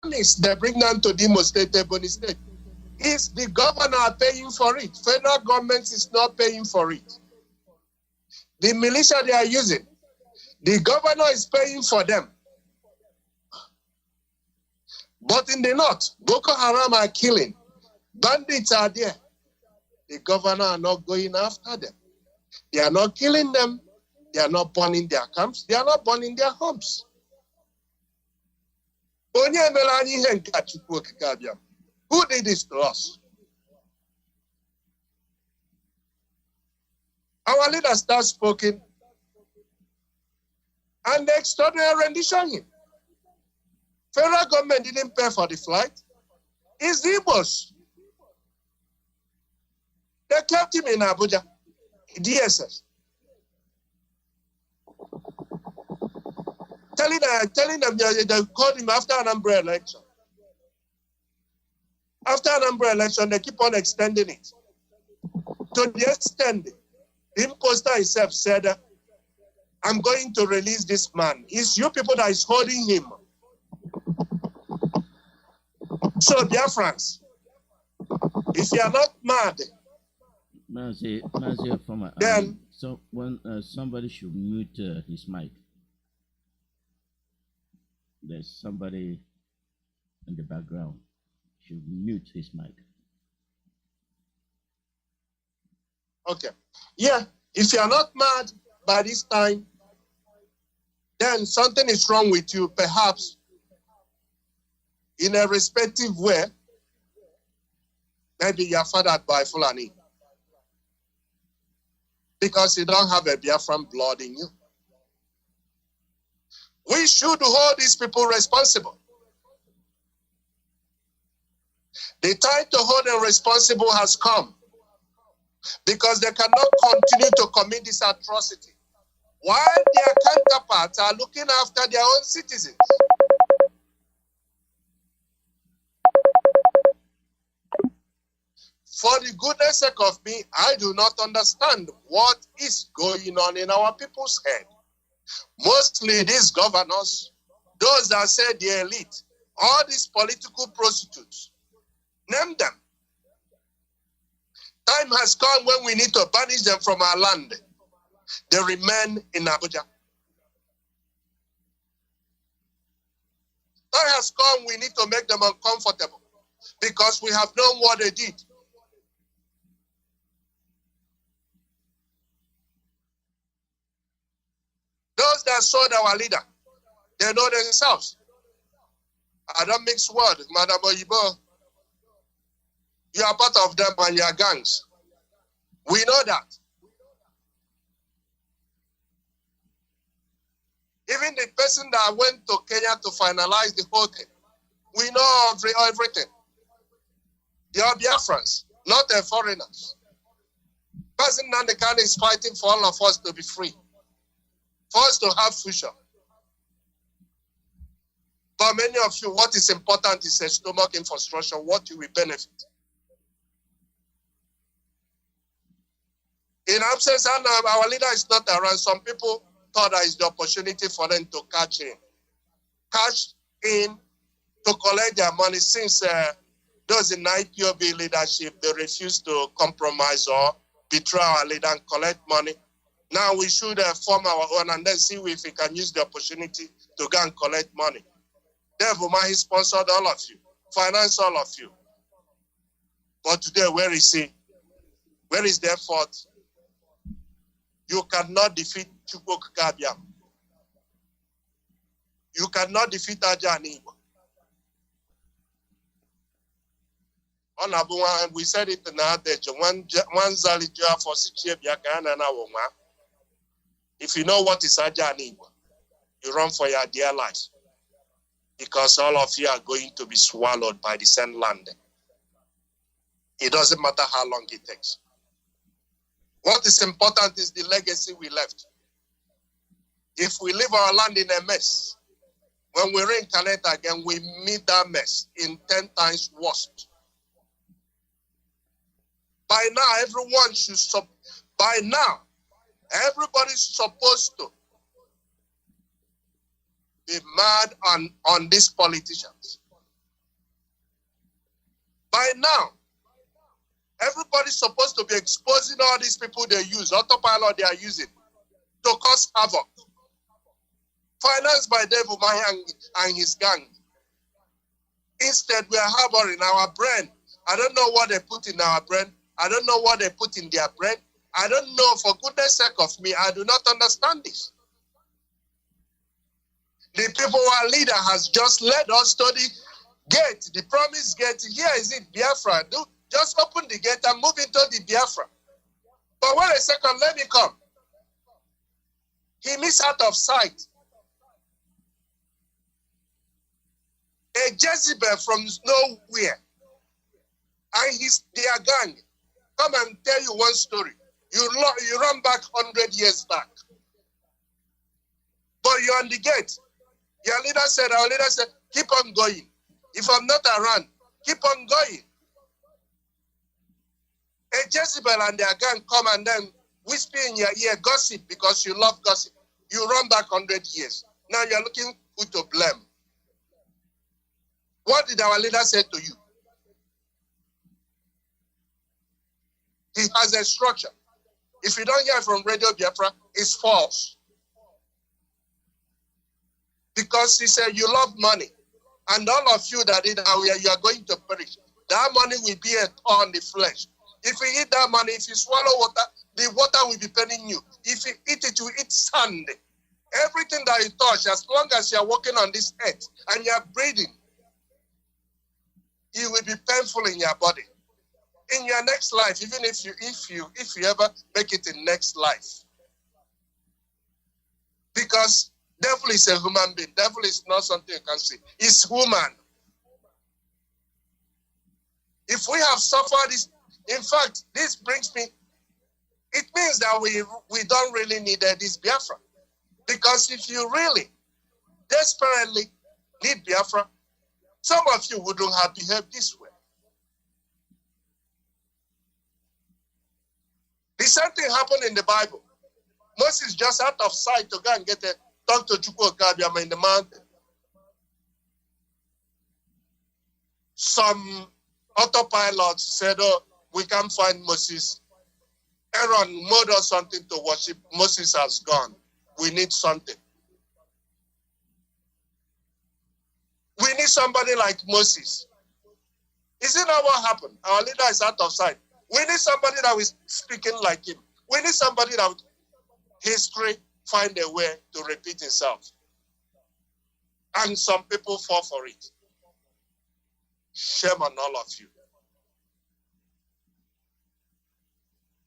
monies they bring down to the Imo State, Ebony State. Is the governor paying for it? Federal government is not paying for it. The militia they are using, the governor is paying for them. But in the north, Boko Haram are killing. Bandits are there. The governor are not going after them. They are not killing them. They are not burning their camps. They are not burning their homes. Who did this to us? Our leader starts speaking, and the extraordinary rendition him. Federal government didn't pay for the flight. It's the Igbos. They kept him in Abuja, DSS. Telling them they called him after an umbrella election. After an umbrella election, they keep on extending it. To the extent, him Costa himself said, I'm going to release this man. It's you people that is holding him. So, Biafrans, if you are not mad, Mazi, then somebody should mute his mic. There's somebody in the background should mute his mic. Okay. Yeah, if you are not mad by this time, then something is wrong with you, perhaps in a respective way. Maybe you are fathered by Fulani because you don't have a Biafran blood in you. We should hold these people responsible. The time to hold them responsible has come because they cannot continue to commit this atrocity while their counterparts are looking after their own citizens. For the goodness sake of me, I do not understand what is going on in our people's head. Mostly these governors, those that say the elite, all these political prostitutes, name them. Time has come when we need to banish them from our land. They remain in Abuja. Time has come, we need to make them uncomfortable because we have known what they did. Those that sold our leader, they know themselves. I don't mix words, Madam Oyibo. You are part of them and your gangs. We know that. Even the person that went to Kenya to finalize the whole thing, we know everything. They are Biafrans, not the foreigners. President Nnamdi is fighting for all of us to be free, for us to have future. For many of you, what is important is a stomach infrastructure, what you will benefit. In absence, and our leader is not around, some people thought that is the opportunity for them to cash in to collect their money since those in IPOB leadership, they refused to compromise or betray our leader and collect money. Now we should form our own and then see if we can use the opportunity to go and collect money. Therefore, he sponsored all of you, financed all of you. But today, where is he? Where is the effort? You cannot defeat Chukwu Kabiam. You cannot defeat Ajani. We said it now that one Zalija for 6 years. If you know what is Ajani, you run for your dear life. Because all of you are going to be swallowed by the sand land. It doesn't matter how long it takes. What is important is the legacy we left. If we leave our land in a mess, when we reincarnate again, we meet that mess in 10 times worse. By now, everybody's supposed to be mad on these politicians. By now, everybody's supposed to be exposing all these people they use, autopilot they are using, to cause havoc. Financed by Devil Mahi and his gang. Instead, we are harboring our brain. I don't know what they put in our brain. I don't know what they put in their brain. I don't know, for goodness sake of me, I do not understand this. The people our leader has just led us to the gate, the promised gate. Here is it, Biafra. Just open the gate and move into the Biafra. But wait a second, let me come. He missed out of sight. A Jezebel from nowhere and their gang come and tell you one story. You run back 100 years back. But you're on the gate. Our leader said, keep on going. If I'm not around, keep on going. A Jezebel and their gang come and then whisper in your ear, gossip, because you love gossip. You run back 100 years. Now you're looking who to blame. What did our leader say to you? He has a structure. If you don't hear from Radio Biafra, it's false. Because he said, you love money. And all of you that you are going to perish. That money will be a thorn in the flesh. If you eat that money, if you swallow water, the water will be paining you. If you eat it, you eat sand. Everything that you touch, as long as you are walking on this earth and you are breathing, it will be painful in your body. In your next life, even if you ever make it in next life. Because devil is a human being. Devil is not something you can see. It's human. If we have suffered this, in fact, this brings me, it means that we don't really need this Biafra. Because if you really desperately need Biafra, some of you wouldn't have behaved this way. The same thing happened in the Bible. Moses just out of sight to go and talk to Chukwu Okabiama in the mountain. Some autopilots said, oh, we can't find Moses. Aaron made us something to worship. Moses has gone. We need something. We need somebody like Moses. Isn't that what happened? Our leader is out of sight. We need somebody that is speaking like him. We need somebody that history find a way to repeat itself. And some people fall for it. Shame on all of you.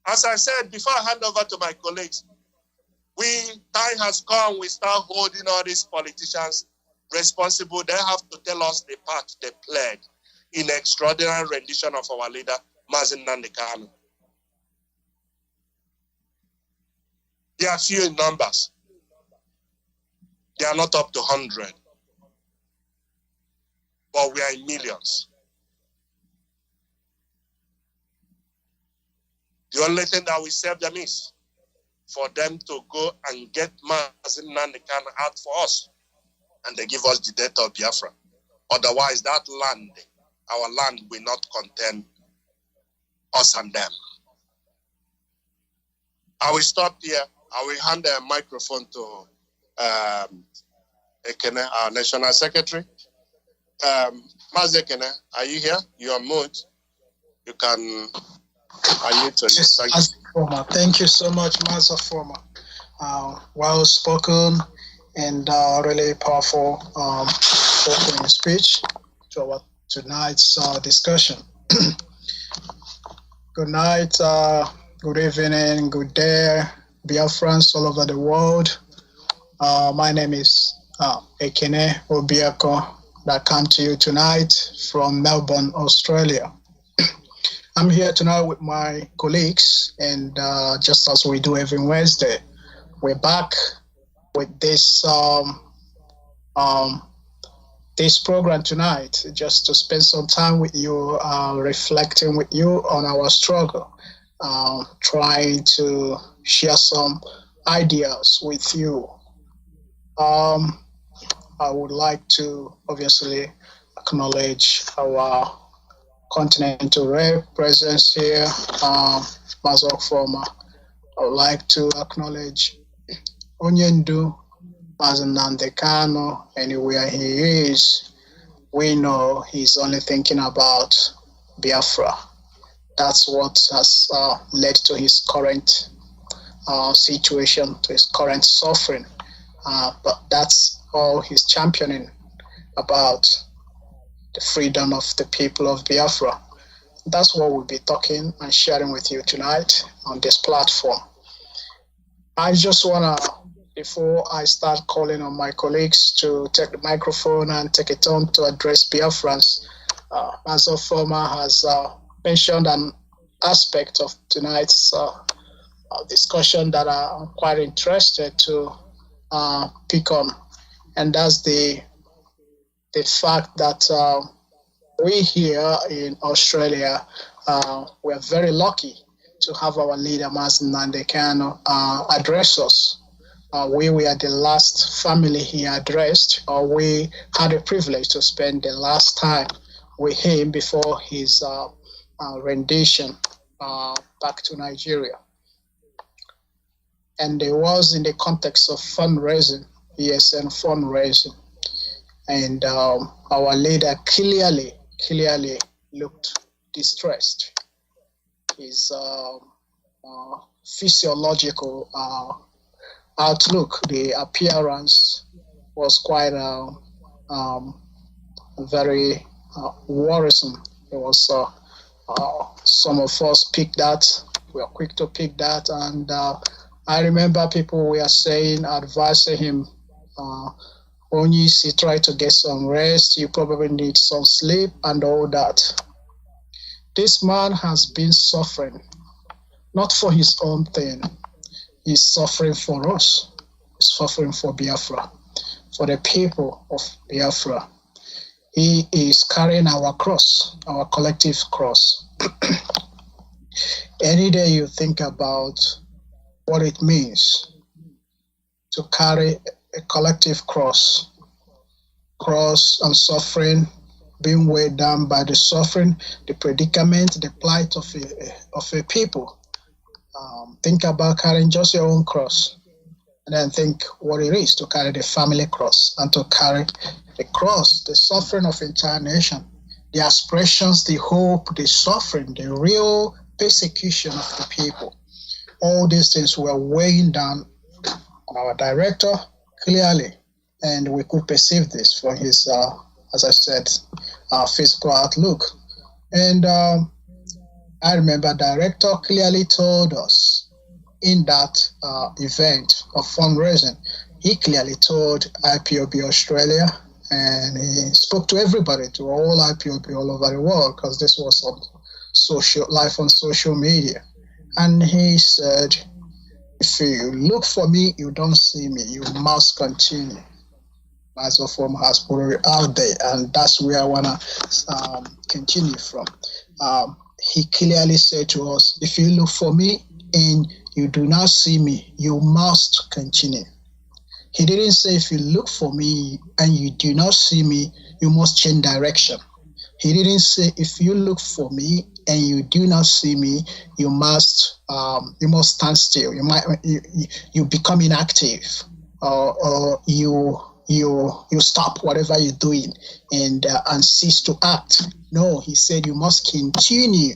As I said before I hand over to my colleagues, time has come, we start holding all these politicians responsible. They have to tell us the part they played in extraordinary rendition of our leader, Mazi Kanu. They are few in numbers. They are not up to 100. But we are in millions. The only thing that we serve them is for them to go and get Mazi Kanu out for us. And they give us the death of Biafra. Otherwise, that land, our land, will not contain us and them. I will stop here. I will hand the microphone to Ekene, our National Secretary. Mazi Ekene, are you here? You are mute. You can unmute yourself. Thank you so much, Mazi Former. Well spoken and really powerful opening speech to our tonight's discussion. Good night, good evening, good day, Biafrans all over the world. My name is Ekene Obiako, that come to you tonight from Melbourne, Australia. I'm here tonight with my colleagues, and just as we do every Wednesday, we're back with this this program tonight, just to spend some time with you, reflecting with you on our struggle, trying to share some ideas with you. I would like to obviously acknowledge our Continental Rep presence here, Mazok Former. I would like to acknowledge Onyendu, Mazi Nnamdi Kanu, anywhere he is. We know he's only thinking about Biafra. That's what has led to his current situation, to his current suffering. But that's all he's championing about, the freedom of the people of Biafra. That's what we'll be talking and sharing with you tonight on this platform. I just want to, before I start calling on my colleagues to take the microphone and take a turn to address Biafrans, Mazi Former has mentioned an aspect of tonight's discussion that I'm quite interested to pick on, and that's the fact that we here in Australia, we're very lucky to have our leader, Mazi Nnamdi Kanu, address us. We were the last family he addressed, or we had a privilege to spend the last time with him before his rendition back to Nigeria. And it was in the context of fundraising, ESN fundraising. And our leader clearly looked distressed. His physiological outlook, the appearance was quite very worrisome. It was some of us picked that. We were quick to pick that, and I remember people were saying, advising him, Onyisi, try to get some rest. You probably need some sleep and all that. This man has been suffering, not for his own thing. He's suffering for us. He's suffering for Biafra, for the people of Biafra. He is carrying our cross, our collective cross. Any day you think about what it means to carry a collective cross and suffering, being weighed down by the suffering, the predicament, the plight of a people. Think about carrying just your own cross, and then think what it is to carry the family cross, and to carry the cross, the suffering of entire nation, the aspirations, the hope, the suffering, the real persecution of the people. All these things were weighing down on our director clearly, and we could perceive this from his, as I said, physical outlook. And I remember director clearly told us in that event of fundraising, he clearly told Ipob Australia, and he spoke to everybody, to all Ipob all over the world, because this was on live on social media. And he said, if you look for me, you don't see me, you must continue. Mazi Former has put it out there, and that's where I want to continue from. He clearly said to us, if you look for me and you do not see me, you must continue. He didn't say if you look for me and you do not see me, you must change direction. He didn't say if you look for me and you do not see me, you must stand still. You become inactive, or you stop whatever you're doing and cease to act. No, he said you must continue.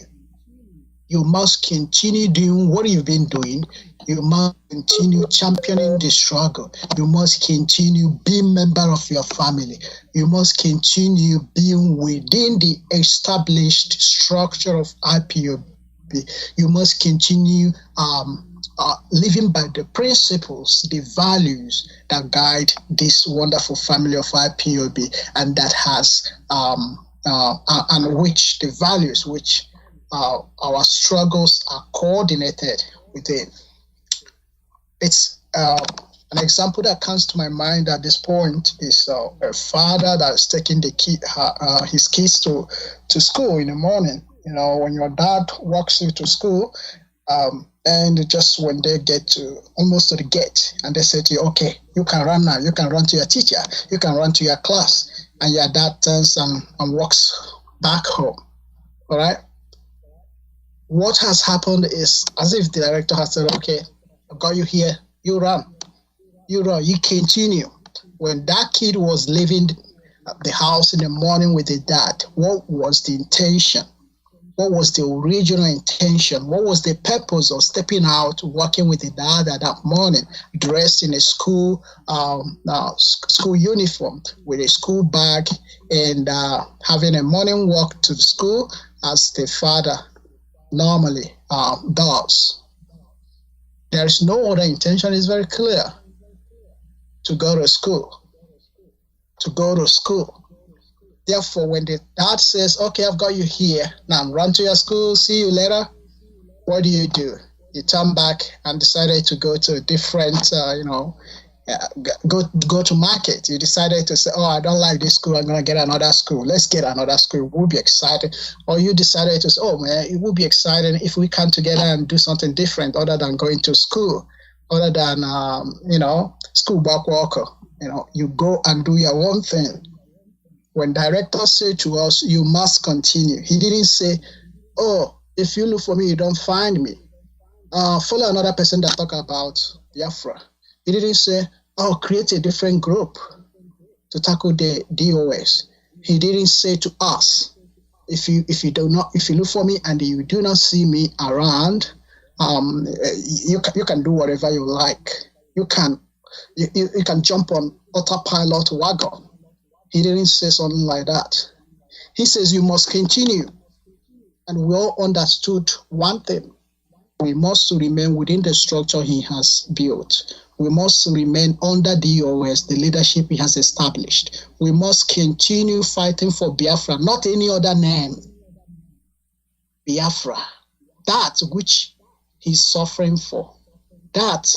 You must continue doing what you've been doing. You must continue championing the struggle. You must continue being member of your family. You must continue being within the established structure of IPOB. You must continue living by the principles, the values that guide this wonderful family of IPOB, and that has and which the values which our struggles are coordinated within. It's an example that comes to my mind at this point is a father that's taking his kids to school in the morning. You know, when your dad walks you to school, and just when they get to almost to the gate, and they say to you, okay, you can run now, you can run to your teacher, you can run to your class, and your dad turns and walks back home. All right. What has happened is as if the director has said, okay, I've got you here, you run, you continue. When that kid was leaving the house in the morning with his dad, what was the intention? What was the original intention? What was the purpose of stepping out, working with the dad at that morning, dressed in a school uniform with a school bag and having a morning walk to the school as the father normally does? There is no other intention. It's very clear. To go to school. Therefore, when the dad says, okay, I've got you here, now run to your school, see you later, what do? You turn back and decided to go to a different, go to market. You decided to say, oh, I don't like this school, I'm going to get another school. Let's get another school. We'll be excited. Or you decided to say, oh, man, it would be exciting if we come together and do something different other than going to school, other than, school walker. You go and do your own thing. When director said to us, you must continue, he didn't say, oh, if you look for me, you don't find me. Follow another person that talk about Biafra. He didn't say, oh, create a different group to tackle the DOS. He didn't say to us, if you look for me and you do not see me around, you can do whatever you like. You can jump on autopilot wagon. He didn't say something like that. He says you must continue. And we all understood one thing. We must remain within the structure he has built. We must remain under DOS, the leadership he has established. We must continue fighting for Biafra, not any other name. Biafra, that which he's suffering for, that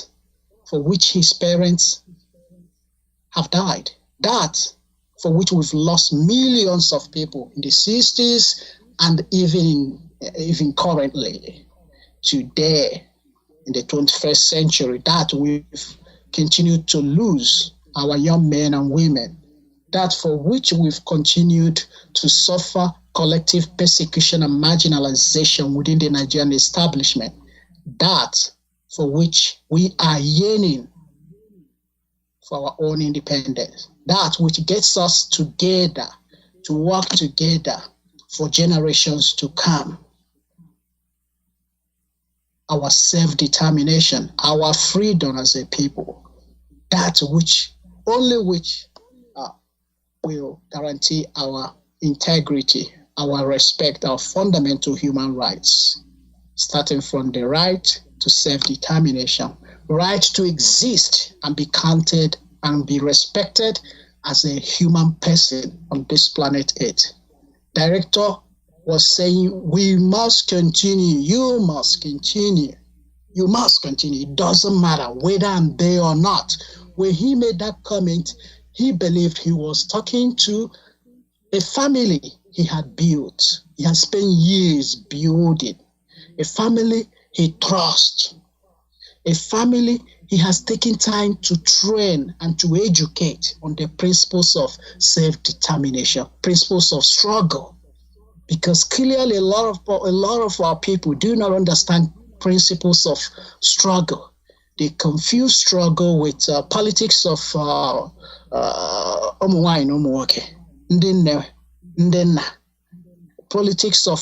for which his parents have died, that for which we've lost millions of people in the 60s and even currently, today, in the 21st century, that we've continued to lose our young men and women, that for which we've continued to suffer collective persecution and marginalization within the Nigerian establishment, that for which we are yearning for our own independence, that which gets us together to work together for generations to come. Our self-determination, our freedom as a people, that which will guarantee our integrity, our respect, our fundamental human rights, starting from the right to self-determination, right to exist and be counted and be respected as a human person on this planet Earth. Director was saying, we must continue, you must continue, you must continue. It doesn't matter whether I'm there or not. When he made that comment, he believed he was talking to a family he had built. He had spent years building. A family he trusts. A family he has taken time to train and to educate on the principles of self-determination, principles of struggle. Because clearly a lot of our people do not understand principles of struggle. They confuse struggle with politics of politics of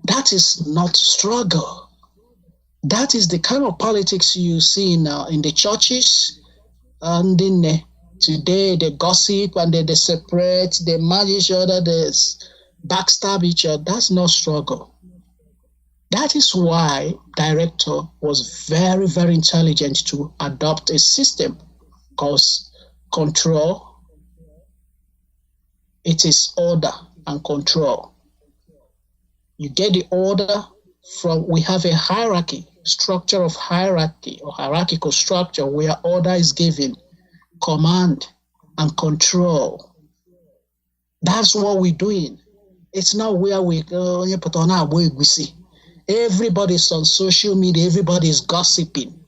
that is not struggle. That is the kind of politics you see in the churches, and in today they gossip and they separate, they match each other, they backstab each other. That's not struggle. That is why director was very, very intelligent to adopt a system called control. It is order and control. You get the order from, we have a hierarchy, structure of hierarchy or hierarchical structure where order is given, command and control. That's what we're doing. It's not where we go, we see. Everybody's on social media, everybody's gossiping.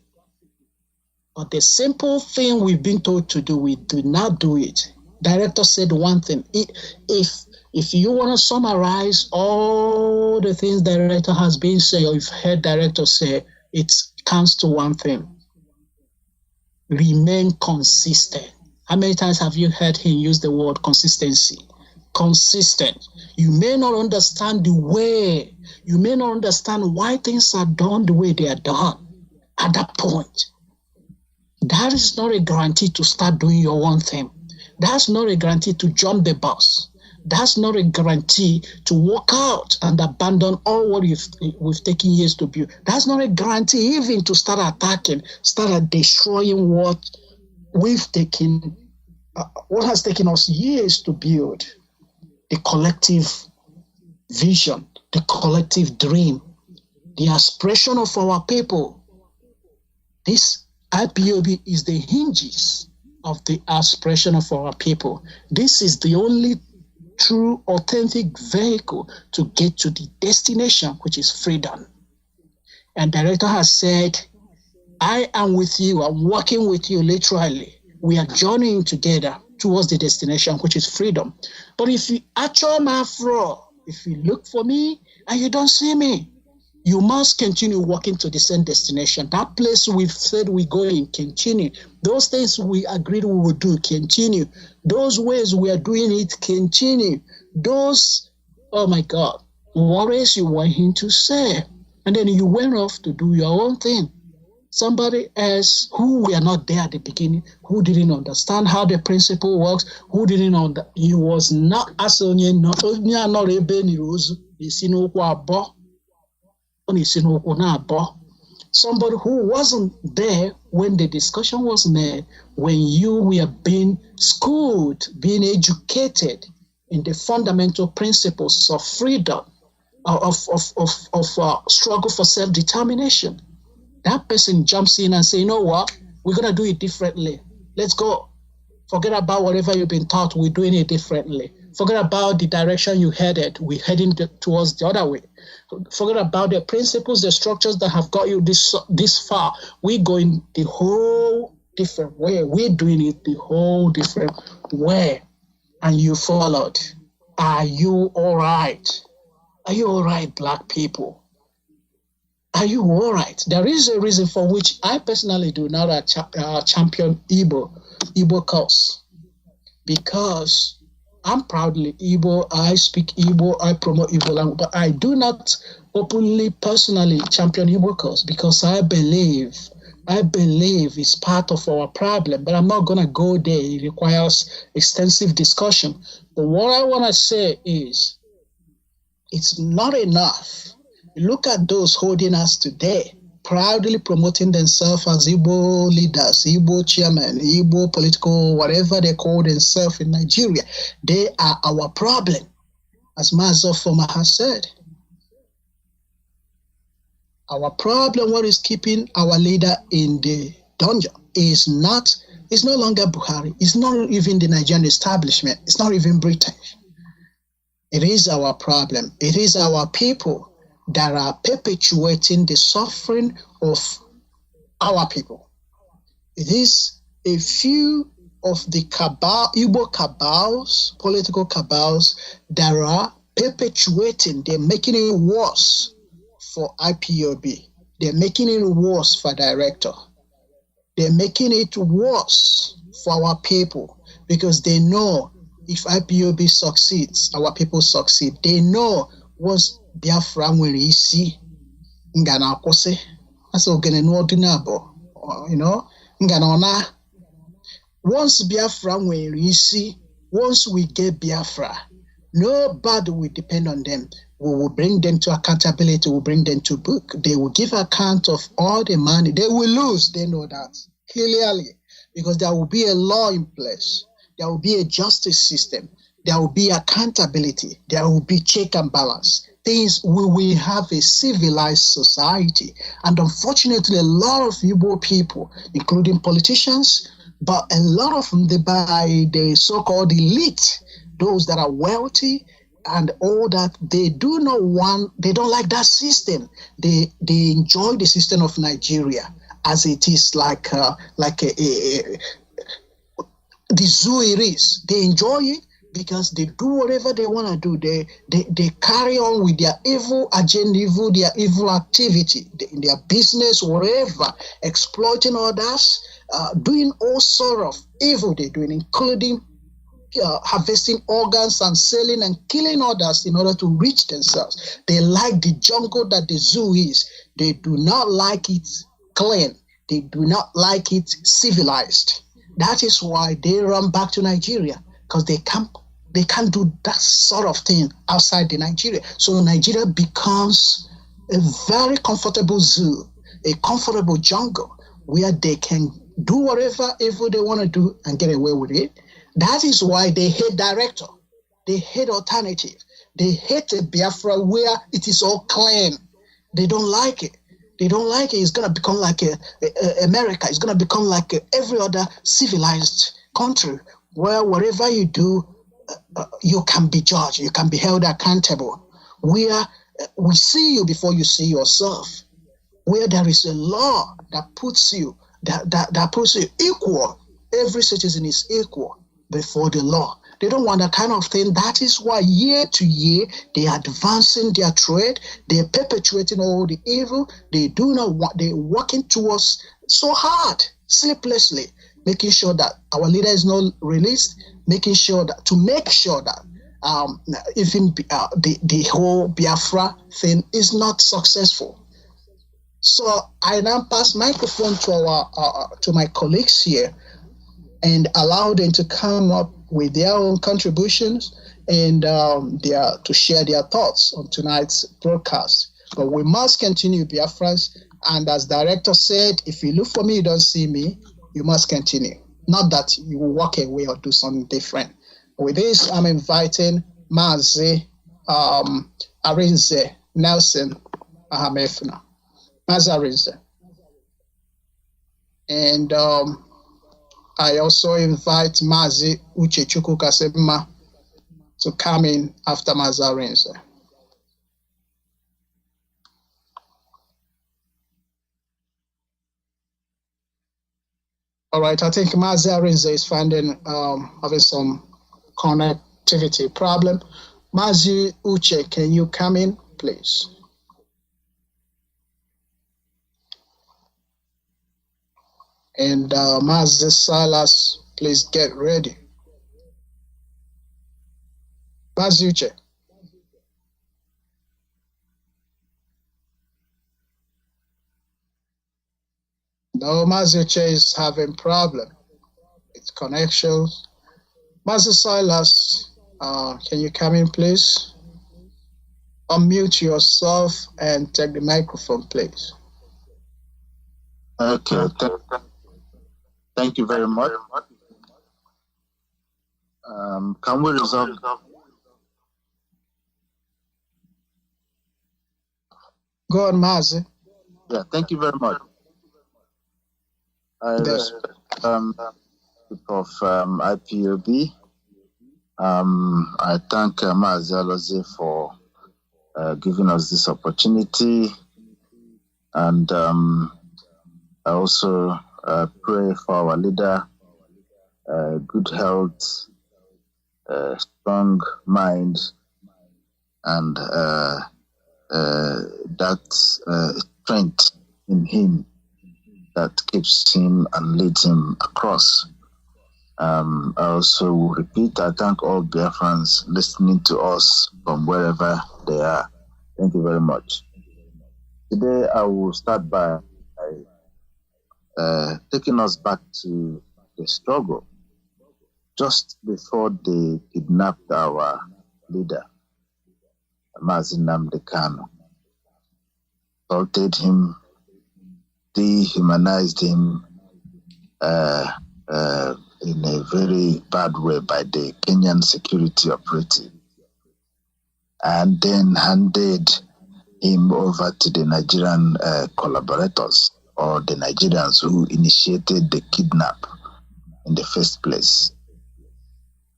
But the simple thing we've been told to do, we do not do it. Director said one thing. If you want to summarize all the things director has been saying, or you've heard director say, it comes to one thing. Remain consistent. How many times have you heard him use the word consistency? Consistent. You may not understand the way. You may not understand why things are done the way they are done. At that point, that is not a guarantee to start doing your own thing. That's not a guarantee to jump the bus. That's not a guarantee to walk out and abandon all what we've taken years to build. That's not a guarantee even to start attacking, start destroying what we've taken, what has taken us years to build. The collective vision, the collective dream, the aspiration of our people. This IPOB is the hinges of the aspiration of our people. This is the only true, authentic vehicle to get to the destination, which is freedom. And director has said, I am with you, I'm working with you literally. We are journeying together towards the destination, which is freedom. But if you if you look for me and you don't see me, you must continue walking to the same destination. That place we've said we're going, continue. Those things we agreed we would do, continue. Those ways we are doing it, continue. Those, oh my God, worries you want him to say. And then you went off to do your own thing. Somebody else who were not there at the beginning, who didn't understand how the principle works, who didn't understand, he was not as somebody who wasn't there when the discussion was made, when you were being schooled, being educated in the fundamental principles of freedom, of struggle for self-determination. That person jumps in and says, you know what, we're going to do it differently. Let's go. Forget about whatever you've been taught, we're doing it differently. Forget about the direction you headed, we're heading towards the other way. Forget about the principles, the structures that have got you this far. We're going the whole different way. We're doing it the whole different way. And you followed. Are you all right? Are you all right, Black people? Are you all right? There is a reason for which I personally do not champion Igbo cause. Because I'm proudly Igbo, I speak Igbo, I promote Igbo language, but I do not openly, personally champion Igbo cause because I believe it's part of our problem, but I'm not going to go there. It requires extensive discussion. But what I want to say is, it's not enough. Look at those holding us today, proudly promoting themselves as Igbo leaders, Igbo chairman, Igbo political, whatever they call themselves in Nigeria. They are our problem, as Mazi Alozie has said. Our problem, what is keeping our leader in the dungeon, is no longer Buhari. It's not even the Nigerian establishment. It's not even Britain. It is our problem. It is our people that are perpetuating the suffering of our people. It is a few of the Igbo cabals, political cabals, that are perpetuating, they're making it worse for IPOB. They're making it worse for director. They're making it worse for our people because they know if IPOB succeeds, our people succeed. They know once Biafra nwere isi nga na akwụsị asa ogene n'ọdịnabo, nga na ọna. Once Biafra nwere isi, once we get Biafra, nobody will depend on them. We will bring them to accountability, we'll bring them to book. They will give account of all the money. They will lose, they know that clearly, because there will be a law in place. There will be a justice system. There will be accountability. There will be check and balance. Things we will have a civilized society. And unfortunately, a lot of Igbo people, including politicians, but a lot of them by the so-called elite, those that are wealthy and all that, they don't like that system. They enjoy the system of Nigeria as it is, like the zoo it is. They enjoy it because they do whatever they want to do. They carry on with their evil agenda, their evil activity, in their business, whatever, exploiting others, doing all sort of evil they're doing, including harvesting organs and selling and killing others in order to reach themselves. They like the jungle that the zoo is. They do not like it clean. They do not like it civilized. That is why they run back to Nigeria, because they can't do that sort of thing outside the Nigeria. So Nigeria becomes a very comfortable zoo, a comfortable jungle where they can do whatever evil they want to do and get away with it. That is why they hate director. They hate alternative. They hate a Biafra where it is all clean. They don't like it. They don't like it. It's going to become like America. It's going to become like every other civilized country where whatever you do, you can be judged. You can be held accountable. Where we see you before you see yourself. Where there is a law that puts you equal. Every citizen is equal before the law. They don't want that kind of thing. That is why year to year they are advancing their trade. They're perpetuating all the evil. They do not want. They're working towards so hard, sleeplessly, making sure that our leader is not released. Making sure that even the whole Biafra thing is not successful. So I now pass microphone to my colleagues here and allow them to come up with their own contributions and to share their thoughts on tonight's broadcast. But we must continue, Biafrans. And as director said, if you look for me, you don't see me, you must continue. Not that you will walk away or do something different. With this, I'm inviting Mazi Alozie Nelson Ahamefuna. Mazi Alozie. And I also invite Mazi Uchechukwu Kasebima to come in after Mazi Alozie. All right, I think Mazi Alozie is having some connectivity problem. Mazi Uche, can you come in, please? And Mazi Silas, please get ready. Mazi Uche. No, Mazi Uche is having problem with connections. Mazi Silas, can you come in, please? Unmute yourself and take the microphone, please. Okay, thank you very much. Can we resolve? Go on, Mazi. Yeah, thank you very much. I respect of IPOB. I thank Mazi Alozie for giving us this opportunity, and I also pray for our leader, good health, strong mind, and that strength in him that keeps him and leads him across. I also will repeat, I thank all Biafrans listening to us from wherever they are. Thank you very much. Today I will start by taking us back to the struggle just before they kidnapped our leader, Mazi Nnamdi Kanu, assaulted him, dehumanized him in a very bad way by the Kenyan security operative, and then handed him over to the Nigerian collaborators, or the Nigerians who initiated the kidnap in the first place.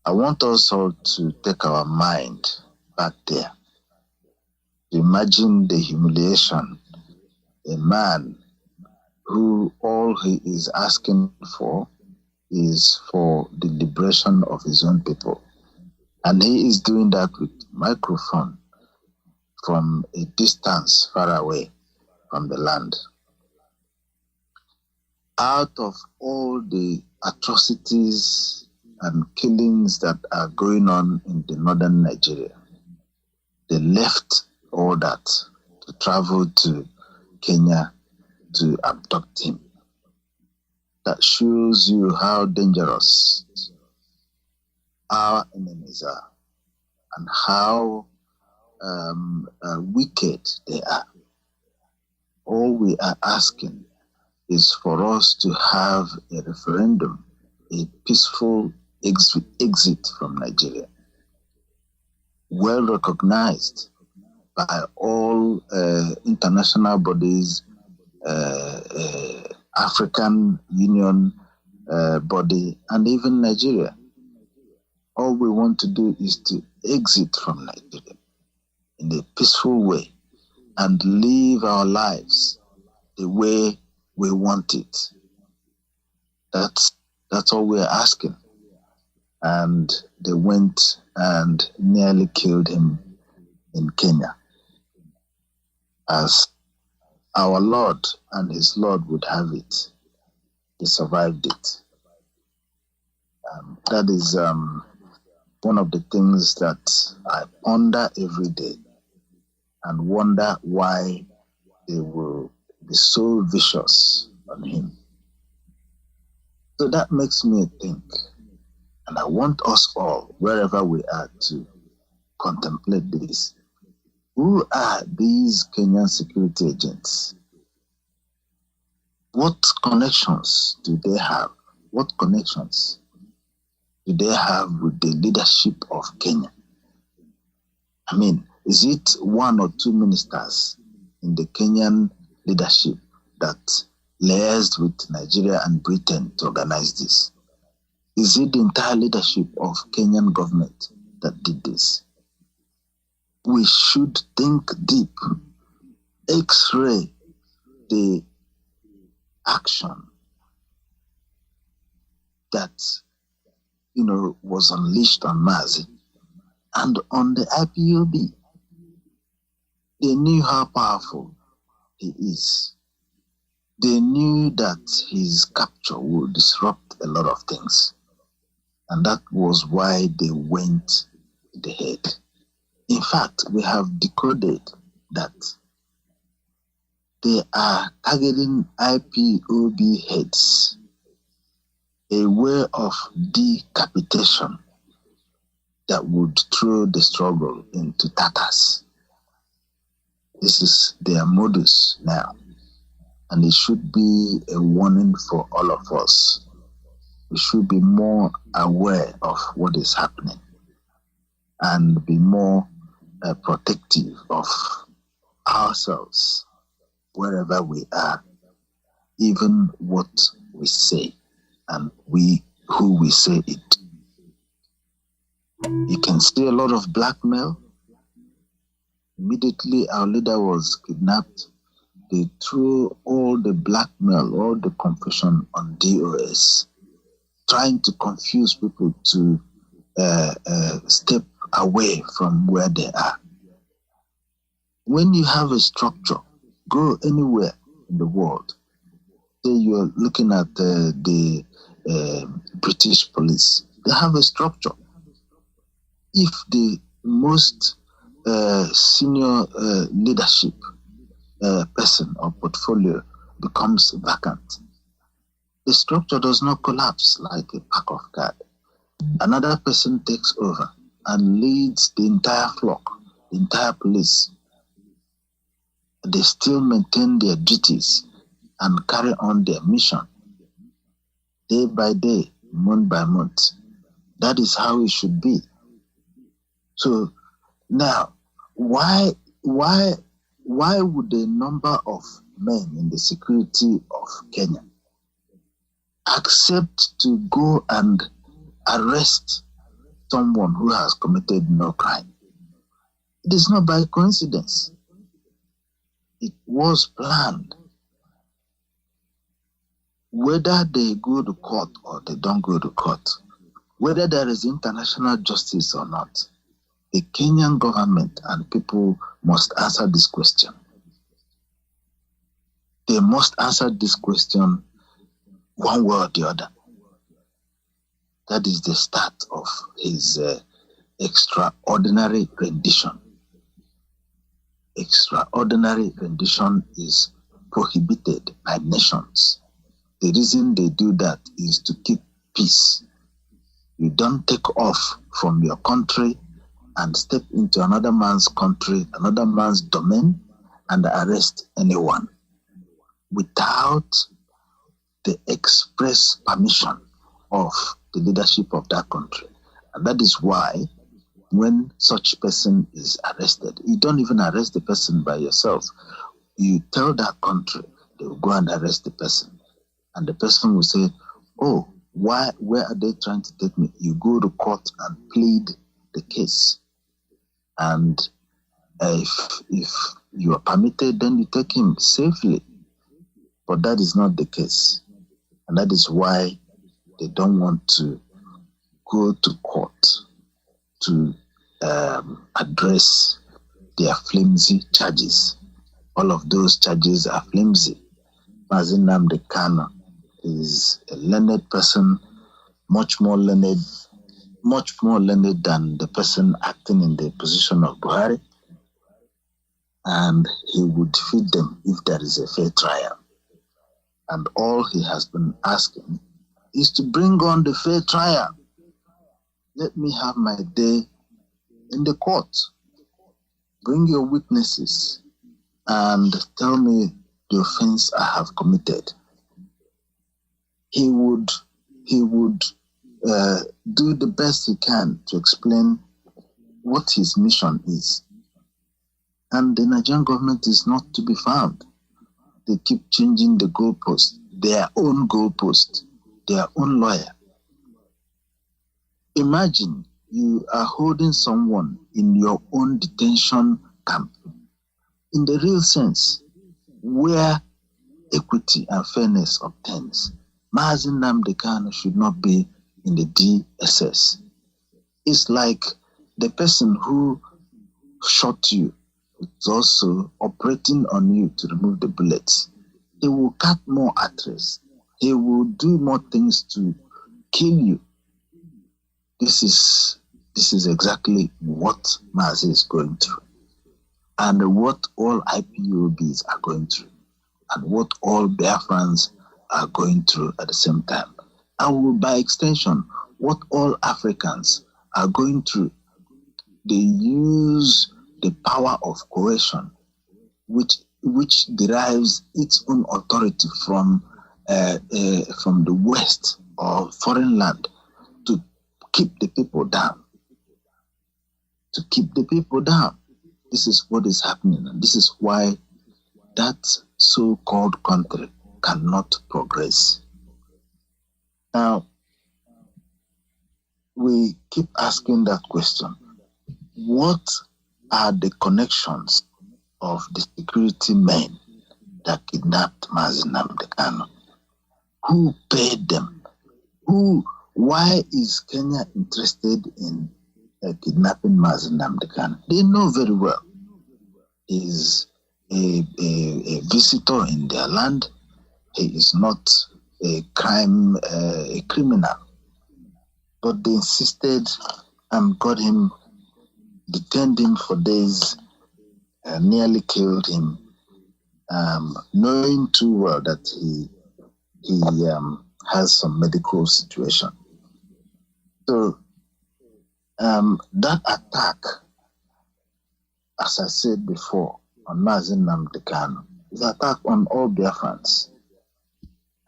I want us all to take our mind back there. Imagine the humiliation. A man who all he is asking for is for the liberation of his own people. And he is doing that with microphone from a distance far away from the land. Out of all the atrocities and killings that are going on in the northern Nigeria, they left all that to travel to Kenya to abduct him. That shows you how dangerous our enemies are and how wicked they are. All we are asking is for us to have a referendum, a peaceful exit from Nigeria, well recognized by all international bodies, African Union body, and even Nigeria. All we want to do is to exit from Nigeria in a peaceful way and live our lives the way we want it. That's all we're asking. And they went and nearly killed him in Kenya. As our Lord and his Lord would have it, he survived it. That is one of the things that I ponder every day and wonder why they will be so vicious on him. So that makes me think, and I want us all, wherever we are, to contemplate this. Who are these Kenyan security agents? What connections do they have? What connections do they have with the leadership of Kenya? I mean, is it one or two ministers in the Kenyan leadership that liaised with Nigeria and Britain to organize this? Is it the entire leadership of Kenyan government that did this? We should think deep, X-ray the action that, was unleashed on Mazi and on the IPOB. They knew how powerful he is. They knew that his capture would disrupt a lot of things. And that was why they went to the head. In fact, we have decoded that they are targeting IPOB heads, a way of decapitation that would throw the struggle into tatters. This is their modus now, and it should be a warning for all of us. We should be more aware of what is happening and be more protective of ourselves wherever we are, even what we say and who we say it. You can see a lot of blackmail. Immediately our leader was kidnapped, they threw all the blackmail, all the confusion on DOS, trying to confuse people to step away from where they are. When you have a structure, go anywhere in the world. Say you're looking at the British police. They have a structure. If the most senior leadership person or portfolio becomes vacant, the structure does not collapse like a pack of cards. Another person takes over and leads the entire flock, the entire police. They still maintain their duties and carry on their mission day by day, month by month. That is how it should be. So now, why would a number of men in the security of Kenya accept to go and arrest someone who has committed no crime? It is not by coincidence. It was planned. whether they go to court or they don't go to court, whether there is international justice or not, the Kenyan government and people must answer this question. They must answer this question one way or the other. That is the start of his extraordinary rendition. Extraordinary rendition is prohibited by nations. The reason they do that is to keep peace. You don't take off from your country and step into another man's country, another man's domain, and arrest anyone without the express permission of the leadership of that country. And that is why when such person is arrested, you don't even arrest the person by yourself. You tell that country, they will go and arrest the person. And the person will say, oh, where are they trying to take me? You go to court and plead the case. And if you are permitted, then you take him safely. But that is not the case. And that is why they don't want to go to court to address their flimsy charges. All of those charges are flimsy. Mazi Nnamdi Kanu is a learned person, much more learned than the person acting in the position of Buhari, and he would defeat them if there is a fair trial. And all he has been asking is to bring on the fair trial. Let me have my day in the court. Bring your witnesses and tell me the offense I have committed. He would do the best he can to explain what his mission is. And the Nigerian government is not to be found. They keep changing the goalpost, their own goalpost, their own lawyer. Imagine you are holding someone in your own detention camp, in the real sense, where equity and fairness obtains. Mazi Nnamdi Kanu should not be in the DSS. It's like the person who shot you is also operating on you to remove the bullets. He will cut more arteries. He will do more things to kill you. This is exactly what Mazi is going through, and what all IPOBs are going through, and what all Biafrans are going through at the same time. And by extension, what all Africans are going through. They use the power of coercion, which derives its own authority from the West or foreign land, to keep the people down. To keep the people down. This is what is happening, and this is why that so-called country cannot progress. Now, we keep asking that question. What are the connections of the security men that kidnapped Mazi Nnamdi Kanu? Who paid them? Why is Kenya interested in kidnapping Mazi Nnamdi Kanu? They know very well he's a visitor in their land. He is not a criminal. But they insisted and got him, detained him for days, nearly killed him, knowing too well that he has some medical situation. So that attack, as I said before, on Mazi Nnamdi Kanu is an attack on all Biafrans.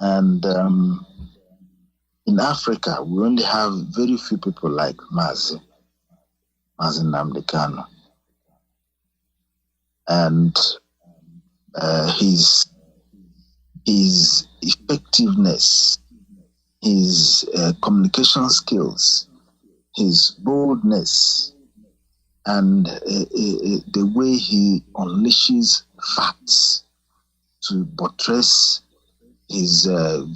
And in Africa, we only have very few people like Mazi Nnamdi Kanu. And his effectiveness, his communication skills, his boldness, and the way he unleashes facts to buttress his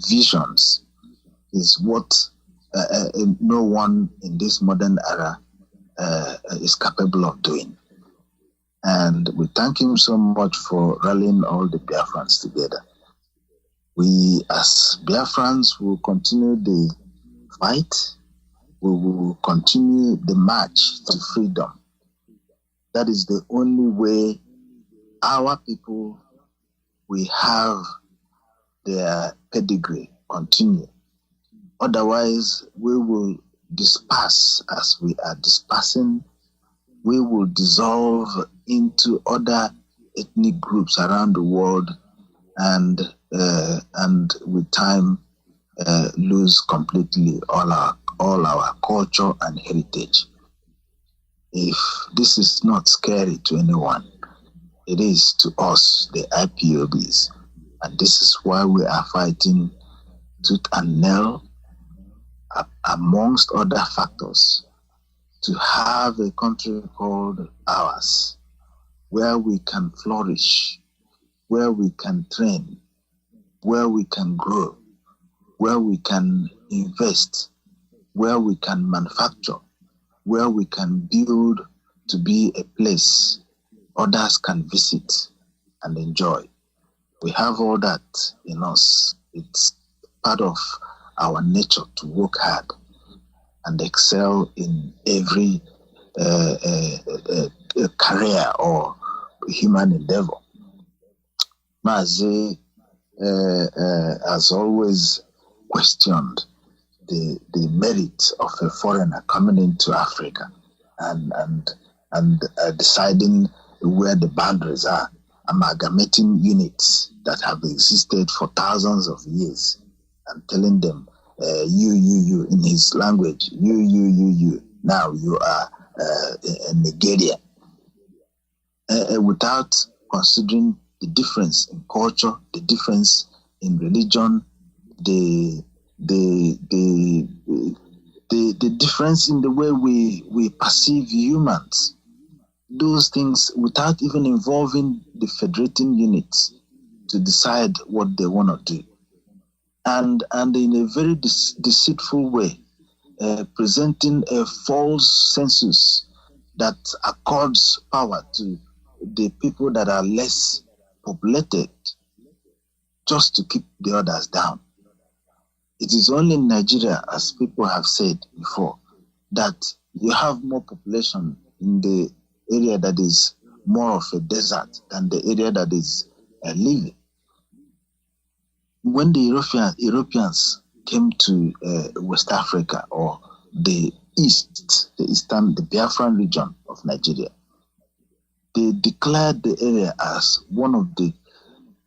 visions is what no one in this modern era is capable of doing. And we thank him so much for rallying all the Biafrans together. We, as Biafrans, will continue the fight. We will continue the march to freedom. That is the only way our people will have their pedigree continue. Otherwise, we will disperse as we are dispersing. We will dissolve into other ethnic groups around the world, and with time lose completely all our culture and heritage. If this is not scary to anyone, it is to us, the IPOBs, and this is why we are fighting tooth and nail, amongst other factors, to have a country called ours, where we can flourish, where we can train, where we can grow, where we can invest, where we can manufacture, where we can build to be a place others can visit and enjoy. We have all that in us. It's part of our nature to work hard and excel in every career or human endeavor. Mazi has always questioned the merit of a foreigner coming into Africa and deciding where the boundaries are, amalgamating units that have existed for thousands of years and telling them, you, in his language, you, now you are Nigeria, without considering the difference in culture, the difference in religion, the difference in the way we perceive humans. Those things, without even involving the federating units to decide what they want to do. And in a very deceitful way, presenting a false census that accords power to the people that are less populated just to keep the others down. It is only in Nigeria, as people have said before, that you have more population in the area that is more of a desert than the area that is living. When the Europeans came to West Africa or the Biafran region of Nigeria, they declared the area as one of the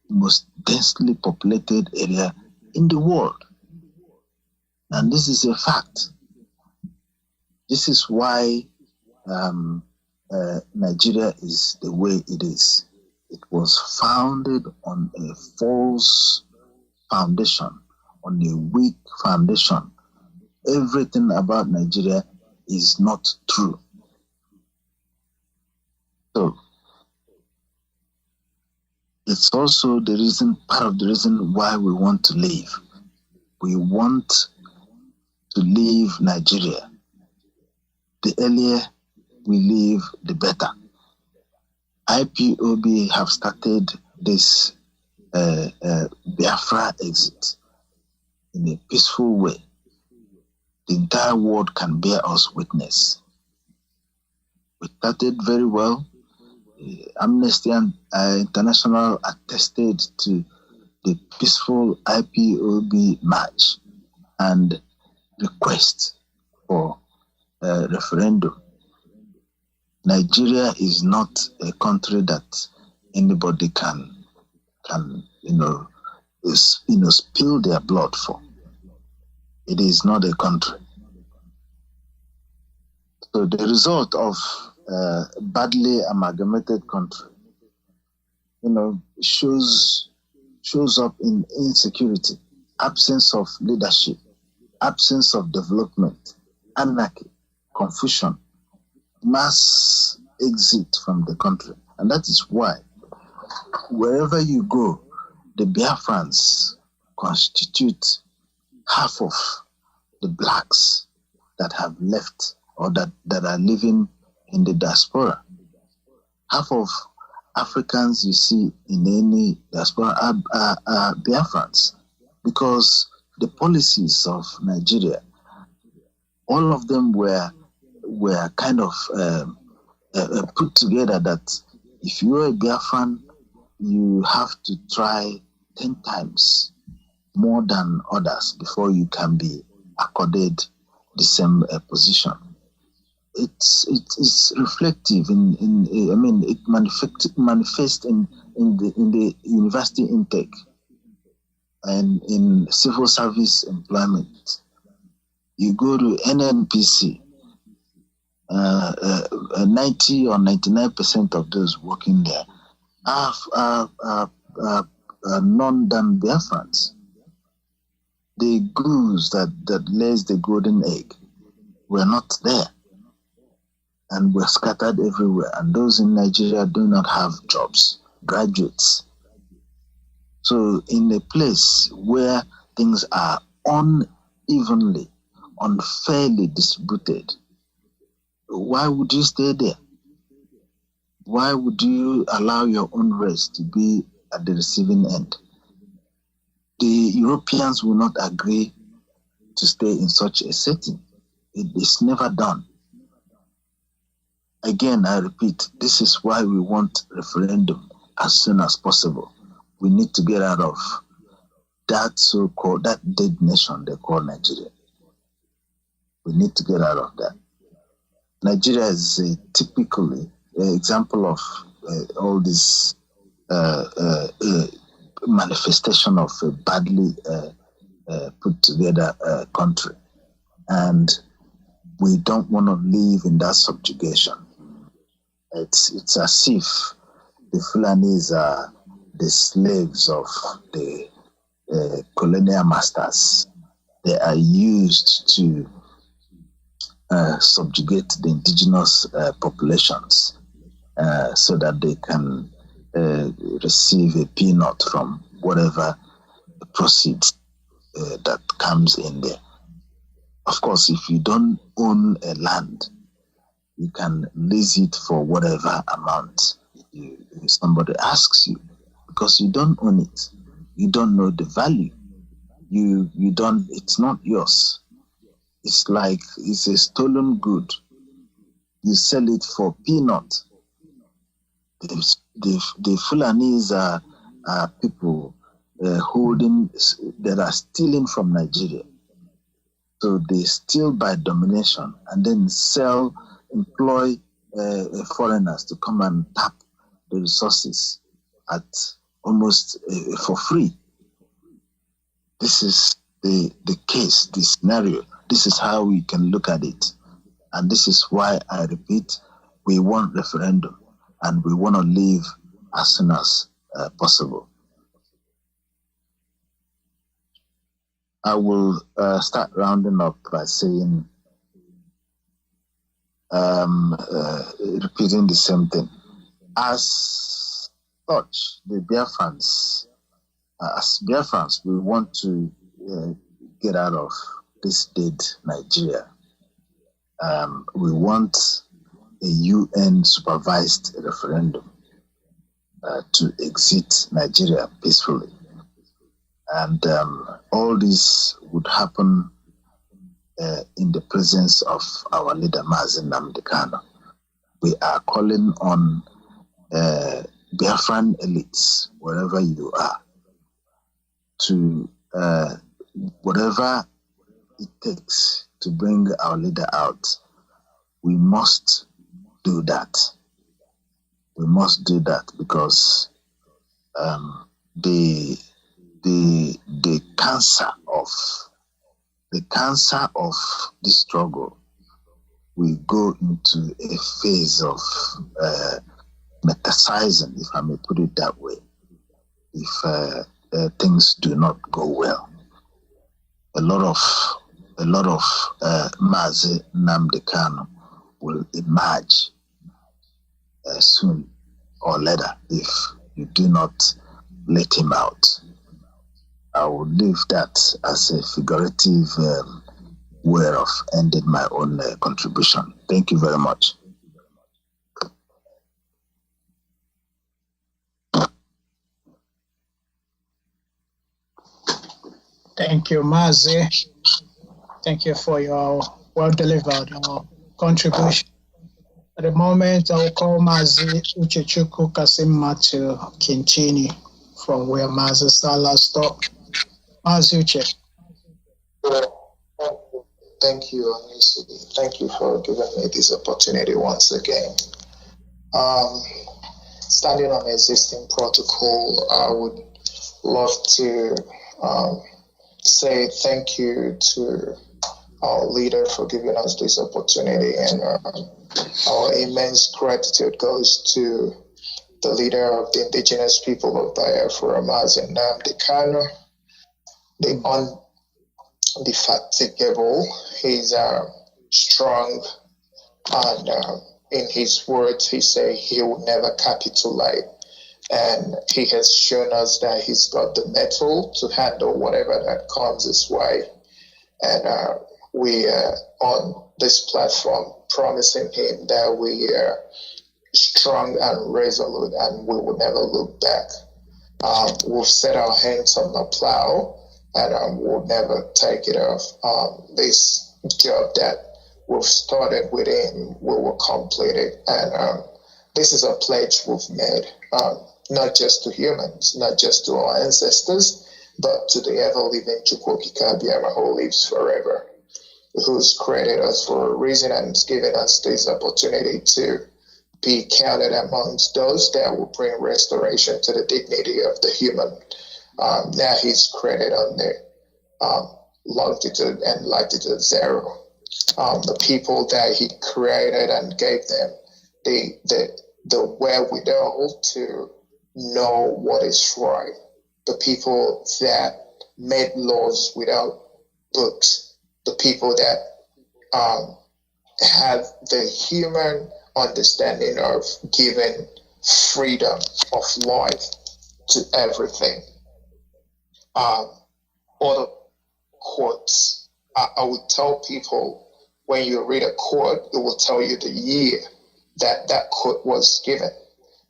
most densely populated area in the world. And this is a fact. This is why Nigeria is the way it is. It was founded on a false foundation, on a weak foundation. Everything about Nigeria is not true. So it's also the reason, part of the reason why we want to leave. We want to leave Nigeria. The earlier we leave, the better. IPOB have started this Biafra exit in a peaceful way. The entire world can bear us witness. We started very well. Amnesty International attested to the peaceful IPOB march and request for a referendum. Nigeria is not a country that anybody can spill their blood for. It is not a country. So the result of badly amalgamated country, shows up in insecurity, absence of leadership, absence of development, anarchy, confusion, mass exit from the country. And that is why wherever you go, the Biafrans constitute half of the blacks that have left or that are living in the diaspora. Half of Africans you see in any diaspora are Biafrans, because the policies of Nigeria, all of them were kind of put together that if you are a Biafran, you have to try 10 times more than others before you can be accorded the same position. It's reflective it manifests in the university intake and in civil service employment. You go to NNPC, 90 or 99% of those working there are non-Dan Biafrans. The goose that lays the golden egg were not there and were scattered everywhere. And those in Nigeria do not have jobs, graduates. So in a place where things are unevenly, unfairly distributed, why would you stay there? Why would you allow your own race to be at the receiving end? The Europeans will not agree to stay in such a setting. It is never done. Again, I repeat, this is why we want referendum as soon as possible. We need to get out of that so-called, that dead nation they call Nigeria. We need to get out of that. Nigeria is a typically example of all this manifestation of a badly put together country. And we don't want to live in that subjugation. It's as if the Fulanis are the slaves of the colonial masters. They are used to subjugate the indigenous populations so that they can receive a peanut from whatever proceeds that comes in there. Of course, if you don't own a land, you can lease it for whatever amount somebody asks you, because you don't own it. You don't know the value. You don't. It's not yours. It's like it's a stolen good. You sell it for peanut. The Fulanis are people that are stealing from Nigeria. So they steal by domination and then employ foreigners to come and tap the resources at almost for free. This is the case, the scenario. This is how we can look at it. And this is why I repeat, we want referendum and we want to leave as soon as possible. I will start rounding up by saying, repeating the same thing. As such, the Biafrans, as Biafrans, we want to get out of this dead Nigeria. We want a UN-supervised referendum to exit Nigeria peacefully. And all this would happen in the presence of our leader, Mazi Nnamdi. We are calling on Biafran elites, wherever you are, to whatever it takes to bring our leader out. We must do that. We must do that because the cancer of this struggle will go into a phase of metastasizing, if I may put it that way, if things do not go well. A lot of Mazi Nnamdi will emerge soon or later if you do not let him out. I will leave that as a figurative way of ending my own contribution. Thank you very much. Thank you, Mazi. Thank you for your well-delivered contribution. At the moment, I will call Mazi Uchechukwu Kasimma to continue from where Mazi Salah stopped. Mazi Uche. Thank you, Anisi. Thank you for giving me this opportunity once again. Standing on existing protocol, I would love to say thank you to our leader for giving us this opportunity, and our immense gratitude goes to the leader of the indigenous people of Biafra, Mazi Nnamdi, the indefatigable. He's strong, and in his words, he said he will never capitulate. And he has shown us that he's got the mettle to handle whatever that comes his way. And we are on this platform promising him that we are strong and resolute, and we will never look back. We've set our hands on the plow, and we'll never take it off. This job that we've started with him, we will complete it. And this is a pledge we've made, not just to humans, not just to our ancestors, but to the ever-living Chukwokika Biama who lives forever, who's created us for a reason and has given us this opportunity to be counted amongst those that will bring restoration to the dignity of the human. Now he's created on the longitude and latitude zero. The people that he created and gave them the wherewithal to know what is right. The people that made laws without books. The people that have the human understanding of giving freedom of life to everything. Other quotes, I would tell people, when you read a quote, it will tell you the year that quote was given.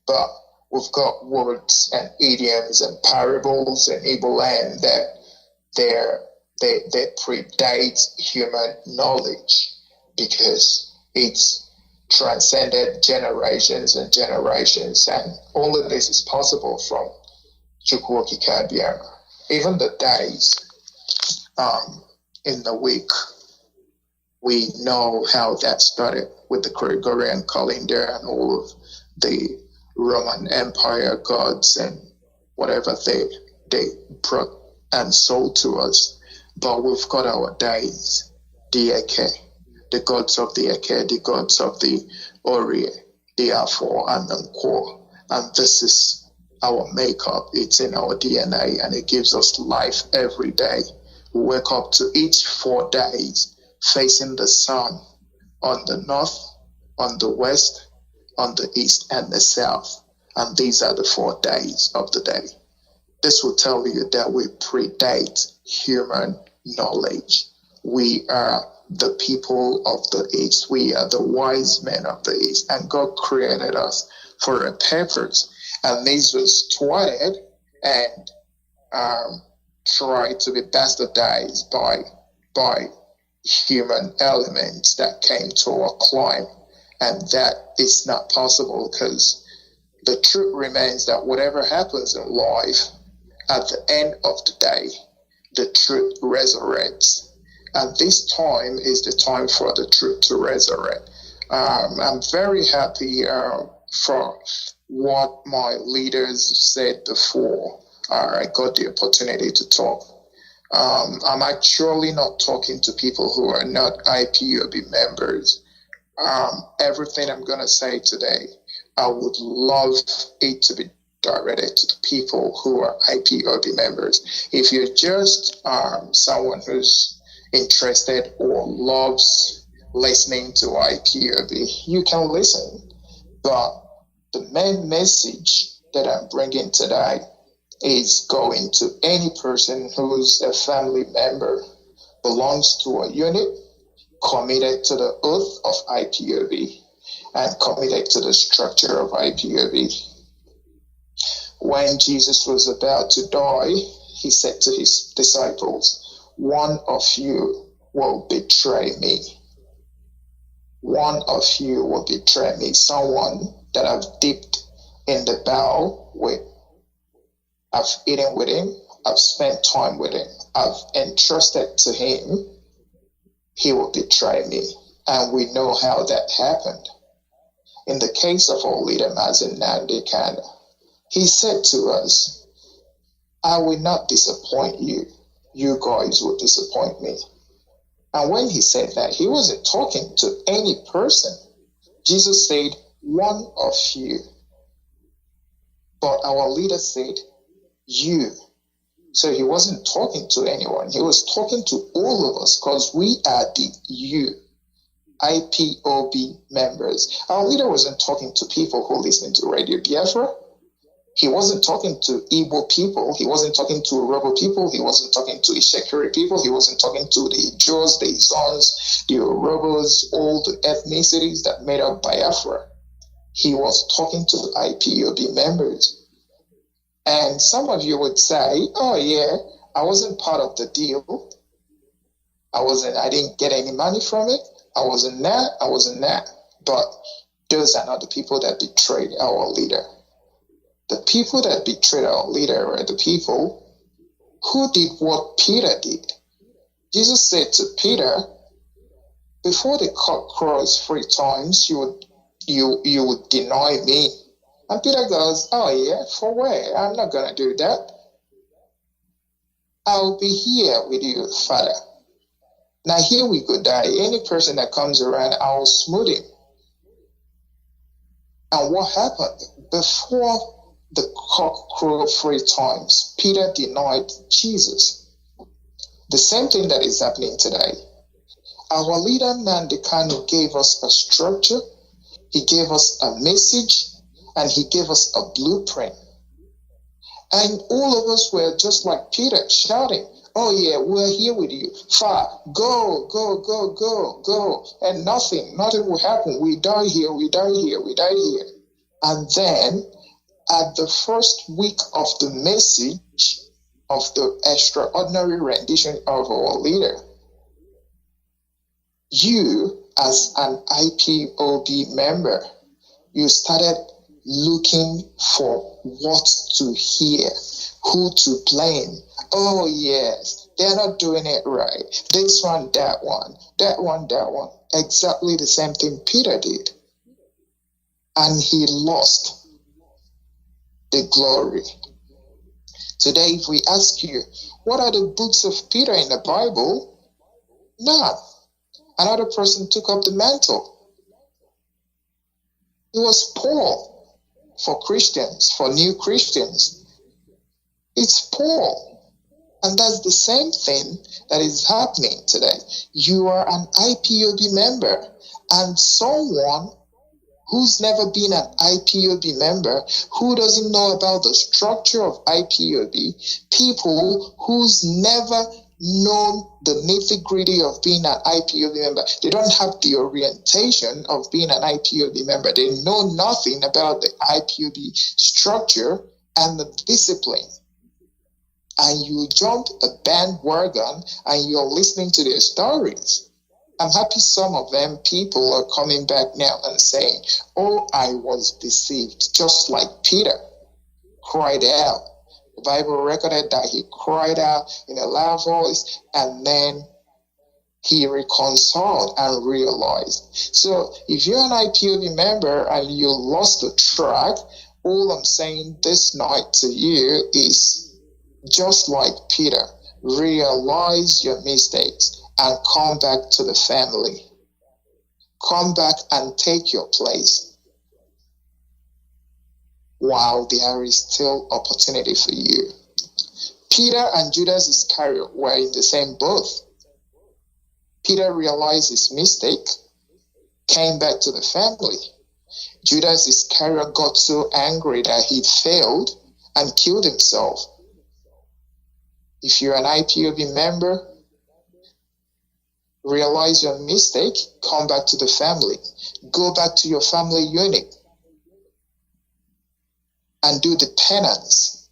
But we've got words and idioms and parables in Igbo land that they predate human knowledge, because it's transcended generations and generations, and all of this is possible from Chukwokika Biama. Even the days in the week, we know how that started with the Gregorian calendar and all of the Roman Empire gods and whatever they brought and sold to us. But we've got our days, the Eke, the gods of the Eke, the gods of the Orie, the Afo and the Nkwo. And this is our makeup. It's in our DNA, and it gives us life every day. We wake up to each 4 days facing the sun on the north, on the west, on the east, and the south. And these are the 4 days of the day. This will tell you that we predate human knowledge. We are the people of the East. We are the wise men of the East. And God created us for a purpose. And this was thwarted and tried to be bastardized by human elements that came to our climb. And that is not possible, because the truth remains that whatever happens in life, at the end of the day, the truth resurrects. And this time is the time for the truth to resurrect. I'm very happy for what my leaders said before I got the opportunity to talk. I'm actually not talking to people who are not IPOB members. Everything I'm going to say today, I would love it to be directed to the people who are IPOB members. If you're just someone who's interested or loves listening to IPOB, you can listen. But the main message that I'm bringing today is going to any person who's a family member, belongs to a unit, committed to the oath of IPOB, and committed to the structure of IPOB. When Jesus was about to die, he said to his disciples, "One of you will betray me. One of you will betray me." Someone that I've dipped in the bowl with. I've eaten with him. I've spent time with him. I've entrusted to him. He will betray me. And we know how that happened. In the case of our leader, Mazi Kanu, he said to us, "I will not disappoint you. You guys will disappoint me." And when he said that, he wasn't talking to any person. Jesus said, "One of you." But our leader said, "You." So he wasn't talking to anyone. He was talking to all of us because we are the you, IPOB members. Our leader wasn't talking to people who listen to Radio Biafra. He wasn't talking to Igbo people. He wasn't talking to Yoruba people. He wasn't talking to Ishekiri people. He wasn't talking to the Jaws, the Izons, the Yorubas, all the ethnicities that made up Biafra. He was talking to IPOB members. And some of you would say, "Oh yeah, I wasn't part of the deal. I didn't get any money from it. I wasn't that. But those are not the people that betrayed our leader. The people that betrayed our leader were the people who did what Peter did. Jesus said to Peter, "Before the cock crows 3 times, you would deny me." And Peter goes, "Oh yeah, for where? I'm not going to do that. I'll be here with you, Father." Now here we go, die. Any person that comes around, I'll smooth him. And what happened? Before the cock crowed 3 times, Peter denied Jesus. The same thing that is happening today. Our leader, Nnamdi Kanu, gave us a structure, he gave us a message, and he gave us a blueprint. And all of us were just like Peter, shouting, "Oh yeah, we're here with you. Far, go, go, go, go, go." And nothing will happen. We die here, we die here, we die here. And then, at the first week of the message of the extraordinary rendition of our leader, you, as an IPOB member, you started looking for what to hear, who to blame. "Oh yes, they're not doing it right. This one, that one, that one, that one." Exactly the same thing Peter did. And he lost the glory. Today, if we ask you, what are the books of Peter in the Bible? None. Another person took up the mantle. It was Paul. For Christians, for new Christians, it's Paul. And that's the same thing that is happening today. You are an IPOB member, and someone who's never been an IPOB member, who doesn't know about the structure of IPOB, people who's never known the nitty-gritty of being an IPOB member. They don't have the orientation of being an IPOB member. They know nothing about the IPOB structure and the discipline. And you jump a bandwagon and you're listening to their stories. I'm happy some of them people are coming back now and saying, "Oh, I was deceived," just like Peter cried out. The Bible recorded that he cried out in a loud voice, and then he reconciled and realized. So if you're an IPOB member and you lost the track, all I'm saying this night to you is, just like Peter, realize your mistakes and come back to the family. Come back and take your place while there is still opportunity for you. Peter and Judas Iscariot were in the same boat. Peter realized his mistake, came back to the family. Judas Iscariot got so angry that he failed and killed himself. If you're an IPOB member, realize your mistake, come back to the family, go back to your family unit and do the penance.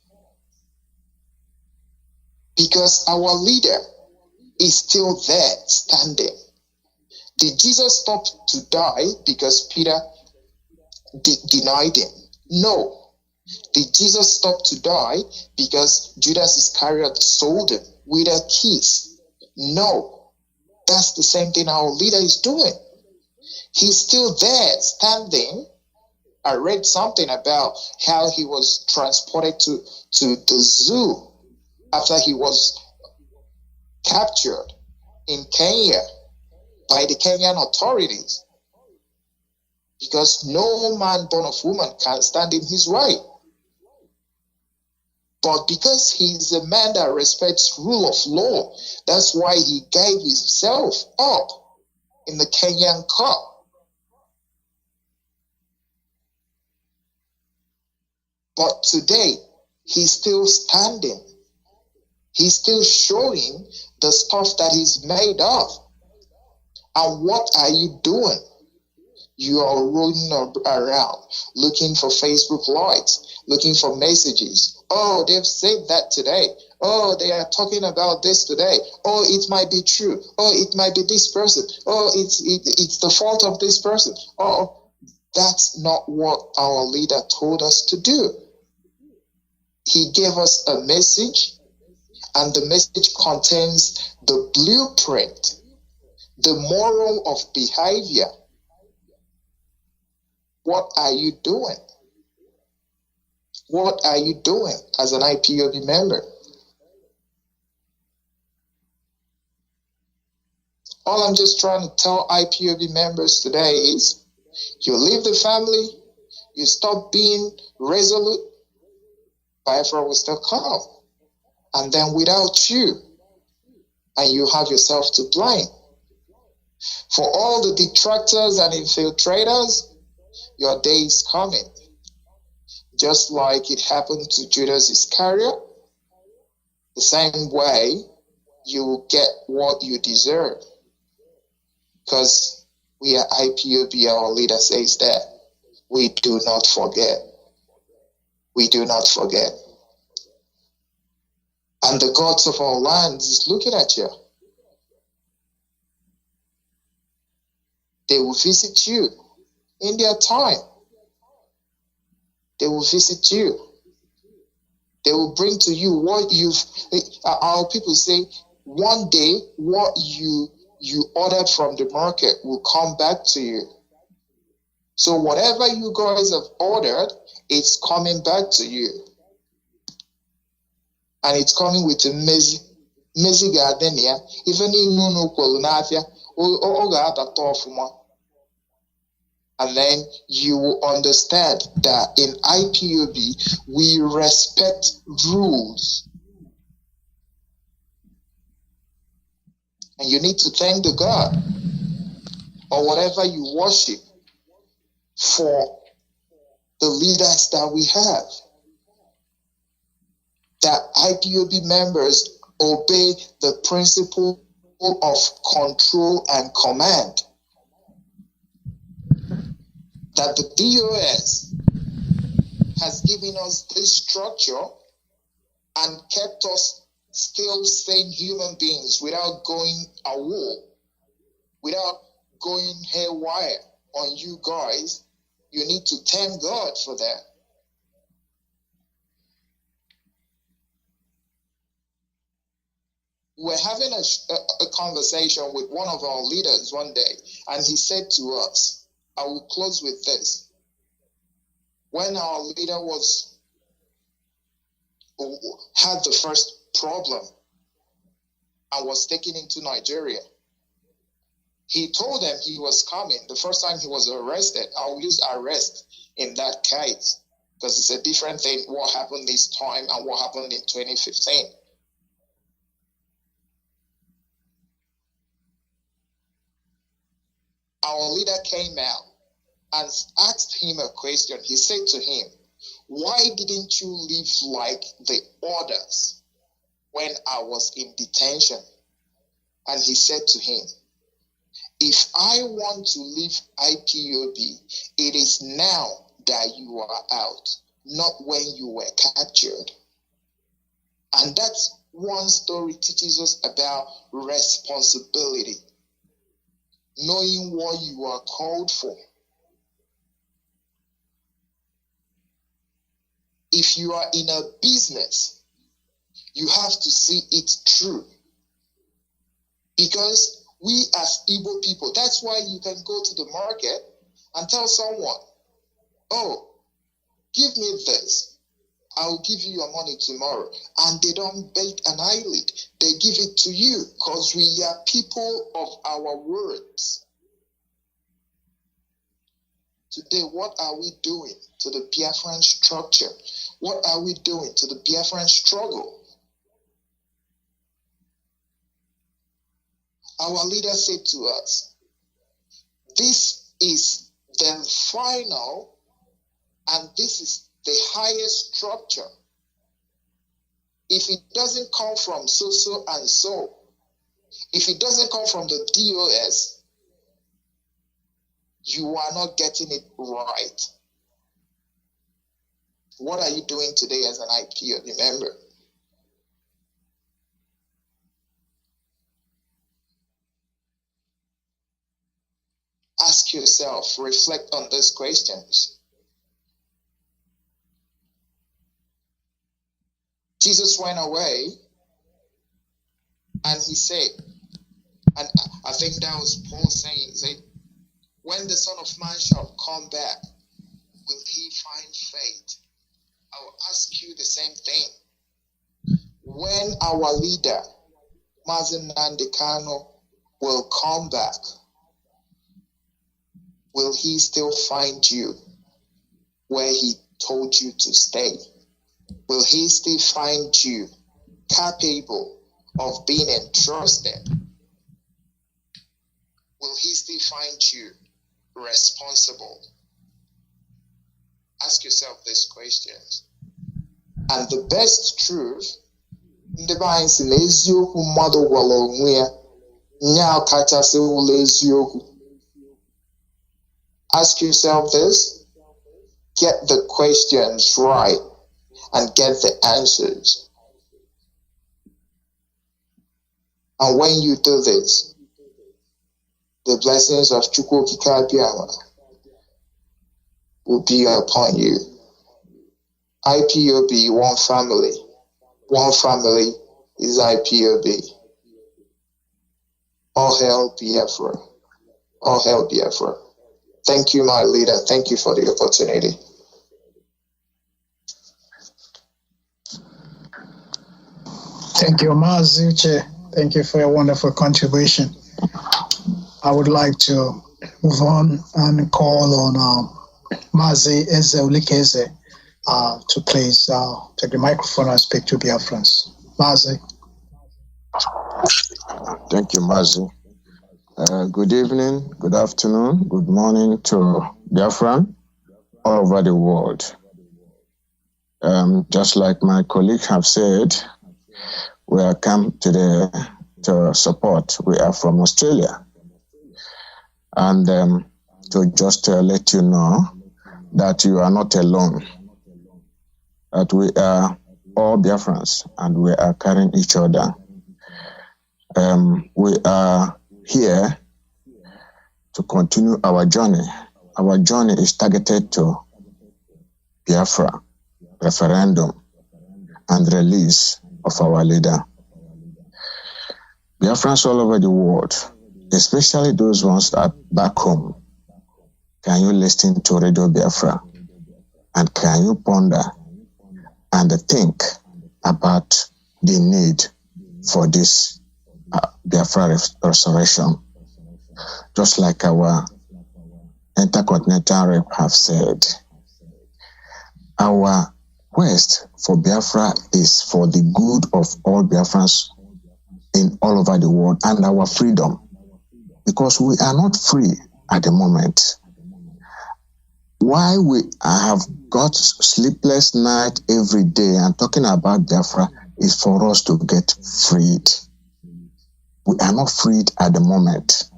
Because our leader is still there standing. Did Jesus stop to die because Peter denied him? No. Did Jesus stop to die because Judas Iscariot sold him with a kiss? No. That's the same thing our leader is doing. He's still there standing. I read something about how he was transported to the zoo after he was captured in Kenya by the Kenyan authorities, because no man born of woman can stand in his right. But because he's a man that respects rule of law, that's why he gave himself up in the Kenyan court. But today, he's still standing. He's still showing the stuff that he's made of. And what are you doing? You are rolling around, looking for Facebook likes, looking for messages. Oh, they've said that today. Oh, they are talking about this today. Oh, it might be true. Oh, it might be this person. Oh, it's the fault of this person. Oh, that's not what our leader told us to do. He gave us a message, and the message contains the blueprint, the moral of behavior. What are you doing? What are you doing as an IPOB member? All I'm just trying to tell IPOB members today is, you leave the family, you stop being resolute, Biafra will still come. And then without you, and you have yourself to blame. For all the detractors and infiltrators, your day is coming. Just like it happened to Judas Iscariot, the same way you will get what you deserve. Because we are IPOB, our leader says that. We do not forget. We do not forget. And the gods of our lands is looking at you. They will visit you in their time. They will visit you. They will bring to you what our people say, one day what you ordered from the market will come back to you. So whatever you guys have ordered, it's coming back to you. And it's coming with a mezi gardenia, even in no kolonafia, and then you will understand that in IPOB, we respect rules. And you need to thank the God or whatever you worship for the leaders that we have. That IPOB members obey the principle of control and command. That the DOS has given us this structure and kept us still sane human beings without going AWOL, without going haywire on you guys. You need to thank God for that. We're having a conversation with one of our leaders one day, and he said to us, I will close with this. When our leader had the first problem and was taken into Nigeria, he told them he was coming. The first time he was arrested, I'll use arrest in that case, because it's a different thing what happened this time and what happened in 2015. Our leader came out and asked him a question. He said to him, why didn't you live like the others when I was in detention? And he said to him, if I want to leave IPOB, it is now that you are out, not when you were captured. And that's one story teaches us about responsibility, knowing what you are called for. If you are in a business, you have to see it through. Because we as Igbo people, that's why you can go to the market and tell someone, oh, give me this, I'll give you your money tomorrow. And they don't bait an eyelid. They give it to you because we are people of our words. Today, what are we doing to the Biafran structure? What are we doing to the Biafran struggle? Our leader said to us, this is the final and this is the highest structure. If it doesn't come from so and so, if it doesn't come from the DOS, you are not getting it right. What are you doing today as an IPOB member? Ask yourself, reflect on these questions. Jesus went away and he said, and I think that was Paul saying, he said, when the Son of Man shall come back, will he find faith? I will ask you the same thing. When our leader, Mazi Kanu, will come back, will he still find you where he told you to stay? Will he still find you capable of being entrusted? Will he still find you responsible? Ask yourself these questions. And the best truth, ndị be anyị si na eziokwu mmadụ gwara onwe ya, nya kachasị ụlọ eziokwu. Ask yourself this, get the questions right and get the answers. And when you do this, the blessings of Chukwu Okike Abiyama will be upon you. IPOB, one family. One family is IPOB. All hail Biafra. All hail Biafra. Thank you, my leader. Thank you for the opportunity. Thank you, Mazi. Thank you for your wonderful contribution. I would like to move on and call on Mazi Alozie to please take the microphone and speak to Biafrans. Mazi. Thank you, Mazi. Good evening, good afternoon, good morning to Biafran all over the world. Just like my colleagues have said, we are come today to support. We are from Australia. And to just let you know that you are not alone, that we are all Biafrans and we are carrying each other. We are here to continue our journey. Our journey is targeted to Biafra, referendum, and release of our leader. Biafrans all over the world, especially those ones that are back home, can you listen to Radio Biafra and can you ponder and think about the need for this Biafra restoration? Just like our intercontinental rep have said, our quest for Biafra is for the good of all Biafrans in all over the world and our freedom, because we are not free at the moment. Why I have got sleepless night every day and talking about Biafra is for us to get freed. We are not freed at the moment.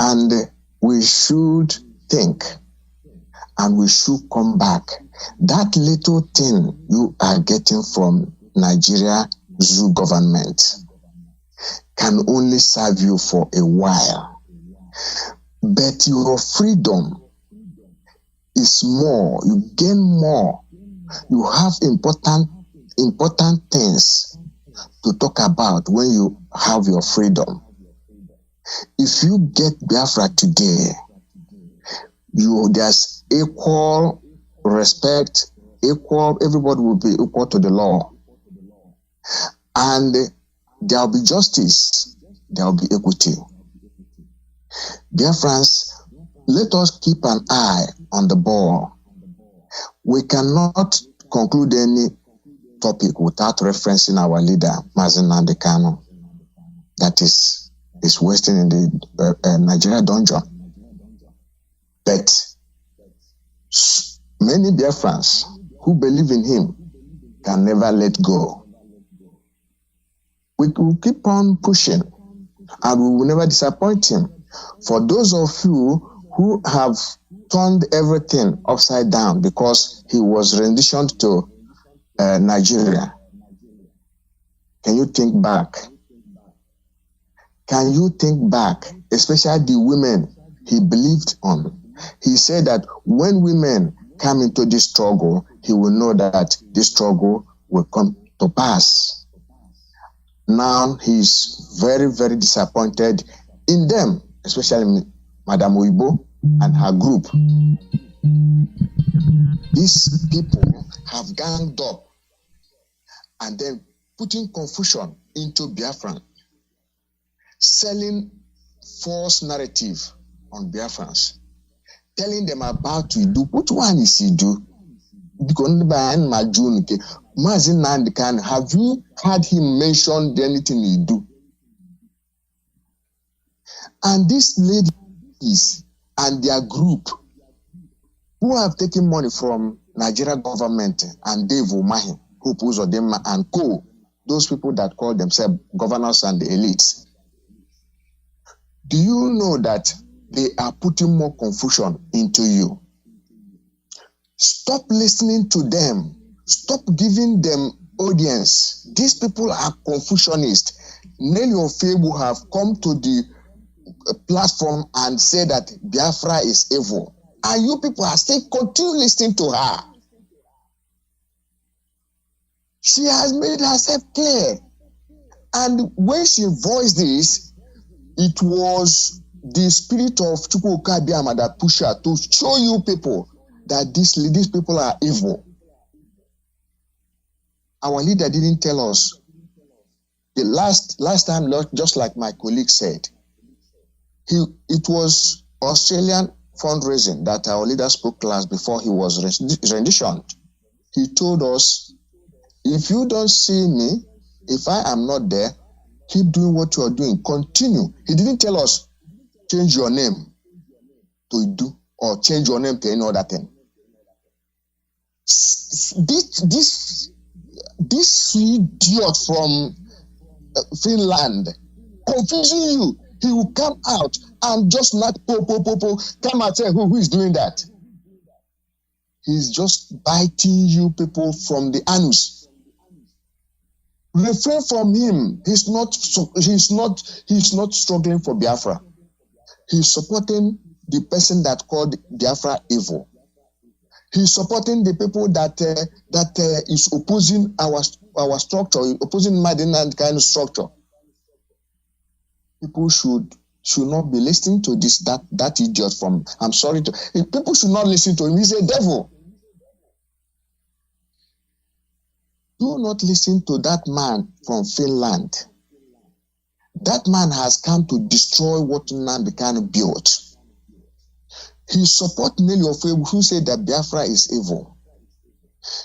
And we should think and we should come back. That little thing you are getting from Nigeria zoo government can only serve you for a while. But your freedom is more. You gain more. You have important things to talk about when you have your freedom. If you get Biafra today, there's equal respect, everybody will be equal to the law. And there will be justice, there will be equity. Biafrans, let us keep an eye on the ball. We cannot conclude any topic without referencing our leader, Mazi Kanu, that is wasting in the Nigeria dungeon. But many Biafrans who believe in him can never let go. We will keep on pushing and we will never disappoint him. For those of you who have turned everything upside down because he was renditioned to Nigeria, can you think back? Can you think back, especially the women he believed on? He said that when women come into this struggle, he will know that this struggle will come to pass. Now he's very, very disappointed in them, especially Madam Oyibo and her group. These people have ganged up and then putting confusion into Biafran, selling false narrative on Biafrans, telling them about Idu. Which one is Idu? Mazi Nnamdi, have you heard him mention anything Idu? And these ladies and their group who have taken money from Nigeria government and Dave Umahi, who pulls on them and co, those people that call themselves governors and the elites. Do you know that they are putting more confusion into you? Stop listening to them. Stop giving them audience. These people are confusionists. Nelly Ofebu have come to the platform and said that Biafra is evil. And you people are still continue listening to her. She has made herself clear. And when she voiced this, it was the spirit of Chukwuka Biama that pushed her to show you people that these people are evil. Our leader didn't tell us. The last time, just like my colleague said, it was Australian fundraising that our leader spoke last before he was renditioned. He told us, if you don't see me, if I am not there, keep doing what you are doing. Continue. He didn't tell us, change your name to Idu or change your name to any other thing. This idiot from Finland confusing you. He will come out and just not come and say who is doing that. He's just biting you people from the anus. Refrain from him. He's not struggling for Biafra. He's supporting the person that called Biafra evil. He's supporting the people that is opposing our structure, opposing Madina kind of structure. People should not be listening to that idiot from. I'm sorry to. People should not listen to him. He's a devil. Do not listen to that man from Finland. That man has come to destroy what Nnamdi Kanu built. He supports Nelly Ofebu who said that Biafra is evil.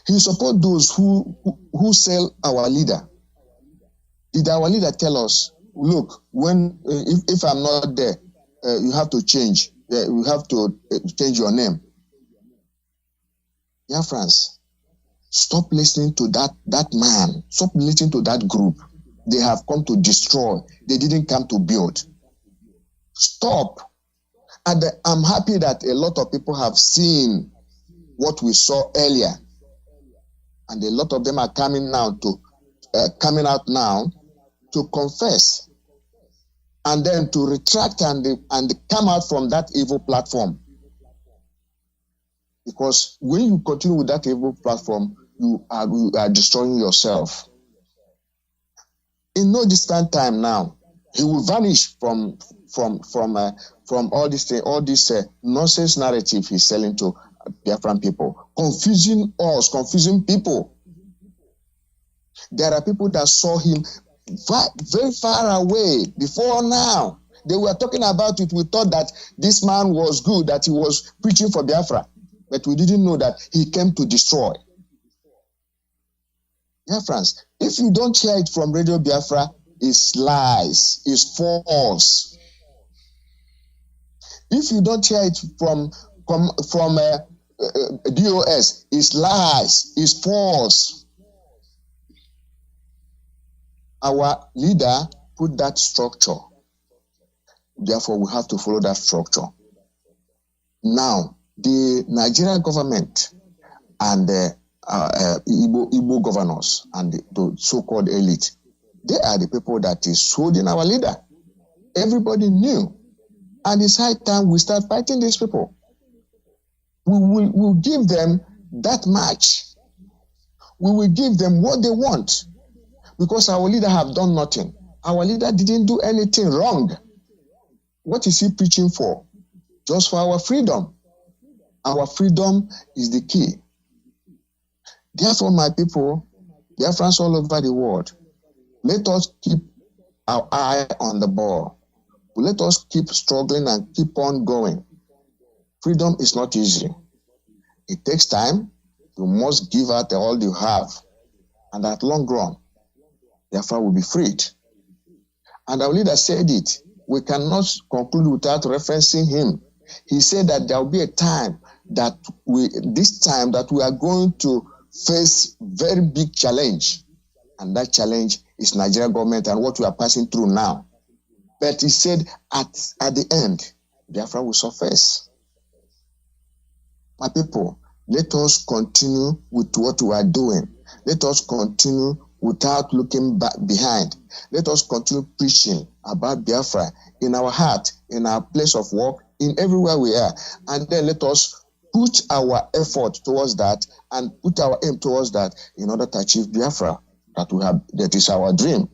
He supports those who sell our leader. Did our leader tell us, look, if I'm not there, you have to change. You have to change your name. Biafrans, stop listening to that man. Stop listening to that group. They have come to destroy. They didn't come to build. Stop. And I'm happy that a lot of people have seen what we saw earlier. And a lot of them are coming out now to confess and then to retract and come out from that evil platform. Because when you continue with that evil platform, you are destroying yourself. In no distant time now, he will vanish from all this nonsense narrative he's selling to Biafran people, confusing us, confusing people. There are people that saw him very far away before now. They were talking about it. We thought that this man was good, that he was preaching for Biafra, but we didn't know that he came to destroy. Biafrans, if you don't hear it from Radio Biafra, it's lies, it's false. If you don't hear it from DOS, it's lies, it's false. Our leader put that structure. Therefore, we have to follow that structure. Now, the Nigerian government and the Igbo governors and the so-called elite, they are the people that is holding our leader. Everybody knew. And it's high time we start fighting these people. We'll give them that much. We will give them what they want. Because our leader have done nothing. Our leader didn't do anything wrong. What is he preaching for? Just for our freedom. Our freedom is the key. Therefore, my people, Biafrans all over the world, let us keep our eye on the ball. Let us keep struggling and keep on going. Freedom is not easy. It takes time. You must give out all you have. And at long run, Biafra will be freed. And our leader said it. We cannot conclude without referencing him. He said that there will be a time that we are going to face very big challenge. And that challenge is Nigerian government and what we are passing through now. But he said at the end, Biafra will surface. My people, let us continue with what we are doing. Let us continue without looking back behind. Let us continue preaching about Biafra in our heart, in our place of work, in everywhere we are. And then let us put our effort towards that and put our aim towards that in order to achieve Biafra that is our dream.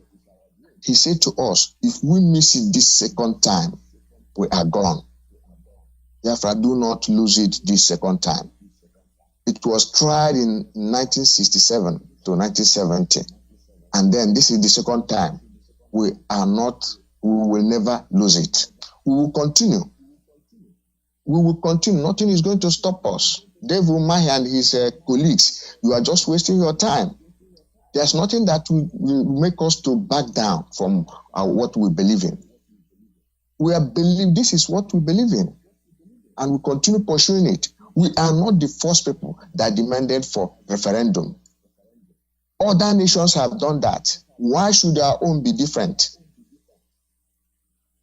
He said to us, if we miss it this second time, we are gone. Biafra, do not lose it this second time. It was tried in 1967 to 1970. And then this is the second time. We will never lose it. We will continue. We will continue. Nothing is going to stop us. Dave Umahi and his colleagues, you are just wasting your time. There's nothing that will make us to back down from what we believe in. This is what we believe in. And we continue pursuing it. We are not the first people that demanded for referendum. Other nations have done that. Why should our own be different?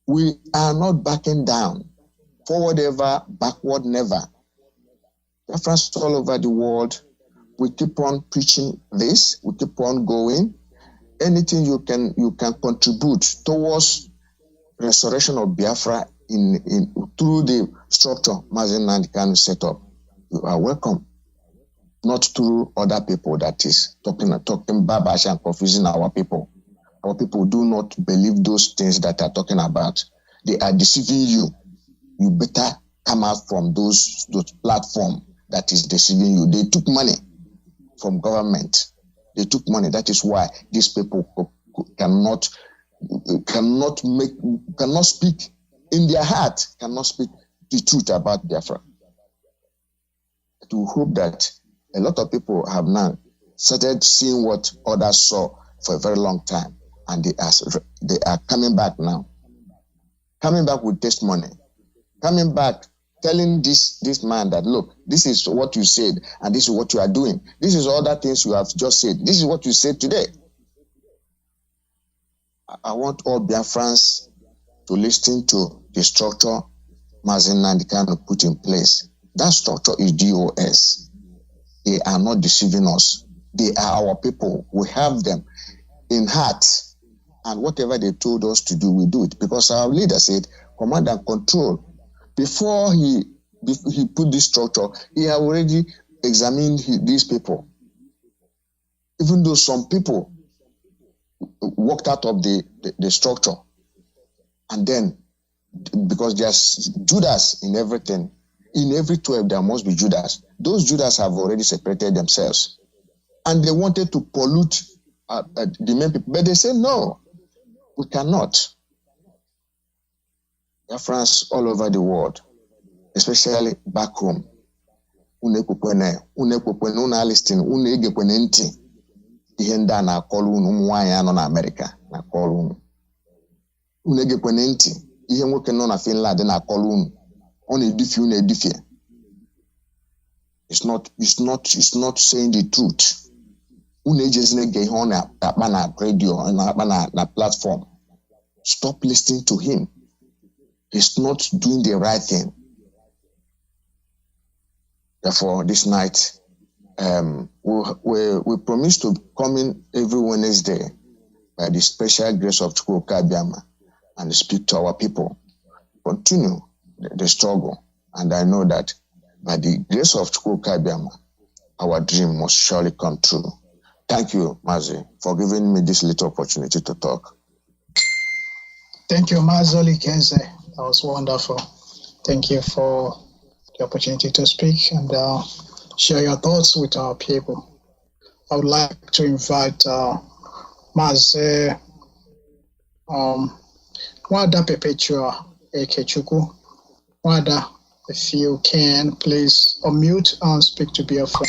We are not backing down. Forward ever, backward never. Biafrans all over the world, we keep on preaching this. We keep on going. Anything you can contribute towards restoration of Biafra through the structure Mazi Nnamdi Kanu set up. You are welcome. Not through other people that is talking babash and confusing our people. Our people do not believe those things that are talking about. They are deceiving you. You better come out from those platforms that is deceiving you. They took money from government. They took money. That is why these people cannot speak in their heart, cannot speak the truth about Biafra. To hope that a lot of people have now started seeing what others saw for a very long time, and they are coming back now. Coming back with testimony. Coming back telling this man that, look, this is what you said, and this is what you are doing. This is all the things you have just said. This is what you said today. I want all Biafrans to listen to the structure Mazi Nnamdi put in place. That structure is DOS. They are not deceiving us. They are our people. We have them in heart. And whatever they told us to do, we do it. Because our leader said, command and control. Before he put this structure, he had already examined these people. Even though some people walked out of the structure. And then, because there's Judas in everything, in every 12 there must be Judas. Those Judas have already separated themselves. And they wanted to pollute the main people. But they said, no, we cannot. Biafrans all over the world, especially back home. Ihe ndị a na-akọrọ unu ụmụ nwaanyị anọ na Amerịka na-akọrọ unu. Unu egekwana ntị ihe nwoke nọ na Finland na-akọrọ unu. Ọ na-edufie unu edufie. It's not saying the truth. Unu ejezina ege ihe ọ na-akpa na radio, na-akpa na platform. Stop listening to him. He's not doing the right thing. Therefore, this night, we promise to come in every Wednesday by the special grace of Chukwuka Abiyama and speak to our people. Continue the struggle. And I know that by the grace of Chukwuka Abiyama, our dream must surely come true. Thank you, Mazi, for giving me this little opportunity to talk. Thank you, Mazi Alozie. That was wonderful. Thank you for the opportunity to speak and share your thoughts with our people. I would like to invite Mazi Wada Perpetua Ekechukwu. Wada, if you can, please unmute and speak to Biafra.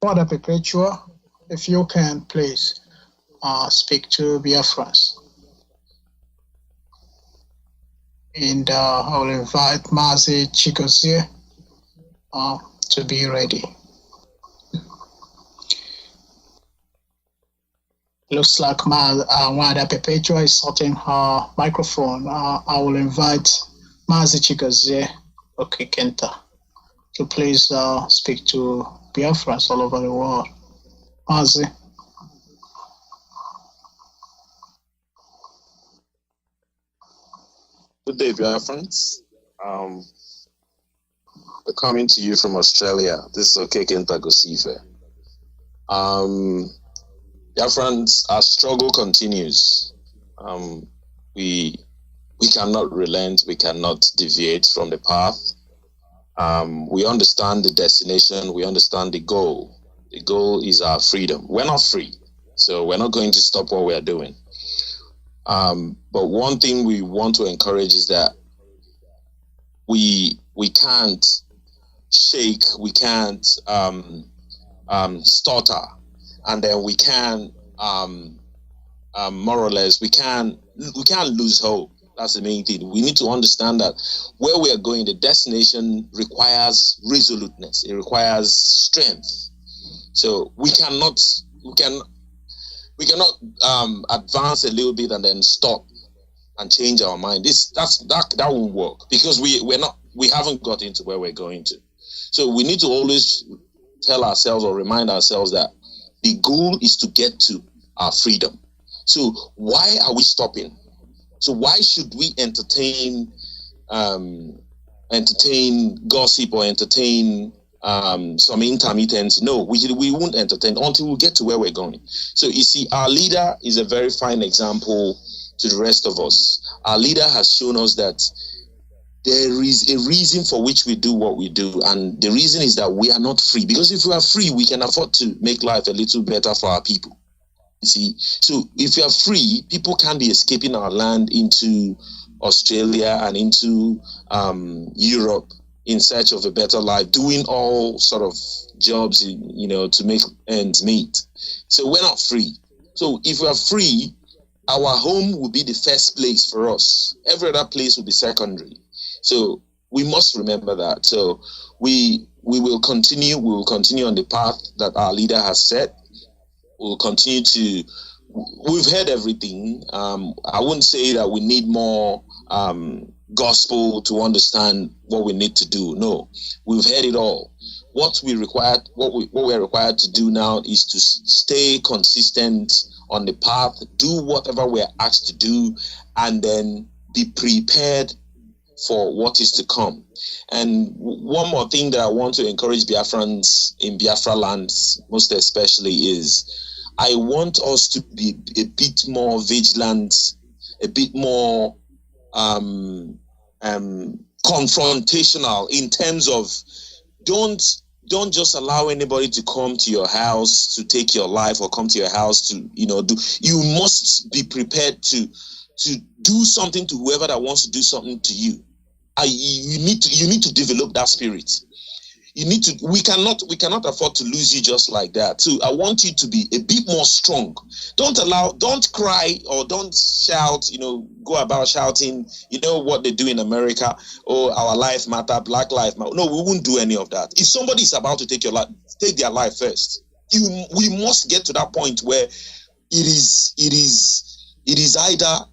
Wada Perpetua, if you can, please speak to Biafrans. And I will invite Mazi Chigozie to be ready. Looks like Wada Perpetua is sorting her microphone. I will invite Mazi Chigozie Okikenta to please speak to Biafrans all over the world. Mazi. Good day, Biafrans. We're coming to you from Australia. This is Okekenta Gosife. Biafrans, our struggle continues. We cannot relent. We cannot deviate from the path. We understand the destination. We understand the goal. The goal is our freedom. We're not free, so we're not going to stop what we're doing. But one thing we want to encourage is that we can't shake, we can't stutter, and then we can more or less we can't lose hope. That's the main thing. We need to understand that where we are going, the destination requires resoluteness. It requires strength. So we cannot advance a little bit and then stop and change our mind. That won't work because we haven't got into where we're going to. So we need to always tell ourselves or remind ourselves that the goal is to get to our freedom. So why are we stopping? So why should we entertain gossip or entertain some intermittent? No, we won't entertain until we get to where we're going. So you see, our leader is a very fine example to the rest of us. Our leader has shown us that there is a reason for which we do what we do, and the reason is that we are not free. Because if we are free, we can afford to make life a little better for our people. You see, so if we are free, people can't be escaping our land into Australia and into Europe in search of a better life, doing all sort of jobs, to make ends meet. So we're not free. So if we are free, our home will be the first place for us. Every other place will be secondary. So we must remember that. So we will continue. We will continue on the path that our leader has set. We'll continue to. We've heard everything. I wouldn't say that we need more gospel to understand what we need to do. No, we've heard it all. What we're required to do now is to stay consistent on the path, do whatever we're asked to do, and then be prepared for what is to come. And one more thing that I want to encourage Biafrans in Biafra lands, most especially, is I want us to be a bit more vigilant, a bit more confrontational in terms of don't just allow anybody to come to your house to take your life or come to your house to do. You must be prepared to do something to whoever that wants to do something to you. You need to develop that spirit. We cannot afford to lose you just like that. So I want you to be a bit more strong. Don't cry or don't shout, go about shouting, what they do in America, our life matter, Black life matter. No, we won't do any of that. If somebody is about to take your life, take their life first. We must get to that point where it is either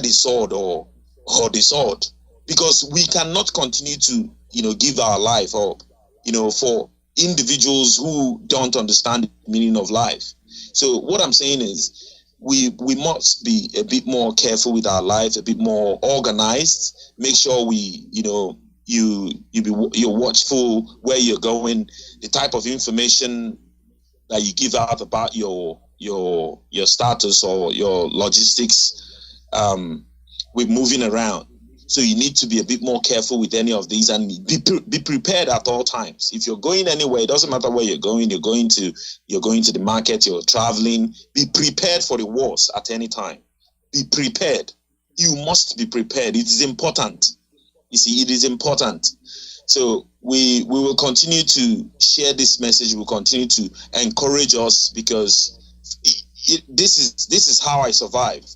the sword or the sword, because we cannot continue to give our life up, for individuals who don't understand the meaning of life. So what I'm saying is we must be a bit more careful with our life, a bit more organized, make sure you're watchful where you're going, the type of information that you give out about your status or your logistics with moving around. So you need to be a bit more careful with any of these and be prepared at all times. If you're going anywhere, it doesn't matter where you're going. You're going to the market, you're traveling. Be prepared for the worst at any time. Be prepared. You must be prepared. It is important. You see, it is important. So we will continue to share this message. We'll continue to encourage us, because this is how I survive.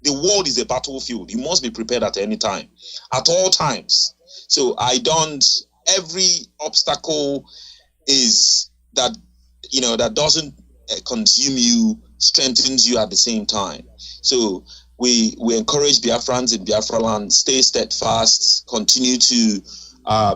The world is a battlefield. You must be prepared at any time, at all times. So every obstacle is that doesn't consume you, strengthens you at the same time. So we encourage Biafrans in Biafra land, stay steadfast, continue to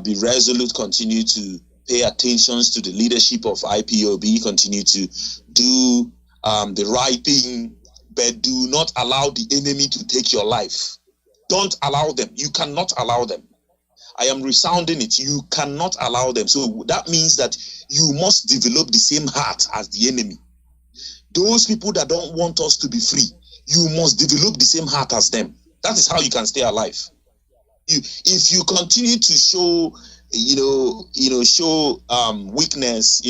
be resolute, continue to pay attention to the leadership of IPOB, continue to do the right thing, but do not allow the enemy to take your life. Don't allow them. You cannot allow them. I am resounding it. You cannot allow them. So that means that you must develop the same heart as the enemy. Those people that don't want us to be free, you must develop the same heart as them. That is how you can stay alive. If you continue to show, weakness,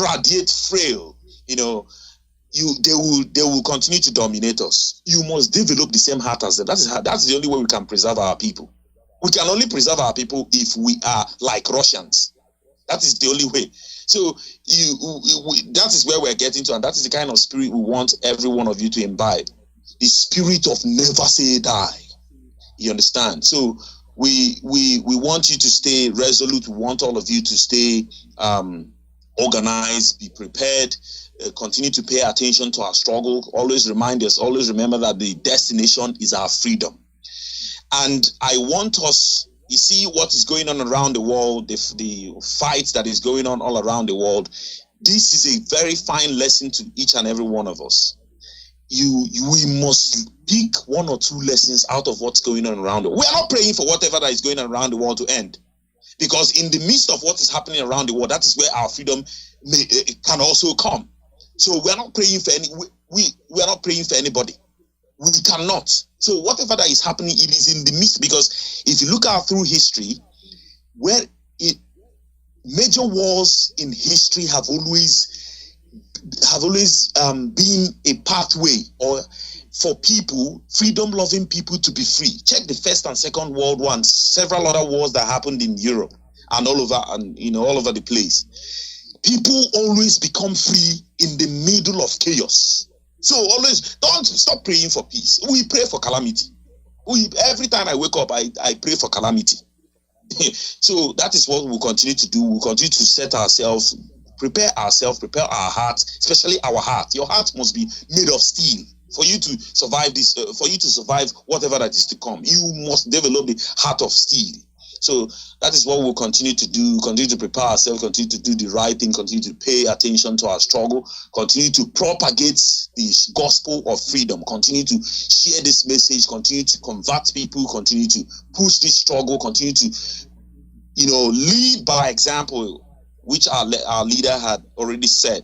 radiate frail, they will continue to dominate us. You must develop the same heart as them. That's the only way we can preserve our people. We can only preserve our people if we are like Russians. That is the only way. So that is where we're getting to, and that is the kind of spirit we want every one of you to imbibe. The spirit of never say die. You understand? So we want you to stay resolute. We want all of you to stay organized, be prepared, continue to pay attention to our struggle. Always remember that the destination is our freedom. And I want us, you see what is going on around the world, the fight that is going on all around the world. This is a very fine lesson to each and every one of us. We must pick one or two lessons out of what's going on around the world. We are not praying for whatever that is going on around the world to end. Because in the midst of what is happening around the world, that is where our freedom can also come. So we are not praying for we are not praying for anybody. We cannot. So whatever that is happening, it is in the midst. Because if you look out through history, major wars in history have always been a pathway or for people, freedom-loving people, to be free. Check the First and Second World War and several other wars that happened in Europe and all over the place. People always become free in the middle of chaos. So always don't stop praying for peace. We pray for calamity. Every time I wake up, I pray for calamity. So that is what we'll continue to do. We'll continue to set ourselves, prepare our hearts, especially our heart. Your heart must be made of steel for you to survive this, for you to survive whatever that is to come. You must develop the heart of steel. So that is what we'll continue to do, continue to prepare ourselves, continue to do the right thing, continue to pay attention to our struggle, continue to propagate this gospel of freedom, continue to share this message, continue to convert people, continue to push this struggle, continue to, lead by example, which our leader had already said.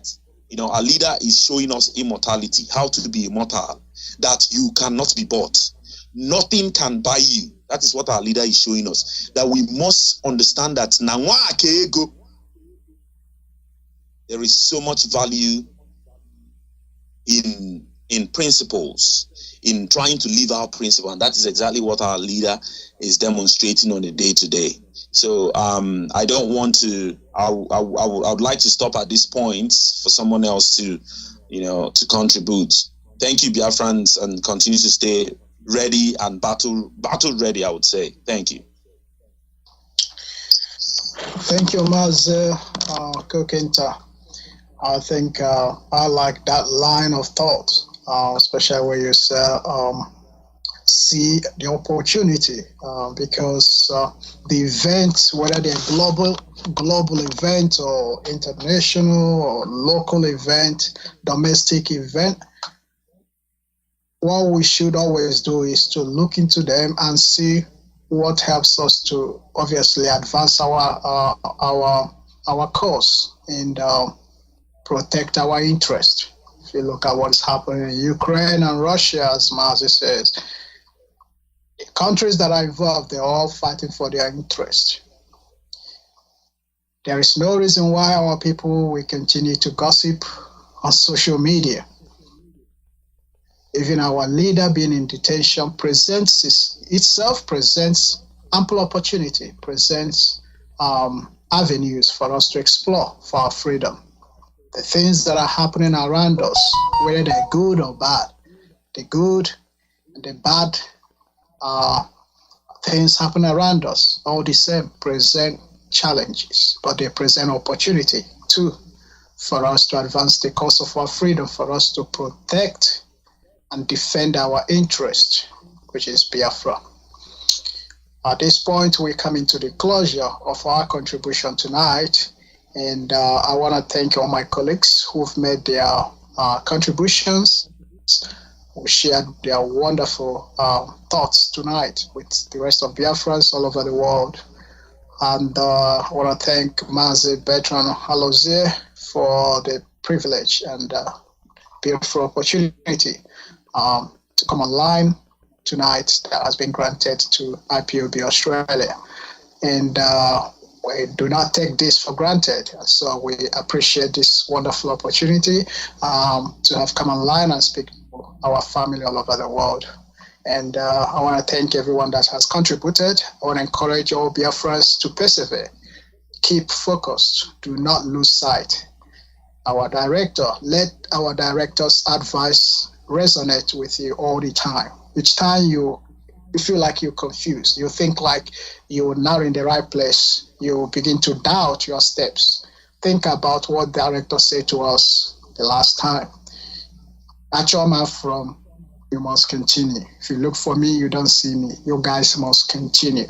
Our leader is showing us immortality, how to be immortal, that you cannot be bought. Nothing can buy you. That is what our leader is showing us, that we must understand that there is so much value in principles, in trying to live our principle, and that is exactly what our leader is demonstrating on a day-to-day. So I don't want to. I would like to stop at this point for someone else to contribute. Thank you, Biafrans, and continue to stay ready and battle ready, I would say. Thank you. Thank you, Mazi Kokinta. I think I like that line of thought, especially where you say see the opportunity, because the event, whether they're global event or international or local event, domestic event, what we should always do is to look into them and see what helps us to obviously advance our cause and protect our interest. If you look at what is happening in Ukraine and Russia, as Mazi says, the countries that are involved, they're all fighting for their interest. There is no reason why our people will continue to gossip on social media. Even our leader being in detention presents ample opportunity, presents avenues for us to explore for our freedom. The things that are happening around us, whether they're good or bad, the good and the bad things happen around us, all the same present challenges, but they present opportunity too for us to advance the cause of our freedom, for us to protect and defend our interest, which is Biafra. At this point, we come into the closure of our contribution tonight, and I want to thank all my colleagues who've made their contributions, who shared their wonderful thoughts tonight with the rest of Biafrans all over the world. And I want to thank Mazi Alozie for the privilege and beautiful opportunity to come online tonight that has been granted to IPOB Australia. And we do not take this for granted. So we appreciate this wonderful opportunity to have come online and speak to our family all over the world. And I want to thank everyone that has contributed. I want to encourage all Biafrans to persevere, keep focused, do not lose sight. Let our director's advice resonate with you all the time. Each time you feel like you're confused, you think like you're not in the right place, you begin to doubt your steps. Think about what director said to us the last time. Achoma from, you must continue. If you look for me, you don't see me. You guys must continue.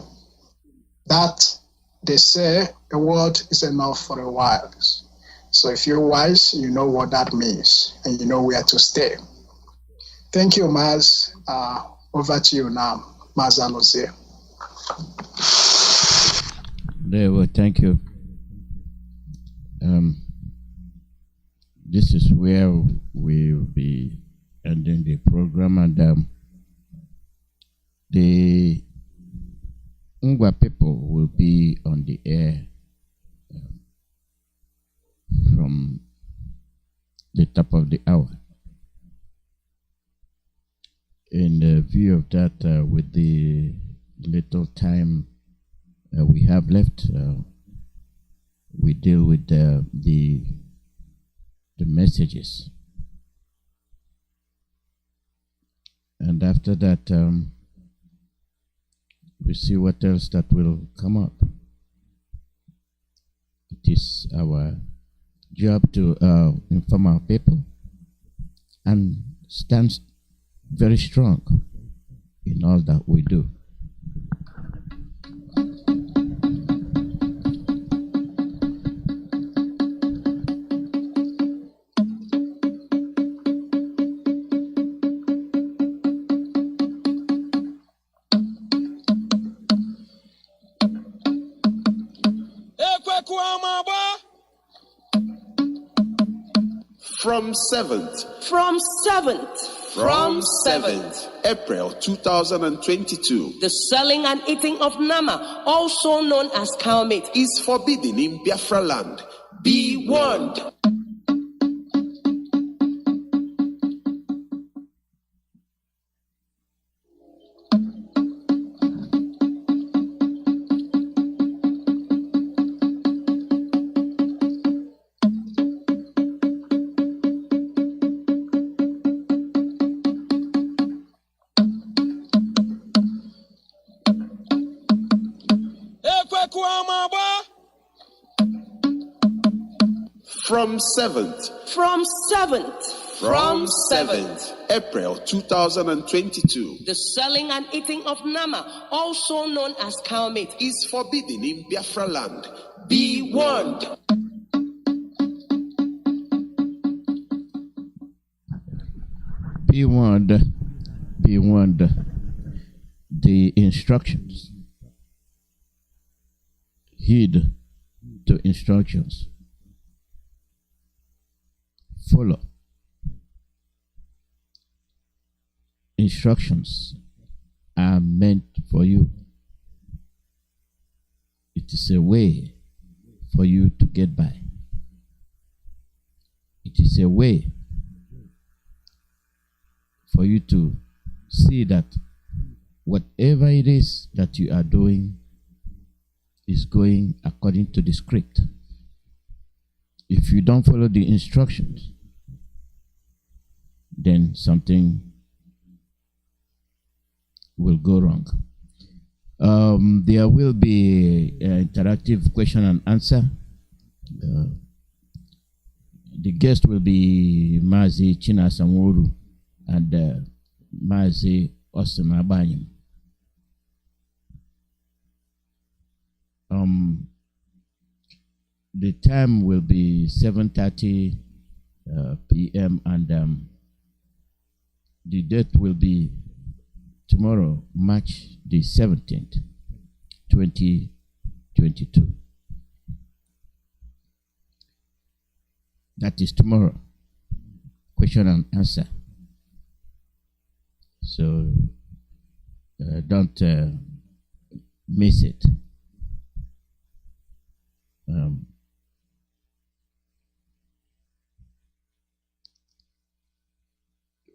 That, they say, a word is enough for the wise. So if you're wise, you know what that means, and you know where to stay. Thank you, Maz. Over to you now, Mazi Alozie. Well, thank you. This is where we'll be ending the program, and the Ngwa people will be on the air from the top of the hour. In view of that, with the little time we have left, we deal with the messages. And after that, we see what else that will come up. It is our job to inform our people and stand very strong in all that we do. From 7th April 2022, the selling and eating of Nama, also known as cow meat, is forbidden in Biafra land. Be warned. From 7th April 2022, the selling and eating of Nama, also known as cow meat, is forbidden in Biafra land. Be warned. Be warned. Be warned. The instructions. Heed to instructions. Follow. Instructions are meant for you. It is a way for you to get by. It is a way for you to see that whatever it is that you are doing is going according to the script. If you don't follow the instructions, then something will go wrong. There will be interactive question and answer. The guest will be Mazi Chinasamuru and Mazi Osimabanyim. The time will be 7:30 p.m. and the date will be tomorrow, March the 17th, 2022. That is tomorrow. Question and answer. So don't miss it.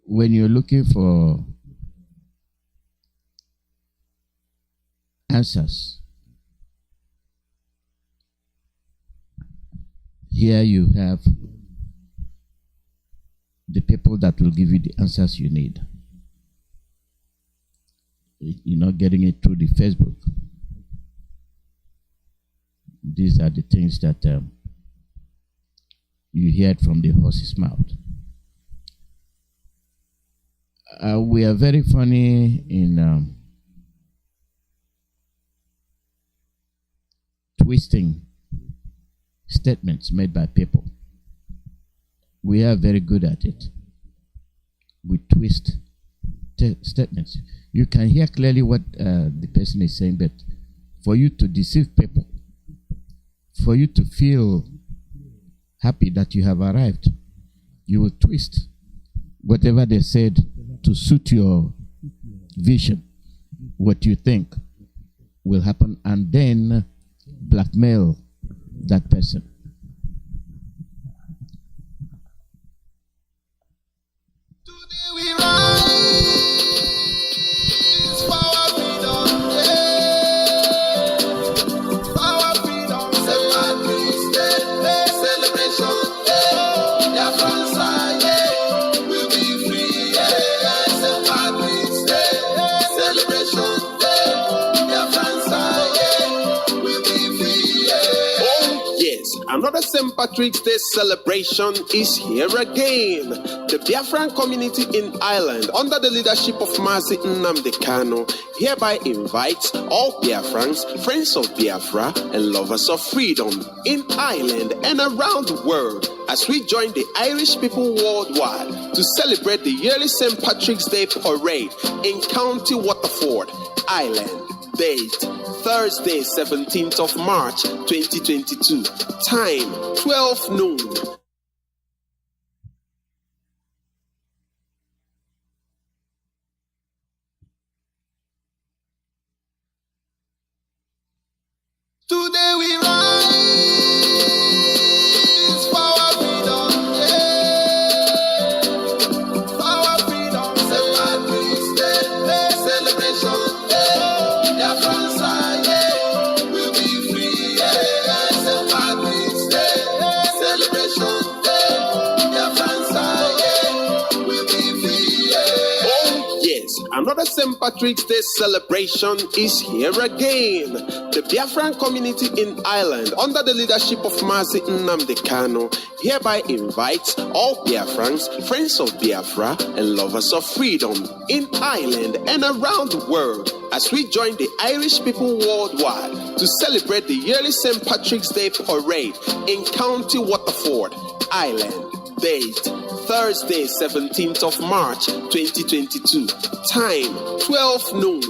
When you're looking for answers, here you have the people that will give you the answers you need. You're not getting it through the Facebook. These are the things that you heard from the horse's mouth. We are very funny in twisting statements made by people. We are very good at it. We twist statements. You can hear clearly what the person is saying, but for you to deceive people, for you to feel happy that you have arrived, you will twist whatever they said to suit your vision, what you think will happen, and then blackmail that person. Today we rise, power freedom, power freedom, celebration, Biafrans, we'll be free, another St. Patrick's Day celebration is here again. The Biafran community in Ireland, under the leadership of Mazi Nnamdi Kanu, hereby invites all Biafrans, friends of Biafra, and lovers of freedom in Ireland and around the world as we join the Irish people worldwide to celebrate the yearly St. Patrick's Day parade in County Waterford, Ireland. Date, Thursday, 17th of March, 2022. Time, 12 noon. Today we rise for our freedom, yeah. For our freedom, St. Patrick's Day celebration, yeah. Biafrans are, yeah, we'll be free, yeah. St. Patrick's Day celebration, yeah. Biafrans are, yeah, we'll be free, yeah. Oh yes, another St. Patrick's Day celebration is here again. The Biafran community in Ireland, under the leadership of Mazi Nnamdi Kanu, hereby invites all Biafrans, friends of Biafra, and lovers of freedom in Ireland and around the world as we join the Irish people worldwide to celebrate the yearly St. Patrick's Day parade in County Waterford, Ireland. Date, Thursday, 17th of March, 2022. Time, 12 noon.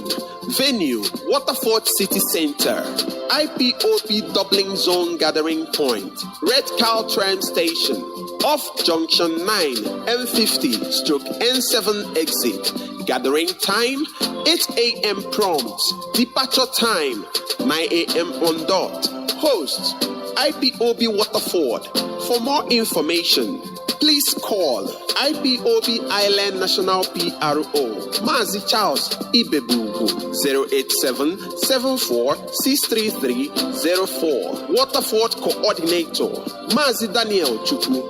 Venue, Waterford City Center. IPOB Doubling Zone Gathering Point. Red Cow Tram Station. Off Junction 9, M50/N7 exit. Gathering time, 8 a.m. prompt. Departure time, 9 a.m. on dot. Host, IPOB Waterford. For more information, please call IPOB Island National PRO Mazi Charles Ibebugu 087-74-633-04. Waterford Coordinator Mazi Daniel Chukwu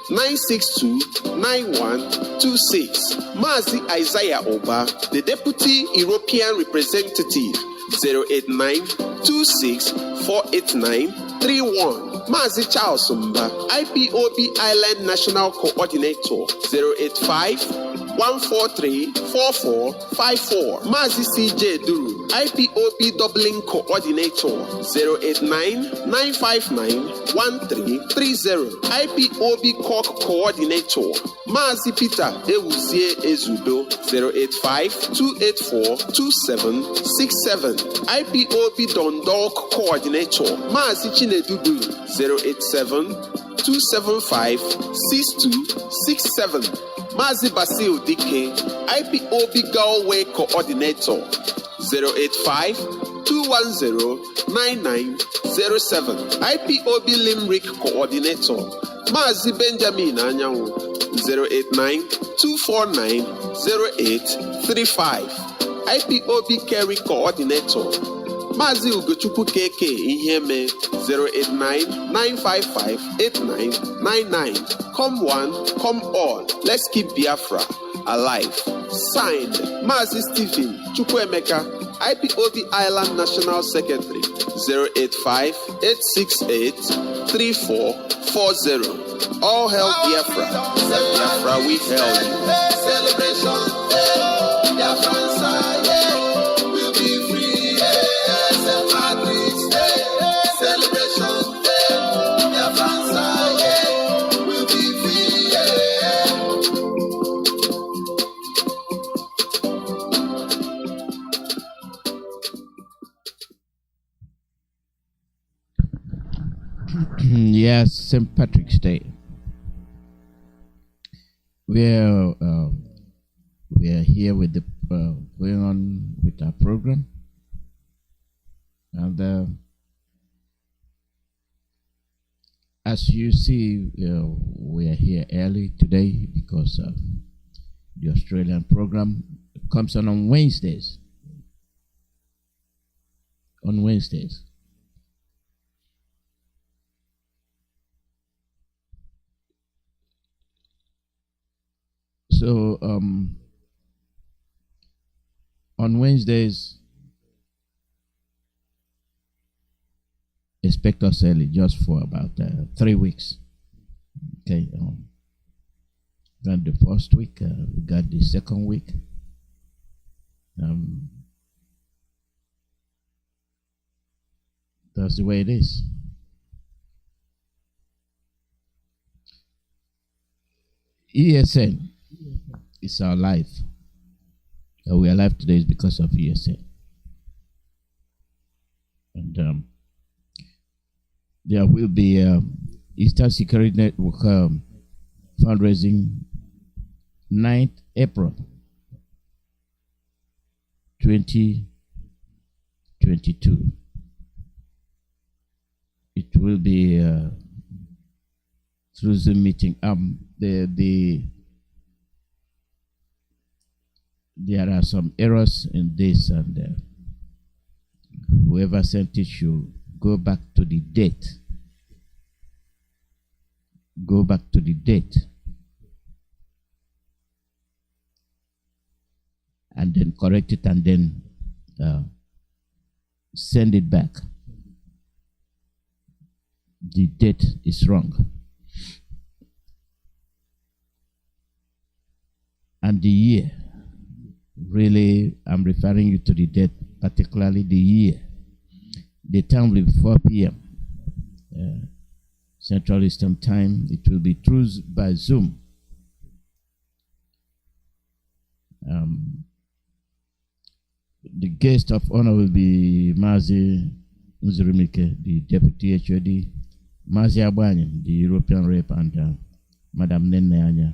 089-962-9126. Mazi Isaiah Oba, the Deputy European Representative 089-26-489-31. Mazi Charles Umba, IPOB Island National Coordinator 085-143-4454. Mazi CJ Duru, IPOB Doubling Coordinator 089-959-1330. IPOB Cork Coordinator Mazi Peter Ewuzie Ezudo 085-284-2767. IPOB Dundalk Coordinator Mazi Chinedudu 087-275-6267. Mazi Basil Dike, IPOB Galway Coordinator 085-210-9907. IPOB Limerick Coordinator Mazi Benjamin Anyanwu 089-249-0835. IPOB Kerry Coordinator Mazi Ugochukwu KK Iheme 089-955-8999. Come one, come all. Let's keep Biafra alive. Signed, Mazi Stephen Chukwuemeka, IPOB Island National Secretary 085-868-3440. All hail Biafra. Biafra, we hail you. Celebration, Biafrans are, yeah, we'll be free, yeah. St. Patrick's Day celebration, Biafrans are, yeah, we'll be free, yeah. Yes, St. Patrick's Day. We are here with the going on with our program, and as you see, we are here early today because the Australian program comes on Wednesdays. On Wednesdays. So on Wednesdays, expect us early just for about 3 weeks. Okay. Got the first week, we got the second week. That's the way it is. ESN is our life. We are alive today is because of ESN. And there will be Eastern Security Network fundraising 9th April 2022. It will be through Zoom meeting. There are some errors in this, and whoever sent it should go back to the date. Go back to the date. And then correct it, and then send it back. The date is wrong. And the year, really, I'm referring you to the date, particularly the year. The time will be 4 p.m. Central Eastern Time. It will be through by Zoom. The guest of honor will be Mazi Alozie, the Deputy HOD, Mazi Abanye, the European Rep, and Madam Nene Anya,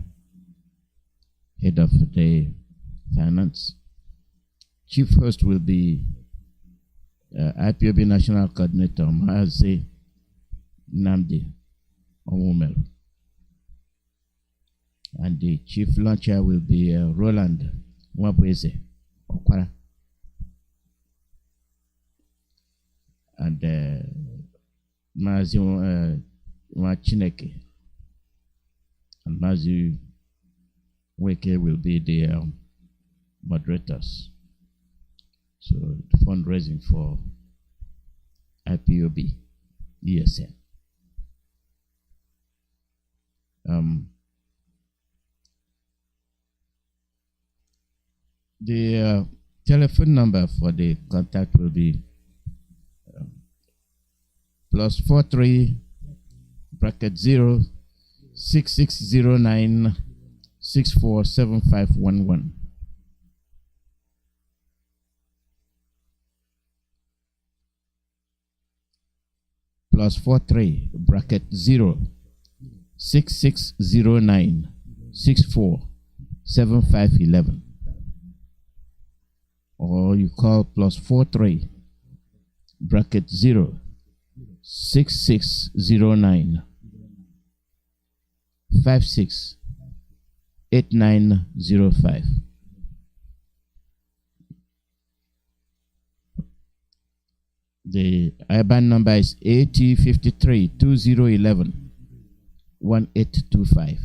Head of the Finance. Chief host will be IPOB National Coordinator Mazi Nnamdi Onwumelu. And the chief launcher will be Roland Nwabweze Okwara. And Mazi Chineke and Mazi Weke will be the moderators. So fundraising for IPOB ESN. The telephone number for the contact will be +43 /0 6609 647511. +43 /0 6609 647511. Or you call +43 /0 6609 568905. The IBAN number is AT53 2011 1825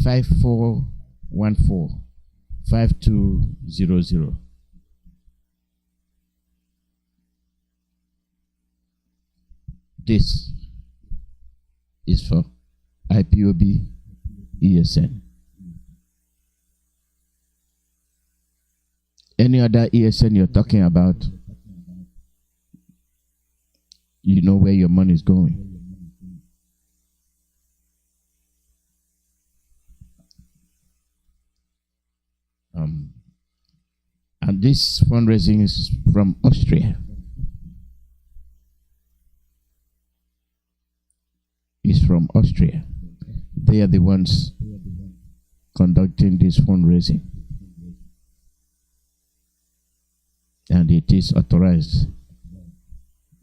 5414 5200. This is for IPOB ESN. Any other ESN you're talking about, you know where your money is going. And this fundraising is from Austria. Is from Austria. They are the ones conducting this fundraising. And it is authorized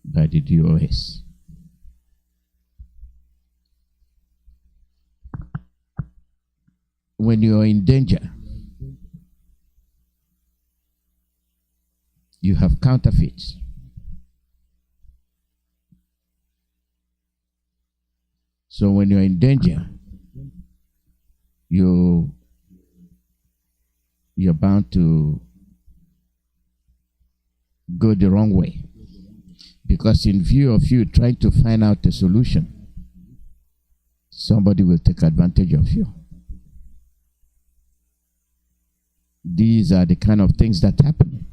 by the DOS. When you are in danger, you have counterfeits. So when you're in danger, you're bound to go the wrong way. Because in view of you trying to find out a solution, somebody will take advantage of you. These are the kind of things that happen.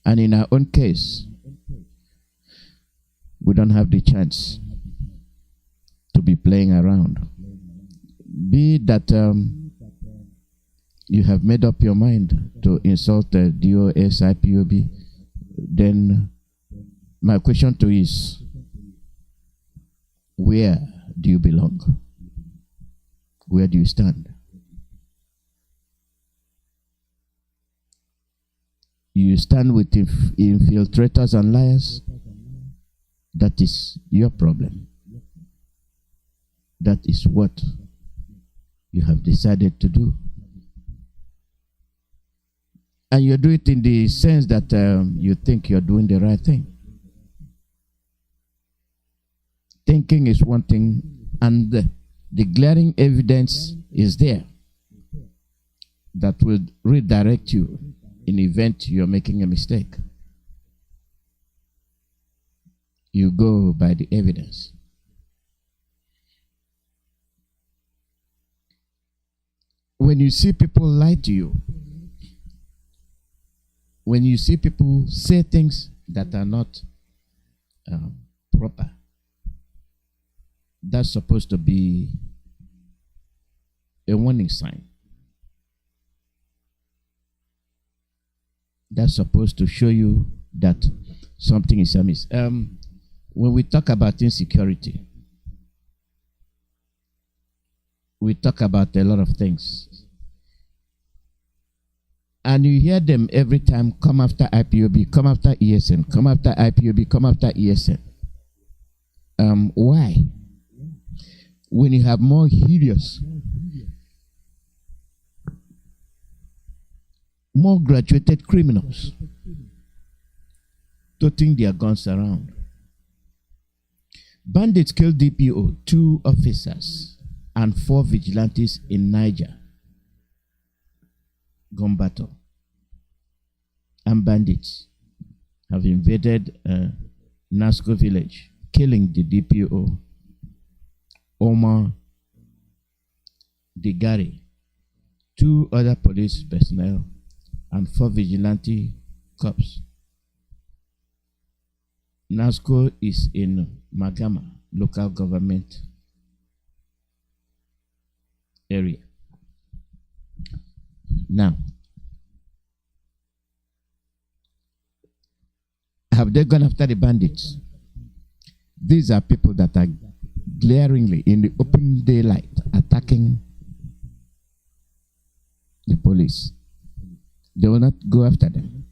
And in our own case, we don't have the chance to be playing around. Be it that you have made up your mind to insult the DOS, IPOB, then my question to you is, where do you belong? Where do you stand? You stand with infiltrators and liars? That is your problem. That is what you have decided to do. And you do it in the sense that you think you're doing the right thing. Thinking is one thing, and the glaring evidence is there that will redirect you in the event you're making a mistake. You go by the evidence. When you see people lie to you, when you see people say things that are not proper, that's supposed to be a warning sign. That's supposed to show you that something is amiss. When we talk about insecurity, we talk about a lot of things. And you hear them every time come after IPOB, come after ESN, come after IPOB, come after ESN. Why? When you have more hideous, more graduated criminals toting their guns around. Bandits killed DPO, 2 officers, and 4 vigilantes in Niger. Gun battle. And bandits have invaded Nasco village, killing the DPO, Omar Digari, 2 other police personnel, and 4 vigilante cops. Nasco is in Magama local government area. Now, have they gone after the bandits? These are people that are glaringly in the open daylight attacking the police. They will not go after them.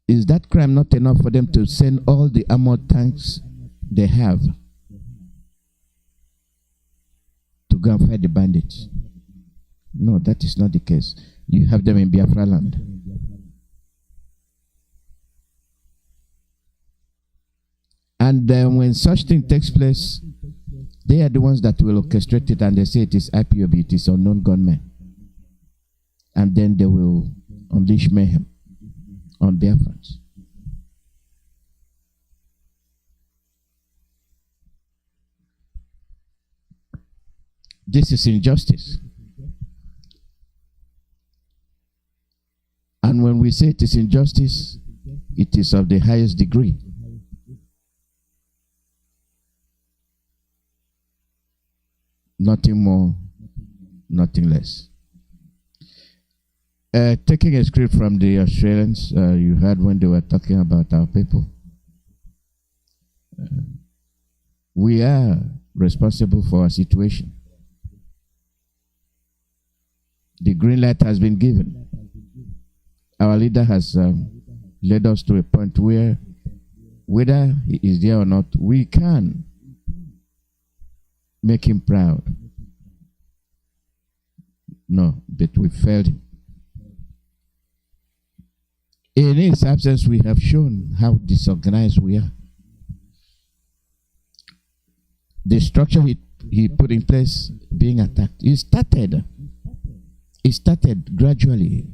Is that crime not enough for them to send all the armored tanks they have to go and fight the bandits? No, that is not the case. You have them in Biafra land. And when such thing takes place, they are the ones that will orchestrate it, and they say it is IPOB, it is unknown gunmen. And then they will unleash mayhem on Biafrans. This is injustice. And when we say it is injustice, it is of the highest degree. Nothing more, nothing less. Taking a script from the Australians, you heard when they were talking about our people. We are responsible for our situation. The green light has been given. Our leader has led us to a point where, whether he is there or not, we can make him proud. No, but we failed him. In his absence, we have shown how disorganized we are. The structure he he put in place being attacked. It started gradually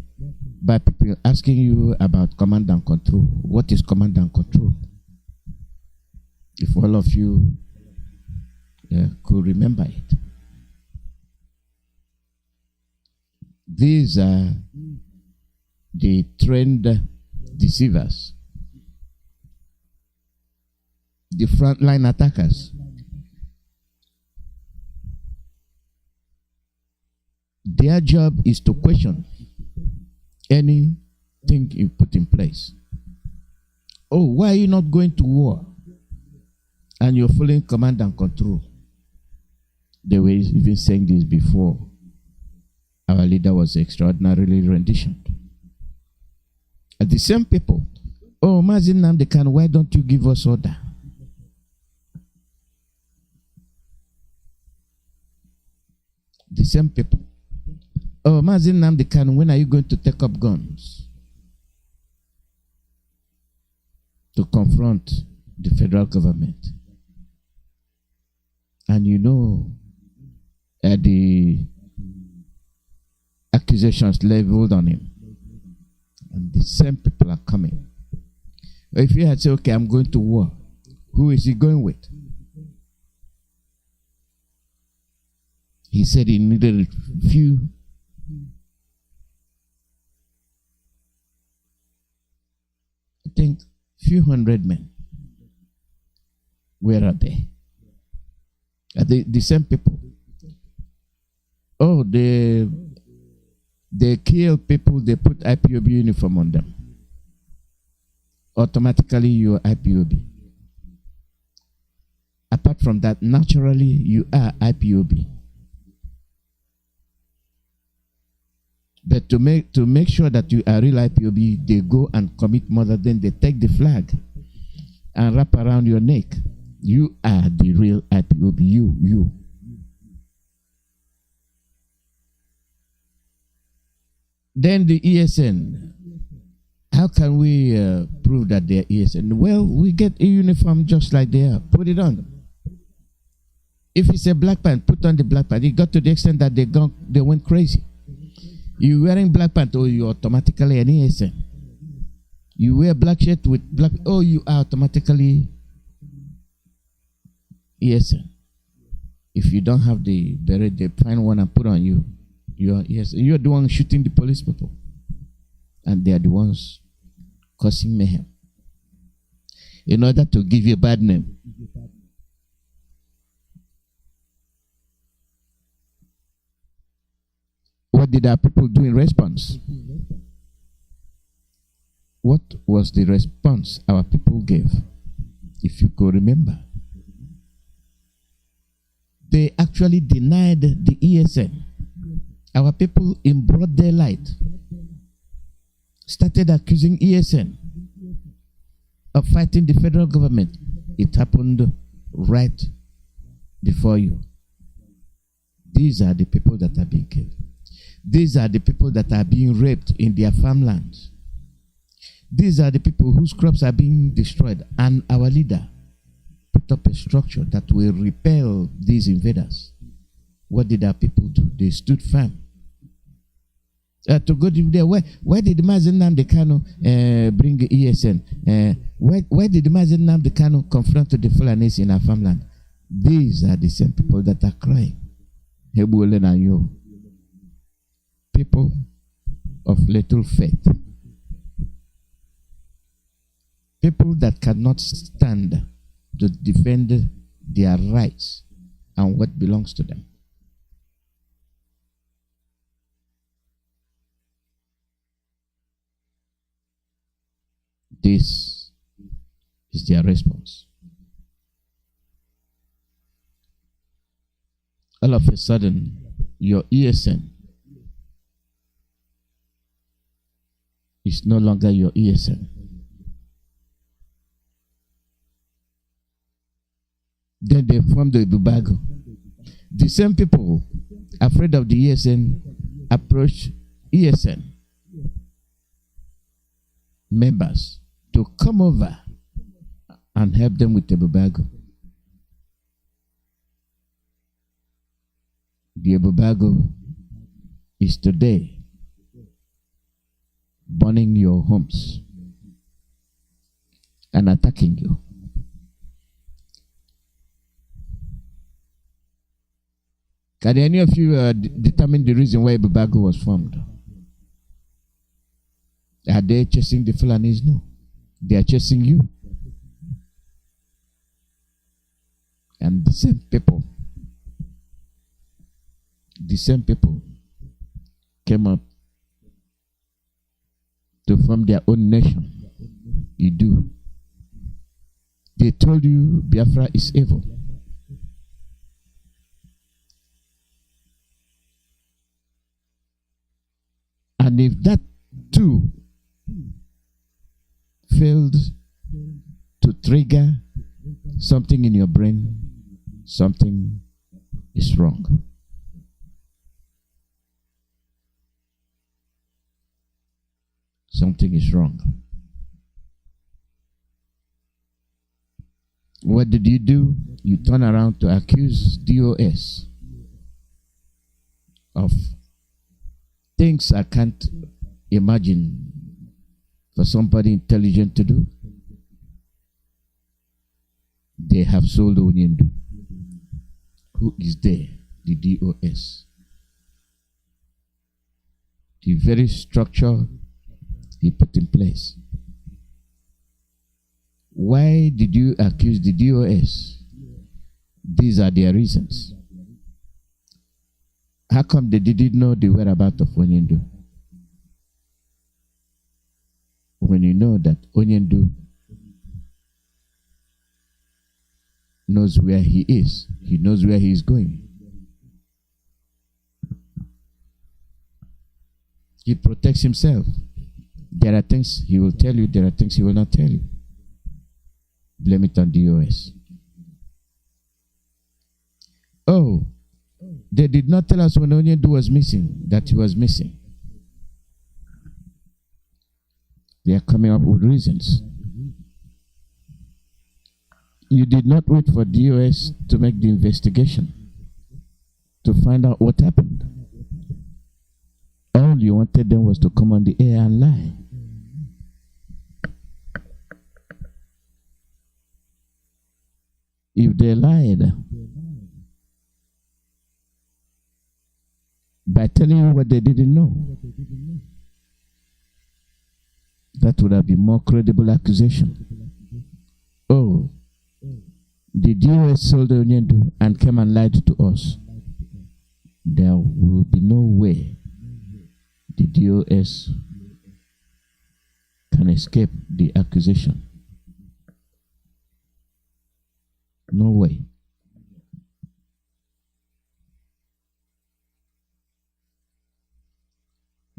by people asking you about command and control. What is command and control? If all of you could remember it. These are the trained deceivers, the frontline attackers. Their job is to question anything you put in place. Oh, why are you not going to war? And you're following command and control. They were even saying this before. Our leader was extraordinarily renditioned. At the same people, oh, Mazi Nnamdi, why don't you give us order? The same people. Oh, Mazi Nnamdi, when are you going to take up guns to confront the federal government? And you know, the accusations leveled on him. And the same people are coming. If you had said, okay, I'm going to war, who is he going with? He said he needed a few. I think few hundred men. Where are they? Are they the same people? Oh, they kill people, they put IPOB uniform on them. Automatically you are IPOB. Apart from that, naturally you are IPOB. But to make sure that you are real IPOB, they go and commit murder, then they take the flag and wrap around your neck. You are the real IPOB. You. Then the ESN. How can we prove that they are ESN? Well, we get a uniform just like they are. Put it on them. If it's a black pant, put on the black pant. It got to the extent that they went crazy. You wearing black pant, oh, you automatically an ESN. You wear black shirt with black, oh, you are automatically ESN. If you don't have the beret, they find one and put on you. You are ESN. You are the one shooting the police people, and they are the ones causing mayhem in order to give you a bad name. What did our people do in response? What was the response our people gave? If you could remember. They actually denied the ESN. Our people in broad daylight started accusing ESN of fighting the federal government. It happened right before you. These are the people that are being killed. These are the people that are being raped in their farmlands. These are the people whose crops are being destroyed. And our leader put up a structure that will repel these invaders. What did our people do? They stood firm. To go there, why did Mazi Nnamdi bring ESN? Why did Mazi Nnamdi confront the Fulanis in our farmland? These are the same people that are crying. Hebuelen and you. People of little faith. People that cannot stand to defend their rights and what belongs to them. This is their response. All of a sudden, your ESN is no longer your ESN. Then they formed the Bubago. The same people afraid of the ESN approach ESN members to come over and help them with the Bubago. The Ebubago is today burning your homes and attacking you. Can any of you determine the reason why Ebubago was formed? Are they chasing the Fulanis? No. They are chasing you. And the same people came up to form their own nation. You do. They told you Biafra is evil. And if that too failed to trigger something in your brain, something is wrong. Something is wrong. What did you do? You turn around to accuse DOS of things I can't imagine for somebody intelligent to do. They have sold Onyendu. Who is there? The DOS. The very structure he put in place. Why did you accuse the DOS? These are their reasons. How come they didn't know the whereabouts of Onyendu? When you know that Onyendu knows where he is, he knows where he is going. He protects himself. There are things he will tell you, there are things he will not tell you. Blame it on DOS. Oh, they did not tell us when Onyendu was missing that he was missing. They are coming up with reasons. You did not wait for DOS to make the investigation to find out what happened. All you wanted them was to come on the air and lie. If they lied by telling you what they didn't know, that would have been more credible accusation. Oh, the DOS sold Onyendu and came and lied to us. There will be no way the DOS can escape the accusation. No way.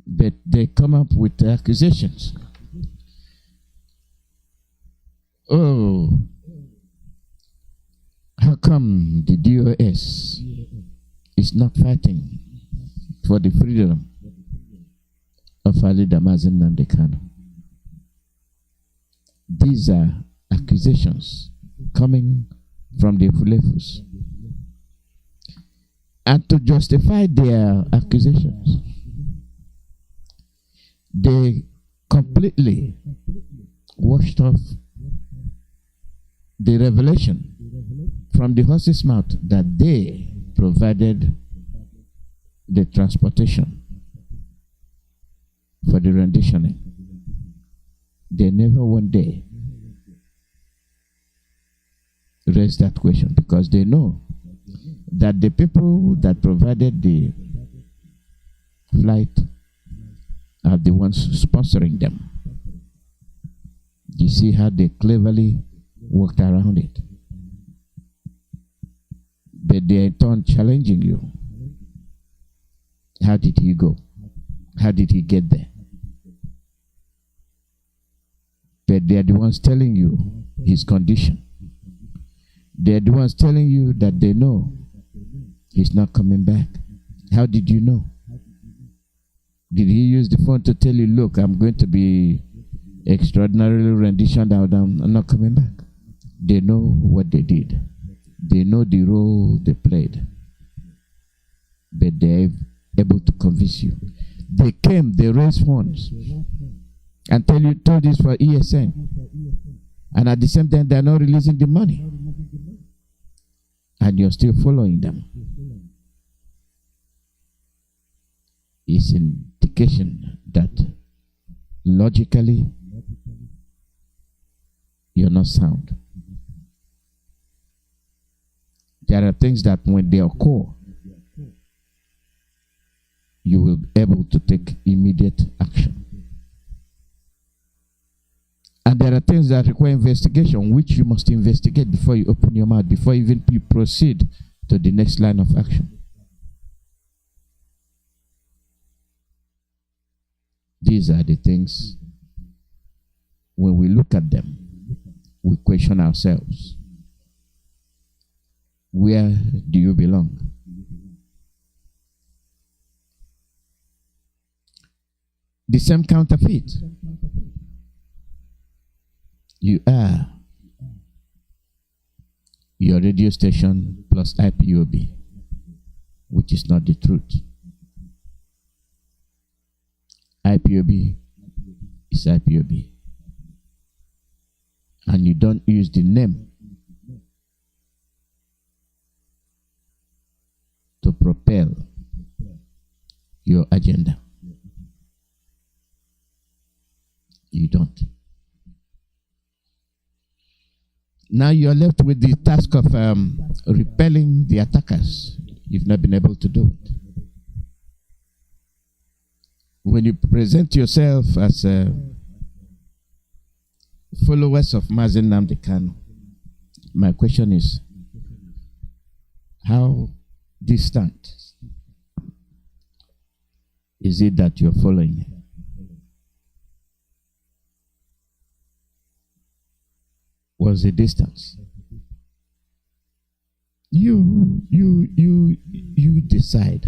But they come up with the accusations. Oh, how come the DOS is not fighting for the freedom of our leader Mazi Nnamdi? These are accusations coming from the Fulefus. And to justify their accusations, they completely washed off the revelation from the horse's mouth that they provided the transportation for the renditioning. They never one day raised that question because they know that the people that provided the flight are the ones sponsoring them. You see how they cleverly worked around it. But they are in turn challenging you. How did he go? How did he get there? But they are the ones telling you his condition. They are the ones telling you that they know he's not coming back. How did you know? Did he use the phone to tell you, look, I'm going to be extraordinarily renditioned out, I'm not coming back? They know what they did. They know the role they played. but they're able to convince you. They came, they raised funds, and told this for ESN. And at the same time, they're not releasing the money. And you're still following them. It's an indication that logically you're not sound. There are things that when they occur, you will be able to take immediate action. And there are things that require investigation, which you must investigate before you open your mouth, before even you proceed to the next line of action. These are the things, when we look at them, we question ourselves. Where do you belong? The same counterfeit. You are your radio station plus IPOB, which is not the truth. IPOB is IPOB. And you don't use the name to propel your agenda. You don't. Now you are left with the task of repelling the attackers. You've not been able to do it. When you present yourself as followers of Mazi Nnamdi, my question is, how distant is it that you're following? What's the distance? You decide.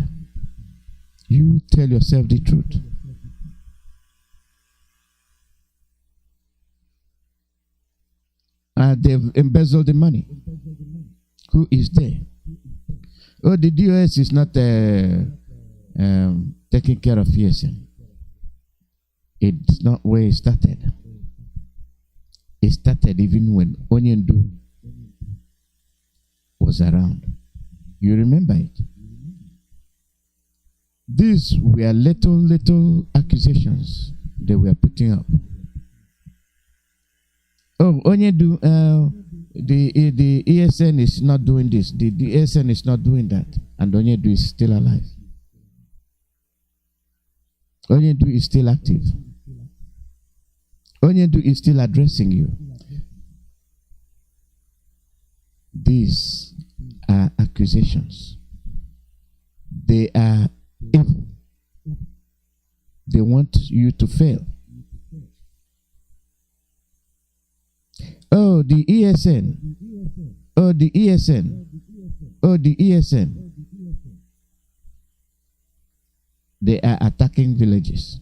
You tell yourself the truth. They've embezzled the money. Who is there? Oh, the DOS is not taking care of ESN. It's not where it started. It started even when Onyendu was around. You remember it? These were little accusations they were putting up. Oh, Onyendu, the ESN is not doing this. The ESN is not doing that. And Onyendu is still alive. Onyendu is still active. Onyendu is still addressing you. These are accusations. They are evil. They want you to fail. Oh, the ESN. Oh, the ESN. Oh, the ESN. They are attacking villages.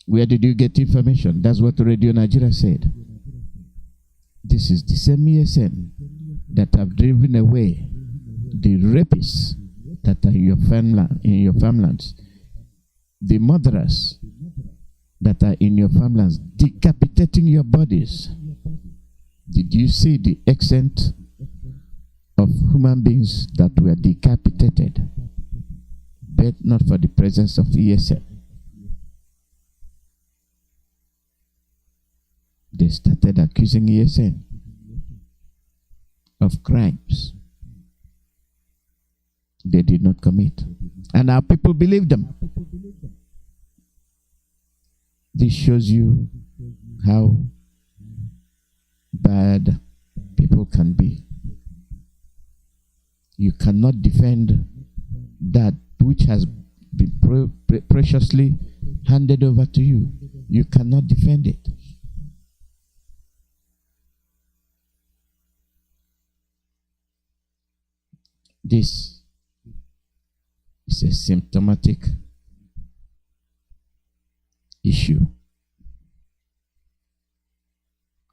Where did you get information? That's what Radio Nigeria said. This is the same ESN that have driven away the rapists that are in your farmlands, the murderers that are in your farmlands, decapitating your bodies. Did you see the extent of human beings that were decapitated, but not for the presence of ESN? They started accusing ESN of crimes they did not commit. And our people believe them. This shows you how bad people can be. You cannot defend that which has been preciously handed over to you. You cannot defend it. This is a symptomatic issue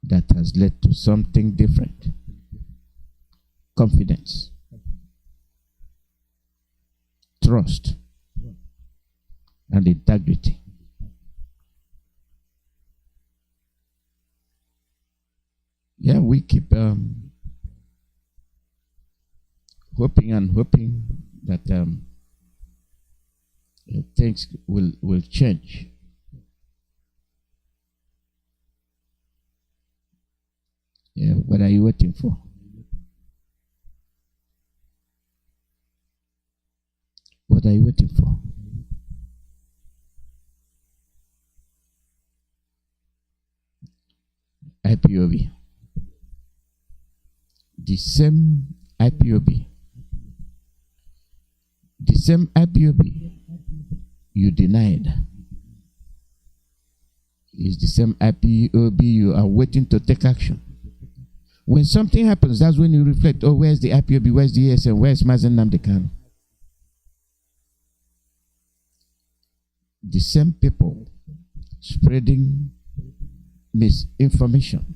that has led to something different. Confidence. trust, and integrity. Yeah, we keep hoping that things will change. Yeah, what are you waiting for? What are you waiting for? IPOB. The same IPOB. The same IPOB you denied is the same IPOB you are waiting to take action. When something happens, that's when you reflect, oh, where's the IPOB, where's the ESN, where's Mazi Nnamdi? The same people spreading misinformation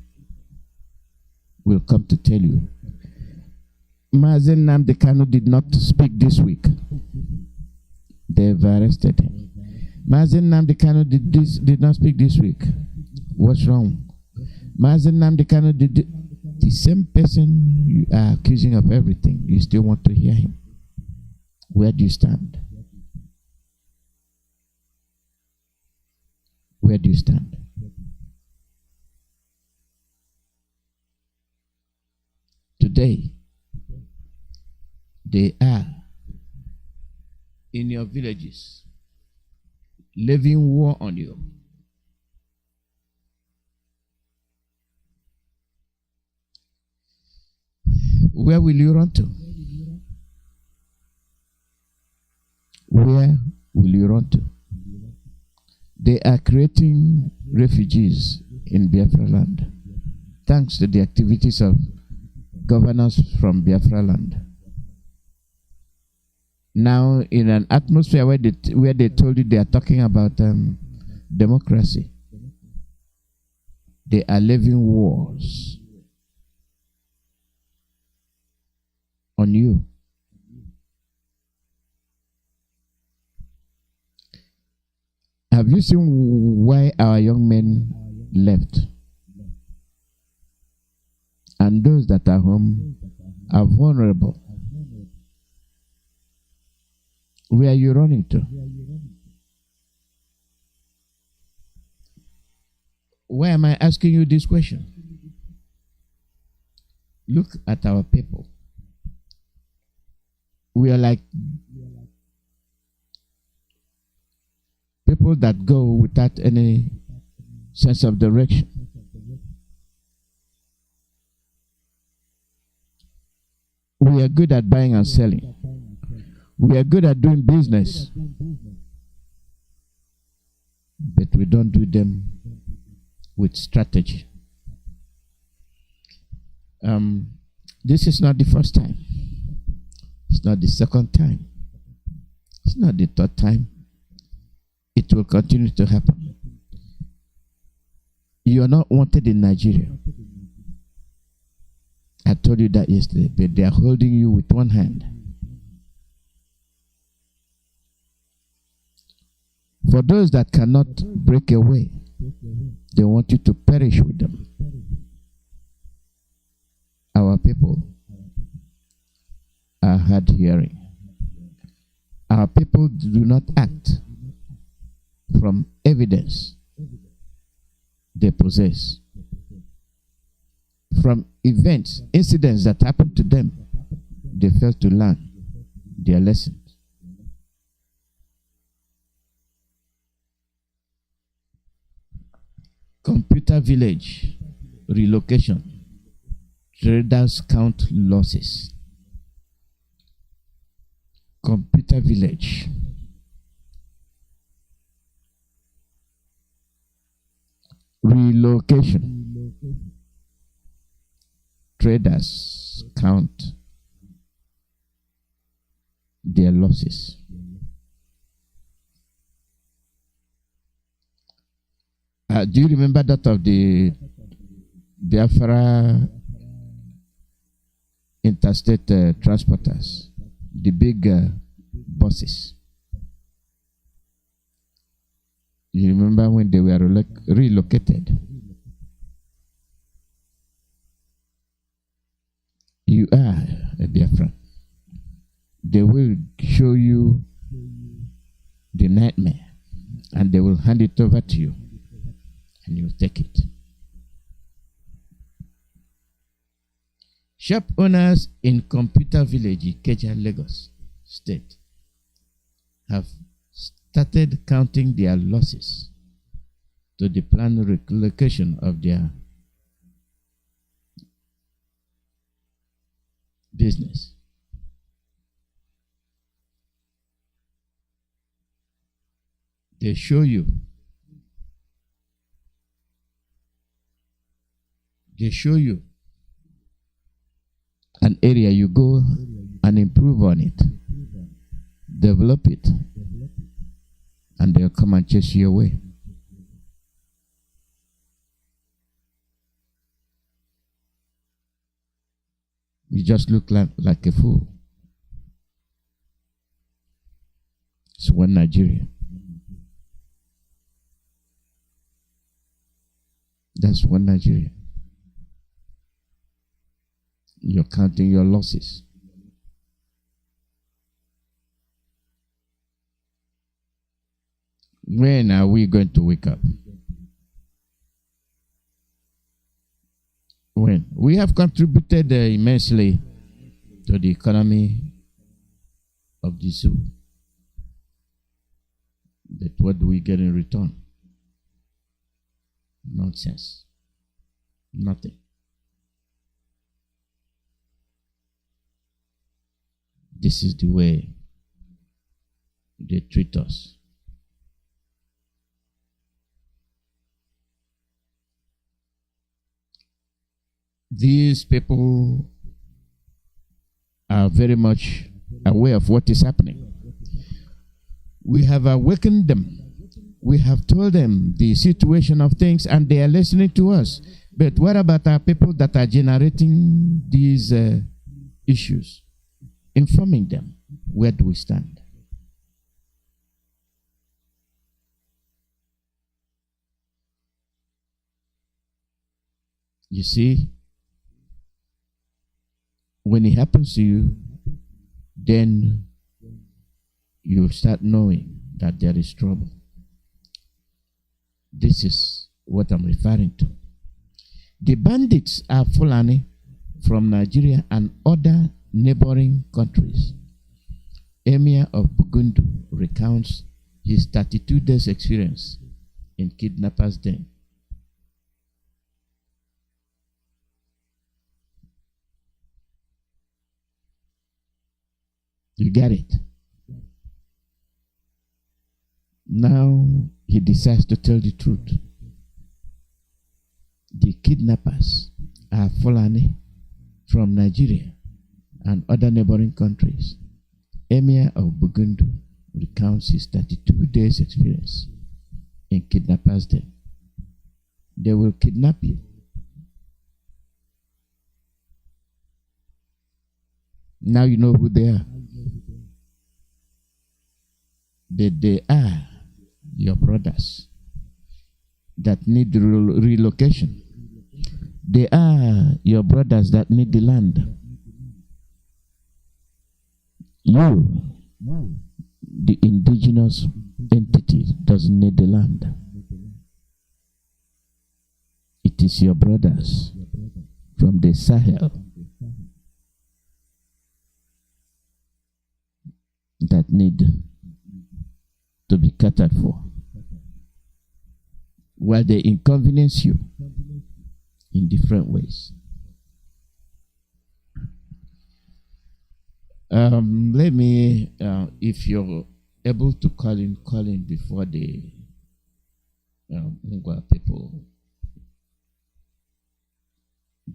will come to tell you, Mazi Nnamdi did not speak this week. They've arrested him. Mazi Nnamdi did not speak this week. What's wrong? Mazi Nnamdi did the same person you are accusing of everything. You still want to hear him. Where do you stand? Where do you stand? Today, they are in your villages, living war on you. Where will you run to? Where will you run to? They are creating refugees in Biafra land, thanks to the activities of governors from Biafra land. Now, in an atmosphere where they told you they are talking about democracy, they are living wars on you. Have you seen why our young men left? And those that are home are vulnerable. Where are you running to? Why am I asking you this question? Look at our people. We are like people that go without any sense of direction. We are good at buying and selling. We are good at doing business, but we don't do them with strategy. This is not the first time. It's not the second time. It's not the third time. It will continue to happen. You are not wanted in Nigeria. I told you that yesterday, but they are holding you with one hand. For those that cannot break away, they want you to perish with them. Our people are hard hearing. Our people do not act from evidence they possess. From events, incidents that happened to them, they fail to learn their lessons. Computer village, relocation, traders count losses. Computer village. Relocation. Traders count their losses. Do you remember that of the Biafra interstate transporters? The big buses. You remember when they were relocated? You are a Biafran. They will show you the nightmare and they will hand it over to you and you take it. Shop owners in Computer Village, Ikeja, Lagos State have started counting their losses to the planned relocation of their business. They show you. An area, you go and improve on it, develop it, and they'll come and chase you away. You just look like a fool. It's one Nigeria. That's one Nigeria. You're counting your losses. When are we going to wake up? When? We have contributed immensely to the economy of the zoo. But what do we get in return? Nonsense. Nothing. This is the way they treat us. These people are very much aware of what is happening. We have awakened them. We have told them the situation of things and they are listening to us. But what about our people that are generating these issues? Informing them, where do we stand? You see, when it happens to you, then you start knowing that there is trouble. This is what I'm referring to. The bandits are Fulani from Nigeria and other neighboring countries. Emir of Bugundu recounts his 32 days experience in kidnappers' den. You get it? Now he decides to tell the truth. The kidnappers are Fulani from Nigeria and other neighboring countries. Emir of Bugundu recounts his 32 days experience in kidnappers' den. They will kidnap you. Now you know who they are. They are your brothers that need relocation. They are your brothers that need the land. You, the indigenous entity, doesn't need the land. It is your brothers from the Sahel that need to be catered for, while they inconvenience you in different ways. Let me, if you're able to call in before the Ngwa people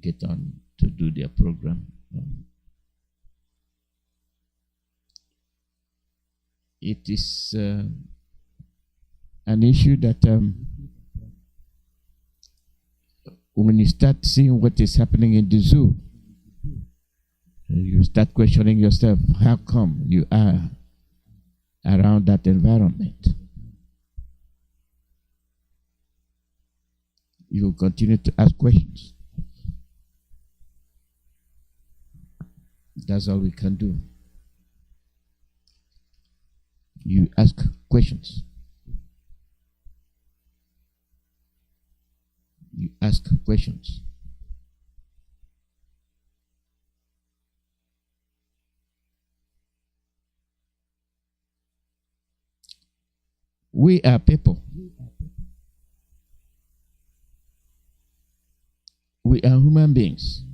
get on to do their program. It is an issue that when you start seeing what is happening in the zoo, you start questioning yourself, how come you are around that environment. You will continue to ask questions. That's all we can do. You ask questions. You ask questions. We are people. We are human beings.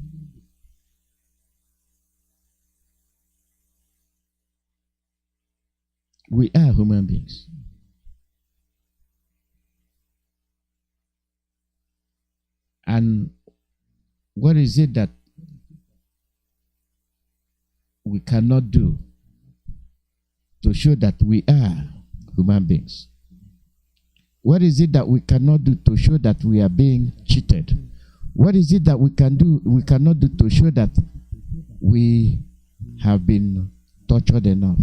We are human beings. And what is it that we cannot do to show that we are human beings? What is it that we cannot do to show that we are being cheated? What is it that we cannot do to show that we have been tortured enough?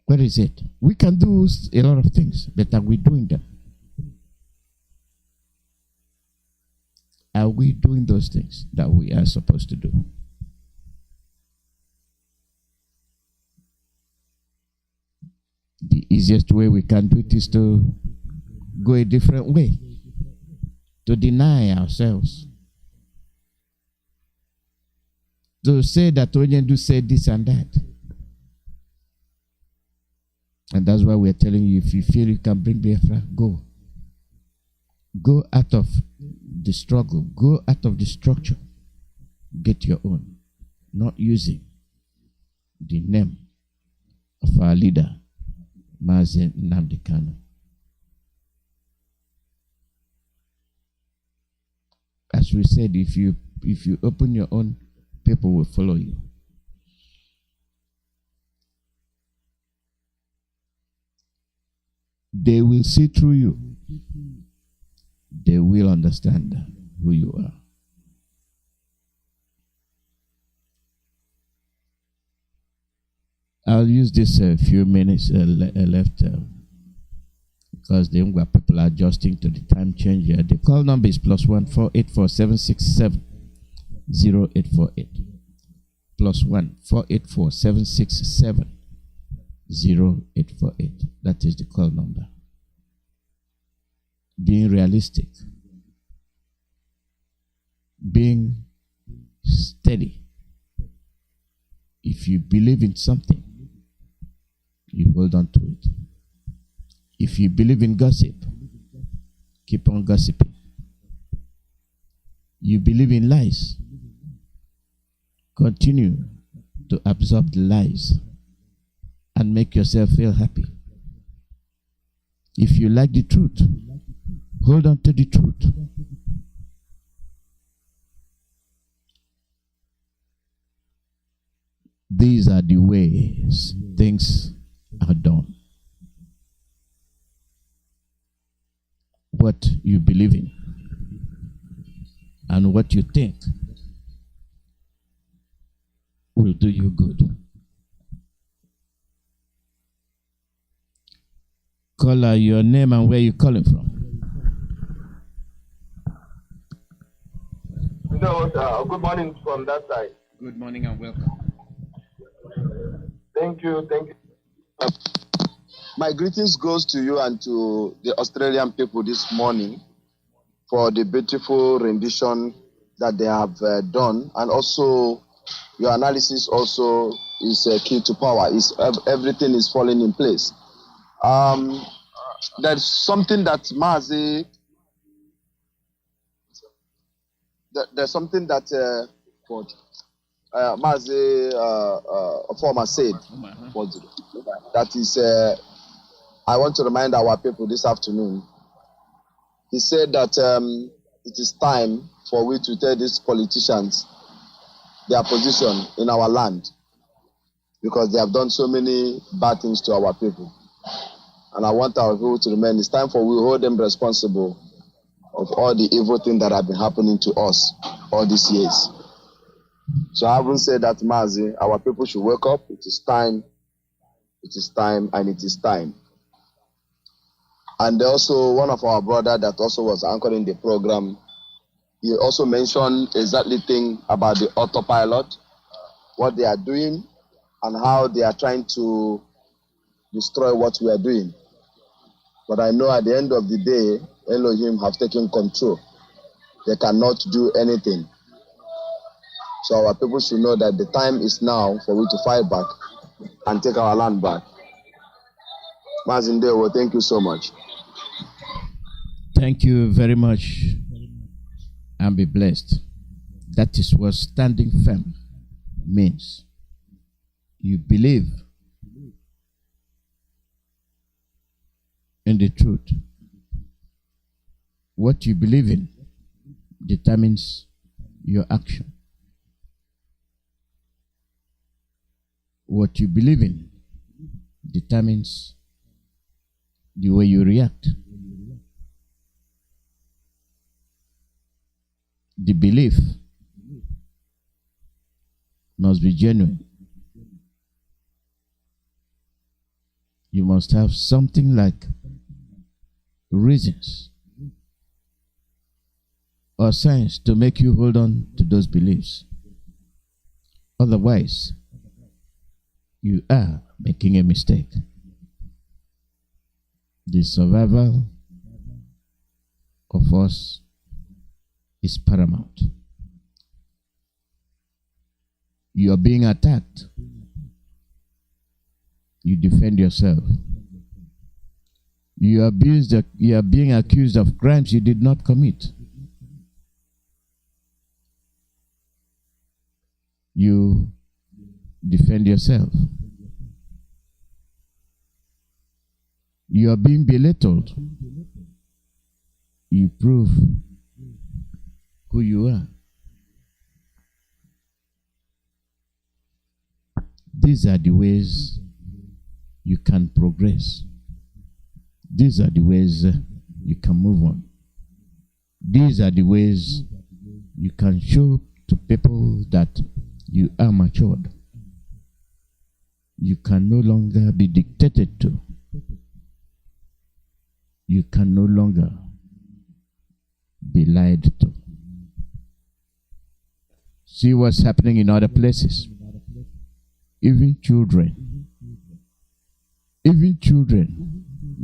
What is it? We can do a lot of things, but are we doing them? Are we doing those things that we are supposed to do? The easiest way we can do it is to go a different way, to deny ourselves, to say that Onyendu said this and that. And that's why we're telling you, if you feel you can bring Biafra, go. Go out of the struggle. Go out of the structure. Get your own. Not using the name of our leader, Mazi Nnamdi Kanu. As we said, if you open your own, people will follow you. They will see through you. They will understand who you are. I'll use this few minutes left because the younger people are adjusting to the time change here. The call number is +1 484 767 0848. +1 484 767 0848. That is the call number. Being realistic, being steady. If you believe in something, you hold on to it. If you believe in gossip, keep on gossiping. You believe in lies, continue to absorb the lies and make yourself feel happy. If you like the truth, hold on to the truth. These are the ways things are done. What you believe in and what you think will do you good. Caller, your name and where you calling from. No, good morning from that side. Good morning and welcome. Thank you. My greetings goes to you and to the Australian people this morning for the beautiful rendition that they have done, and also your analysis also is key to power. Everything is falling in place. There's something that Mazi. There's something that Mazi former said. That is, I want to remind our people this afternoon. He said that it is time for we to tell these politicians their position in our land, because they have done so many bad things to our people. And I want our people to remain. It's time for we hold them responsible of all the evil things that have been happening to us all these years. So I haven't said that, Mazi, our people should wake up. It is time, and it is time. And also, one of our brother that also was anchoring the program, he also mentioned exactly thing about the autopilot, what they are doing, and how they are trying to destroy what we are doing. But I know at the end of the day, Elohim have taken control. They cannot do anything. So our people should know that the time is now for we to fight back and take our land back. Mazindewo, thank you so much. Thank you very much, and be blessed. That is what standing firm means. You believe in the truth. What you believe in determines your action. What you believe in determines the way you react. The belief must be genuine. You must have something like reasons or signs to make you hold on to those beliefs. Otherwise, you are making a mistake. The survival of us is paramount. You are being attacked. You defend yourself. You are being accused of crimes you did not commit. You defend yourself. You are being belittled. You prove who you are. These are the ways you can progress. These are the ways you can move on. These are the ways you can show to people that you are matured. You can no longer be dictated to. You can no longer be lied to. See what's happening in other places. Even children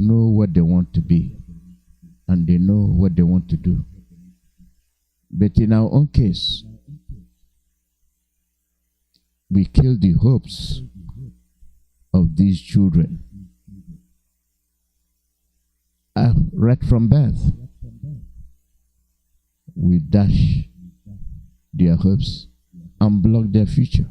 know what they want to be, and they know what they want to do. But in our own case, we kill the hopes of these children right from birth. We dash their hopes and block their future.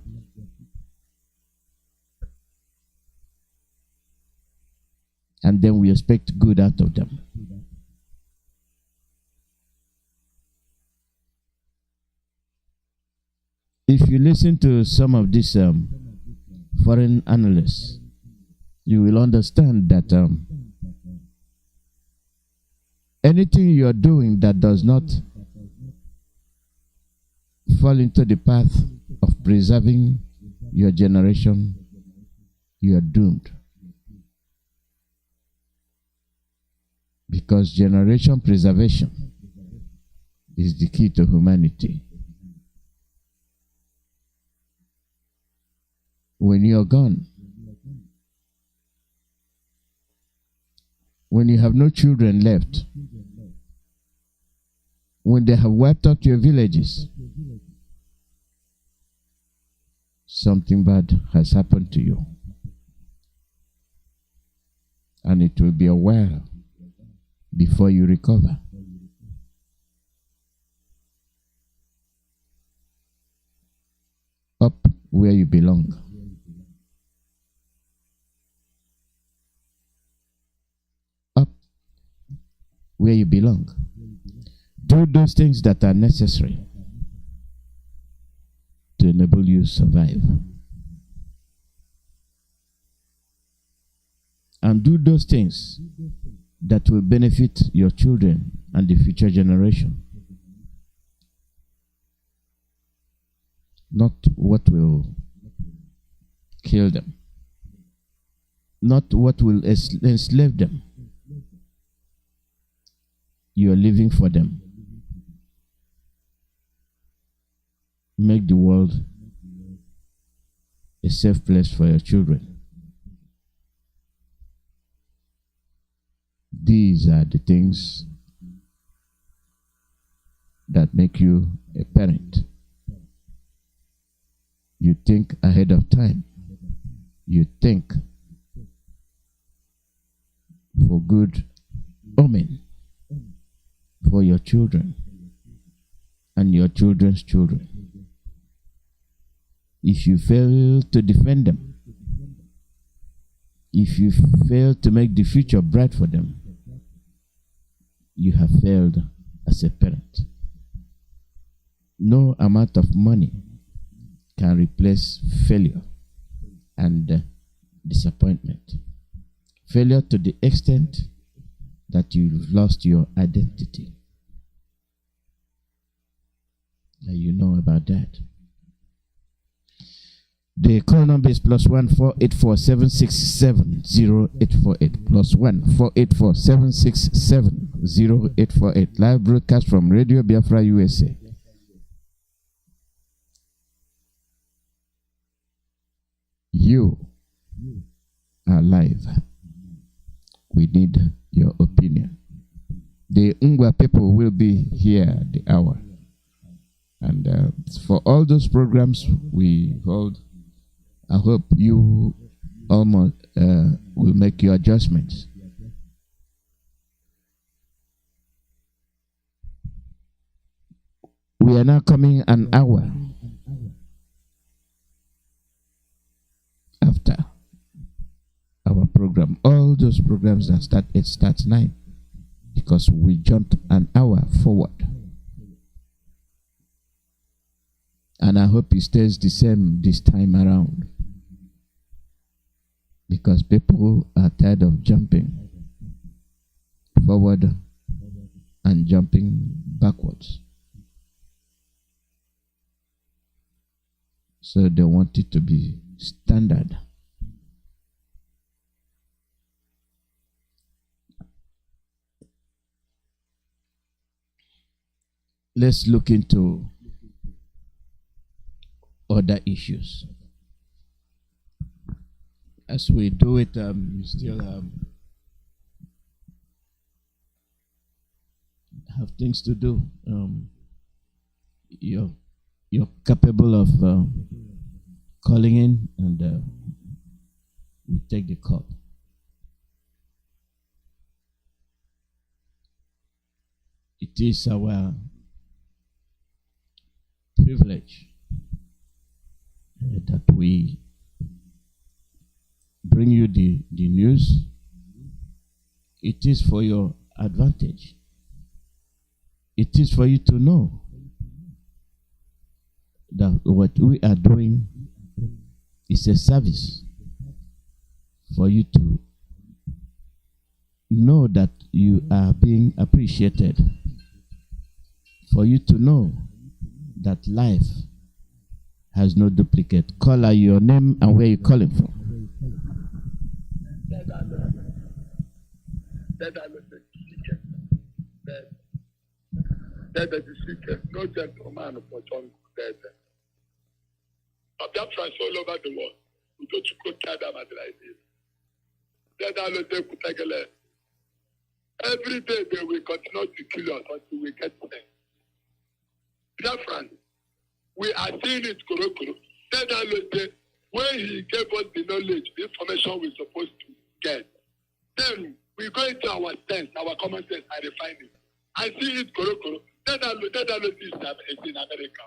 And then we expect good out of them. If you listen to some of these foreign analysts, you will understand that anything you are doing that does not fall into the path of preserving your generation, you are doomed. Because generation preservation is the key to humanity. When you're gone, when you have no children left, when they have wiped out your villages, something bad has happened to you. And it will be a while before you recover. Up where you belong. Up where you belong. Do those things that are necessary to enable you to survive. And do those things that will benefit your children and the future generation. not what will kill them, not what will enslave them. You are living for them. Make the world a safe place for your children. These are the things that make you a parent. You think ahead of time. You think for good omen for your children and your children's children. If you fail to defend them, if you fail to make the future bright for them, you have failed as a parent. No amount of money can replace failure and disappointment. Failure to the extent that you've lost your identity. And you know about that. The call number is +1 484 767 0848. +1 484 767 0848. Live broadcast from Radio Biafra USA. You are live. We need your opinion. The Ngwa people will be here at the hour. And for all those programs we hold, I hope you almost will make your adjustments. We are now coming an hour after our program. All those programs that start, it starts 9 because we jumped an hour forward. And I hope it stays the same this time around, because people are tired of jumping forward and jumping backwards. So they want it to be standard. Let's look into other issues. As we do it, you still have things to do. You're capable of calling in, and we take the call. It is our privilege that we bring you the news. It is for your advantage. It is for you to know that what we are doing is a service for you to know that you are being appreciated, for you to know that life has no duplicate. Caller, your name and where you're calling from. No gentleman for John. Biafrans all over the world. We go to Kotada Madrid. Every day they will continue to kill us until we get there. Biafrans, we are seeing it Korokoro. When he gave us the knowledge, the information we're supposed to get, then we go into our sense, our common sense, and refine it. I see it Korokoro. Is in America.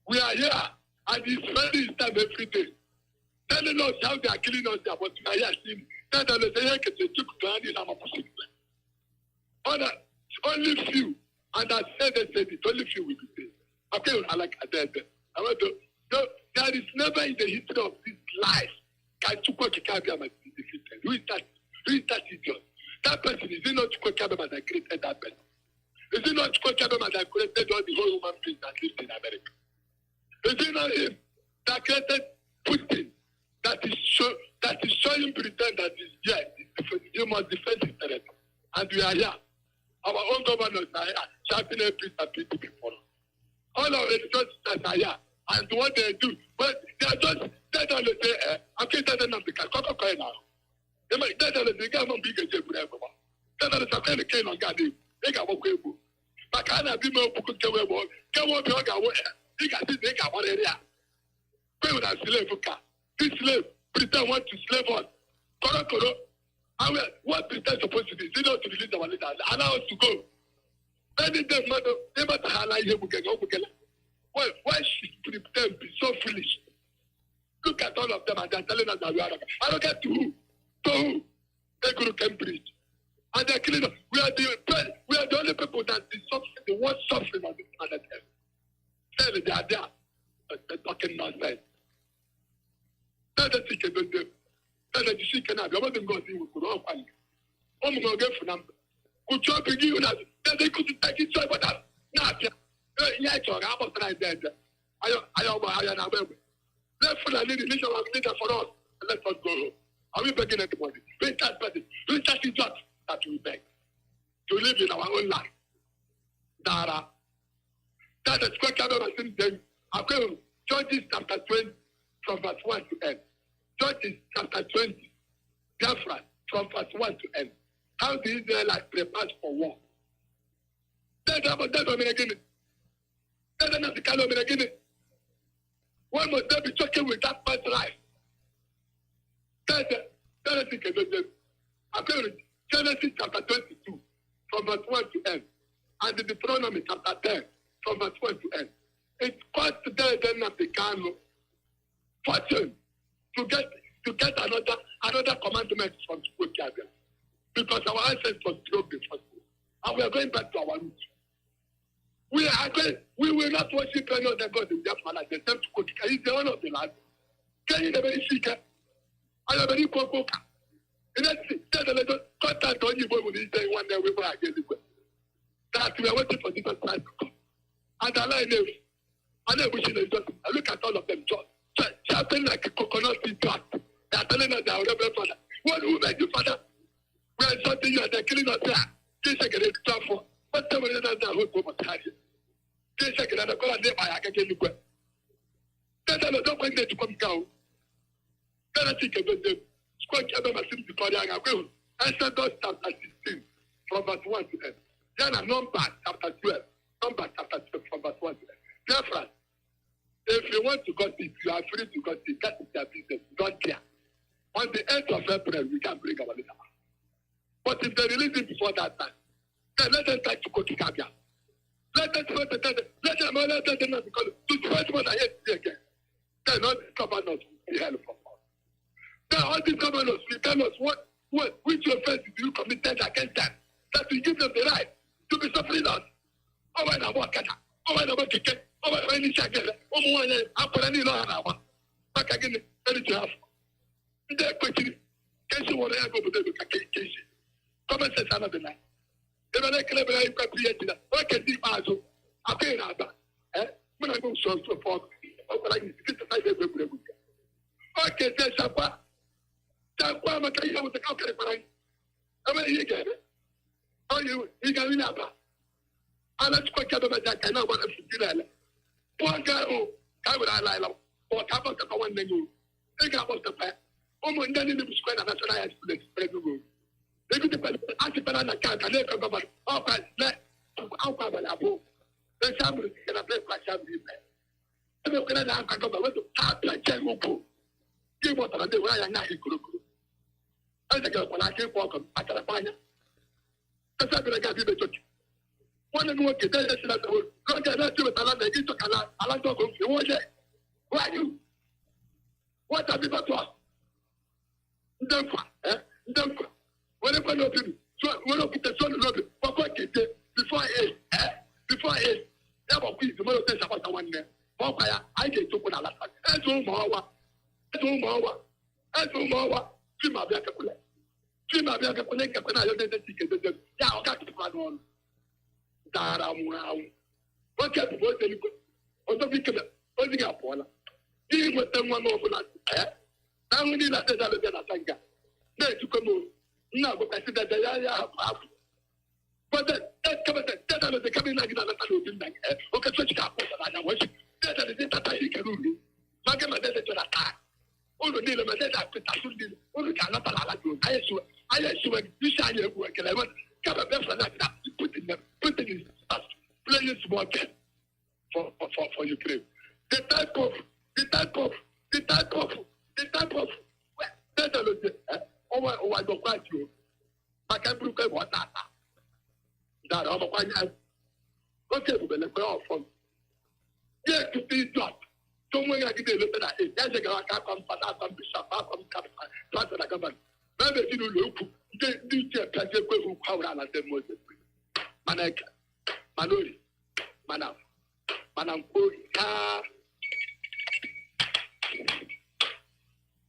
We are here, and it's very time every day. Telling us how they are killing us, but we are here seeing. Only few, and I said it, only few will be saved. Okay, I like that. I want to. No, there is never in the history of this life can Chukwuka be defeated. Who is that? Who is that idiot? That person, is it not Chukwuka that created that person? Is it not Chukwuka that created all the whole human beings that lived in America? Is it not him that created Putin that is showing pretend that is yes, you must defend his territory. And we are here. Our own governors are here, shouting a peace and peace before us. All our religious are here. And what they do, but they are just, they don't say, I can't tell them because I'm now. They might tell them they can't be a job for everyone. They don't say the king on God, they got what we do. But can I be more book to go about? Come on, you got what they got this, they got what area. Pay with a slave car. This slave, pretend want to slave us. Koro. What pretend supposed to do? They don't to release our leaders. Allow us to go. Any day, mother, they must highlight him again. Why should pretend be so foolish? Look at all of them and they're telling us that we are. I don't get to who? To who? They go to Cambridge. And they're killing us. We are the only people that is suffering, the worst suffering on this planet. Tell them they are there. They're talking nonsense. Tell them they can do them. Tell them she cannot be. I wasn't going to see with Quran. I'm going to get for them. Could you be given us? They could take it so, but not yet. Yeah, I'm not dead. I am let's finally the nation of leader for us. Let us go home. Are we begging anybody? We start begging. We start the judge that we beg to live in our own life. That is quite clear. Then okay, Judges chapter 20 from verse 1 to end. Judges chapter 20, Biafra from verse 1 to end. How the Israelites prepared for war. That's again. Why must they be talking with that man's life? Genesis chapter 22, from verse 1 to end, and the Deuteronomy chapter 10, from verse 1 to end. It cost the Nnamdi Kanu fortune to get another commandment from Scotia, because our ancestors broke the first one, and we are going back to our roots. We will not worship any other God in Biafra like the same to cook. He's the owner of the land. Can you never see that? I am very poor. And that's it. Tell the little contact on you when you say one day we will again. That we are waiting for different time to come. And I like them. I know we should just look at all of them just shouting like a coconut in track. They are telling us that our rebel father. What will make you father? We are shouting you and they're killing us there. This is a great stuff for. But some of them are not going to carry. This is a great stuff for. Don't wait to come down. Then I think about them. Squad Cabin Machine to Korea. Exodus chapter 16 from verse 1 to end. Then a number chapter 12. Number chapter 12 from verse 1 to end. Biafra, if you want to gossip, you are free to gossip. That is their business. Don't care. On the 8th of April, we can bring our leader. But if they release him before that time, then let them try to go to Kabia. Let them because to spread what I hate to see again. Then all these governors will be held from us. Then all these governors will tell us which offense do you committed against them, that we give them the right to be suffering us. Oh, I know what can I? Oh, I know what can I? Oh, I need to get it. Oh, I put any law on our back again. Any to have. The question can you want to go with the case? Come and say another night. If I can ever create that, what can be also? I pay another. When I go so forth, like this, okay, say Sapa. Sapa, my career with the calculator. I mean, you get it. Oh, you can win up. And that's quite clever that I know what I'm doing. Poor guy, oh, I would lie or top of the one menu. Think about the fact. Oh, my daddy was quite a national explain the room. They could depend on the banana can't and they come about. Oh, let out of a labo. The family can play like something. I'm not going to have to tap like Jango. You want to do what I am not. I think when I came welcome, I can find it. That's not going to get you the church. One and one get there, that's not the word. Don't get that to it. I like to go. You want it? Who are you? What have you got to us? Don't for, don't for. Whatever no people. So when I put the son of it, before it, never please the mother says about the one there. I get to put a lot. As all Mawa, Jima Biakapula. Jima Biakapuleka when I let the ticket. Yeah, I got to run on. Dara Murao. What can the boy tell you? On the weekend, onye ga-apụọla ihe nweta nwa n'ọbụla na ahụ niile adịda alụbịa na tanga na-ejikwa m nna agbakasị dada ya hapụ hapụ kwada ekebata dada alụbịa kama na gị na-alata n'obi nna gị oke sochi ka akpụ n'anya wechi dada dị tata ihe kere uri maka ma dada chọrọ taa ụlọ niile ma dada apịtasụ niile ụlọ ka alata n'ala gị anyị esiwe isi anyị egwu ekele kama Biafra na putting his playing small game for Ukraine. The type of I don't quite you. I can't prove what that. That I'm a quite okay, we're going to go off from. Yes, to be job. Somewhere I get a little at it. Yes, I can't come for that, some bishop, some capital, plus the government. Maybe you look, this year, Kaja will power out of them with the Manek, Manuri, Manam,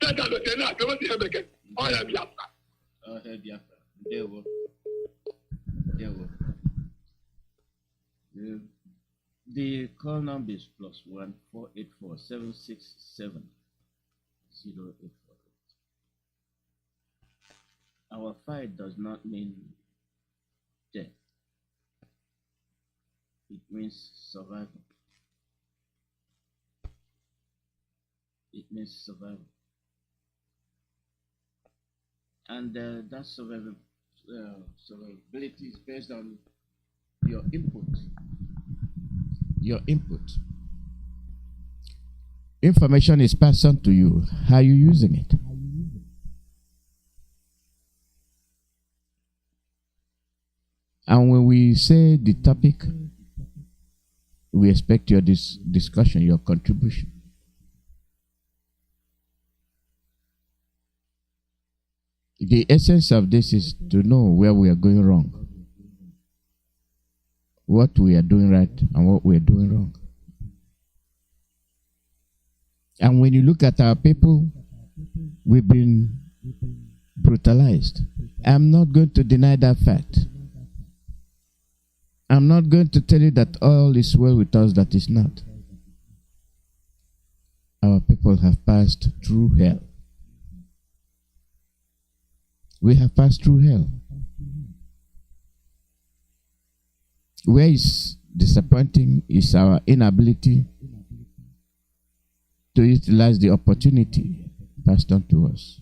That's what they're not. Don't you again? I am Biafra. Oh, hey, Biafra. There we go. The call number is +1 484 767 0848. Our fight does not mean death. It means survival. It means survival. And that survivability is based on your input. Your input. Information is passed on to you. How are you using it? And when we say the topic, we expect your discussion, your contribution. The essence of this is to know where we are going wrong, what we are doing right, and what we are doing wrong. And when you look at our people, we've been brutalized. I'm not going to deny that fact. I'm not going to tell you that all is well with us. That is not. Our people have passed through hell. We have passed through hell. Where is disappointing is our inability to utilize the opportunity passed on to us.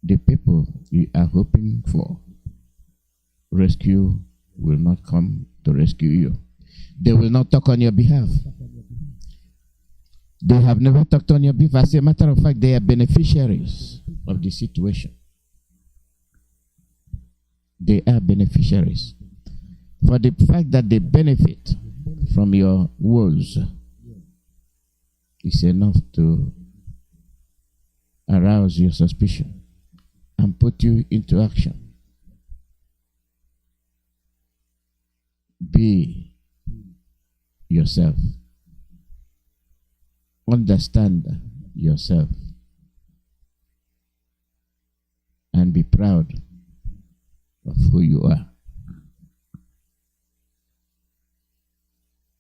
The people you are hoping for rescue will not come to rescue you. They will not talk on your behalf. They have never talked on your behalf. As a matter of fact, they are beneficiaries of the situation. They are beneficiaries. For the fact that they benefit from your woes is enough to arouse your suspicion and put you into action. Be yourself. Understand yourself. And be proud of who you are.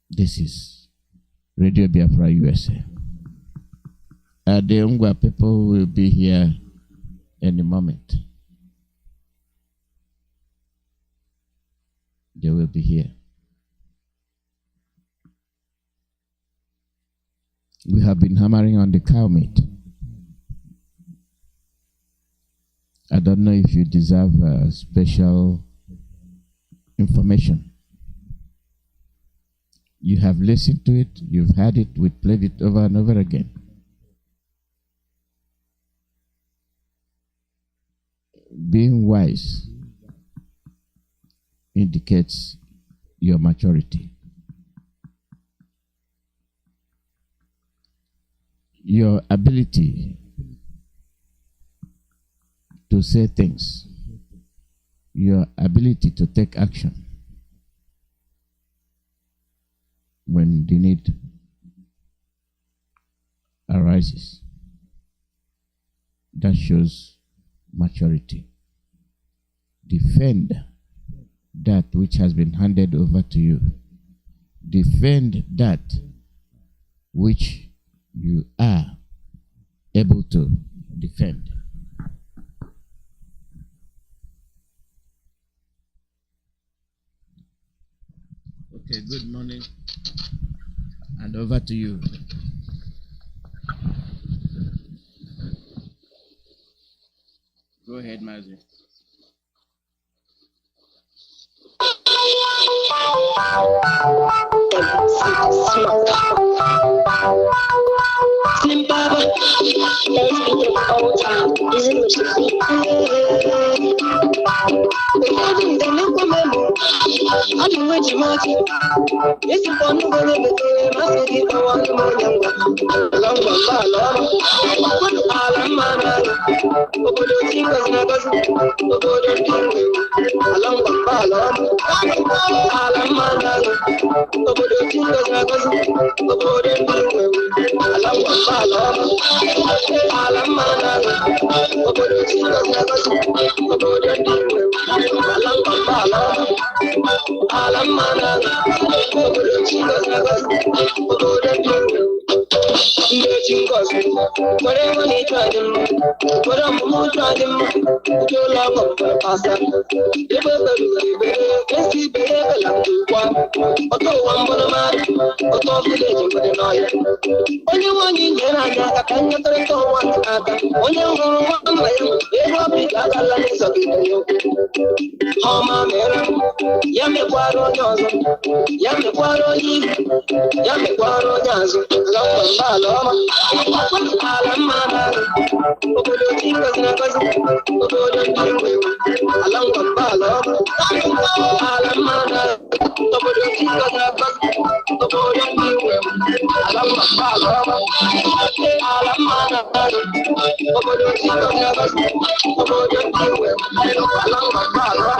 This is Radio Biafra USA. The Ungwa people will be here any moment. They will be here. We have been hammering on the cow meat. I don't know if you deserve special information. You have listened to it, you've heard it, we played it over and over again. Being wise indicates your maturity. Your ability to say things, your ability to take action when the need arises. That shows maturity. Defend that which has been handed over to you. Defend that which you are able to defend. Okay, good morning, and over to you. Go ahead, Mazi. Slim Baba, let's be the old time. Is it what you see? The local memo, I do what you want. It's a fun to go to the city. I want to know them. Long whatever they try them, but I'm more try them. You love them, Pasta. They can't see better than one. Although one for the man, although the legend for the night. Only one in Canada, can you tell one another? Only one man, they will be like a lens of the oh, my man, Yammy Quaro Johnson, Yammy Quaro Yammy Quaro Johnson, Loma Baloma, Alamana, Obodo Tikas Nakas, Obodo Timu, Along Baloma, Alamana, Obodo Tikas Nakas, Obodo Timu, Along Baloma, Alamana, Obodo Tikas Nakas, Obodo Timu, Along Baloma.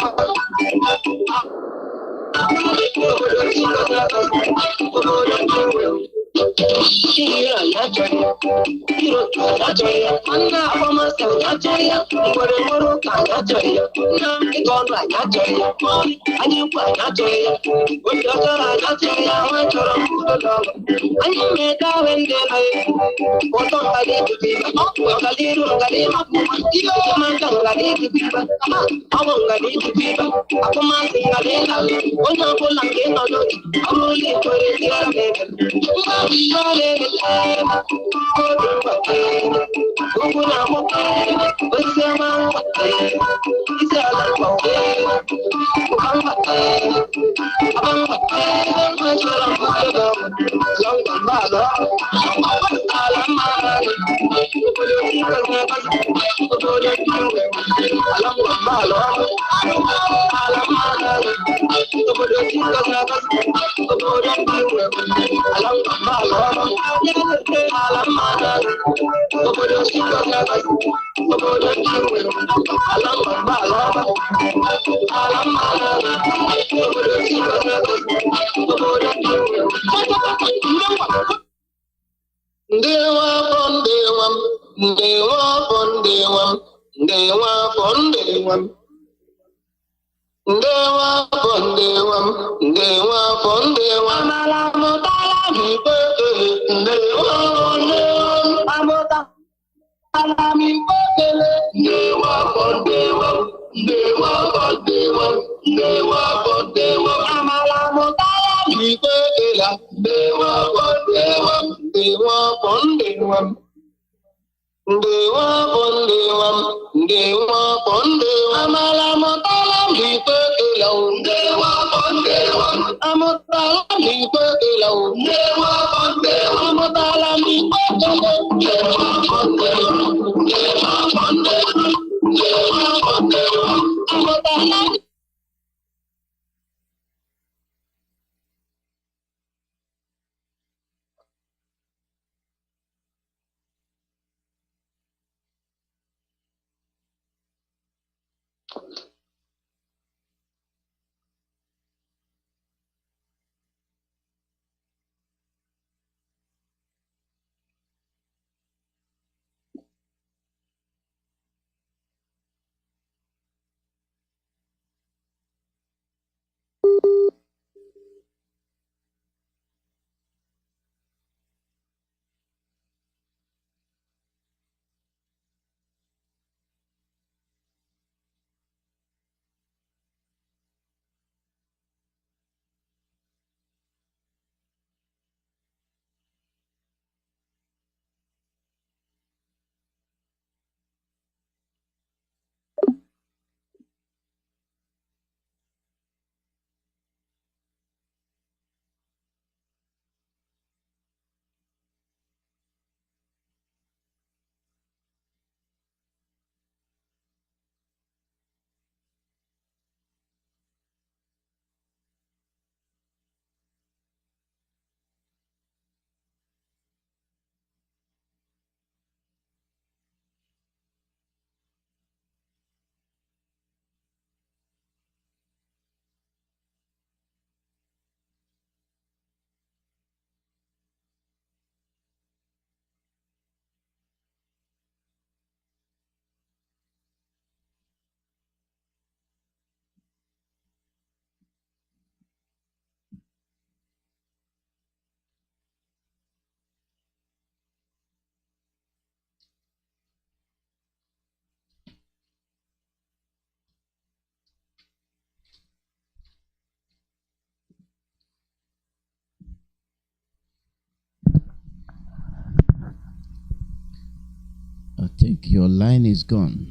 Your line is gone.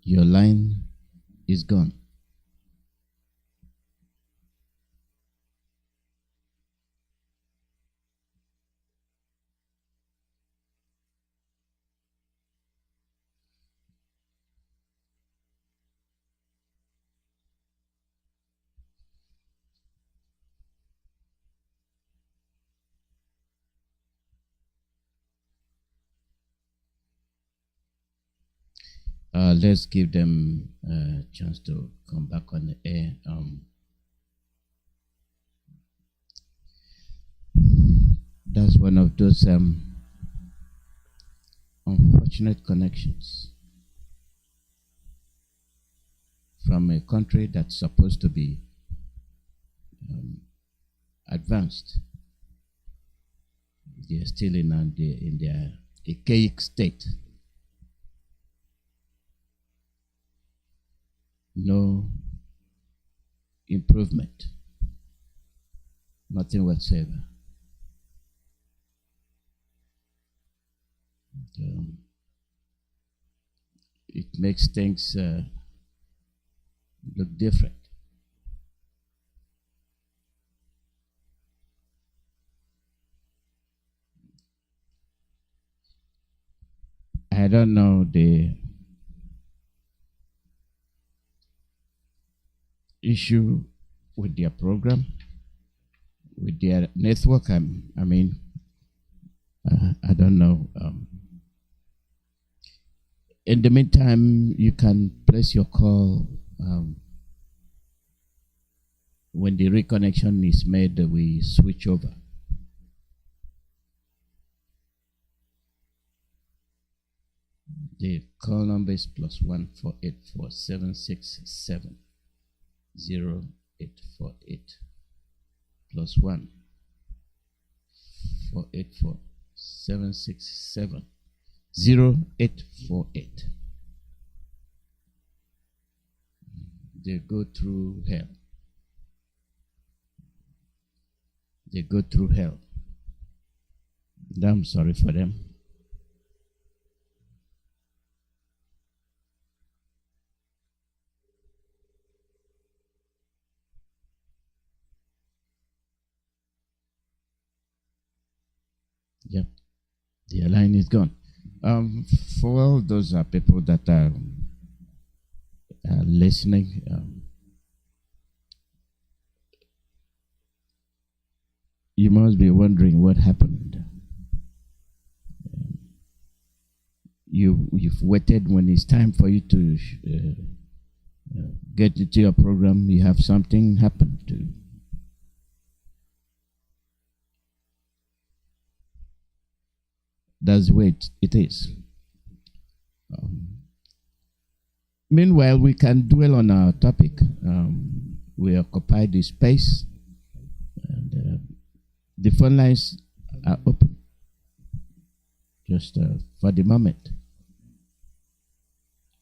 Your line is gone. Let's give them a chance to come back on the air. That's one of those unfortunate connections from a country that's supposed to be advanced. They're still in their archaic state. No improvement, nothing whatsoever. It makes things look different. I don't know the issue with their program, with their network. I don't know. In the meantime, you can place your call. When the reconnection is made, we switch over. The call number is +1 484 767 0848 +1 484 767 0848. They go through hell. They go through hell. I'm sorry for them. Yep, the line is gone. For all those people that are listening, you must be wondering what happened. You've waited when it's time for you to get into your program. You have something happen to you. That's the way it is. Meanwhile, we can dwell on our topic. We occupy the space, and the phone lines are open just for the moment.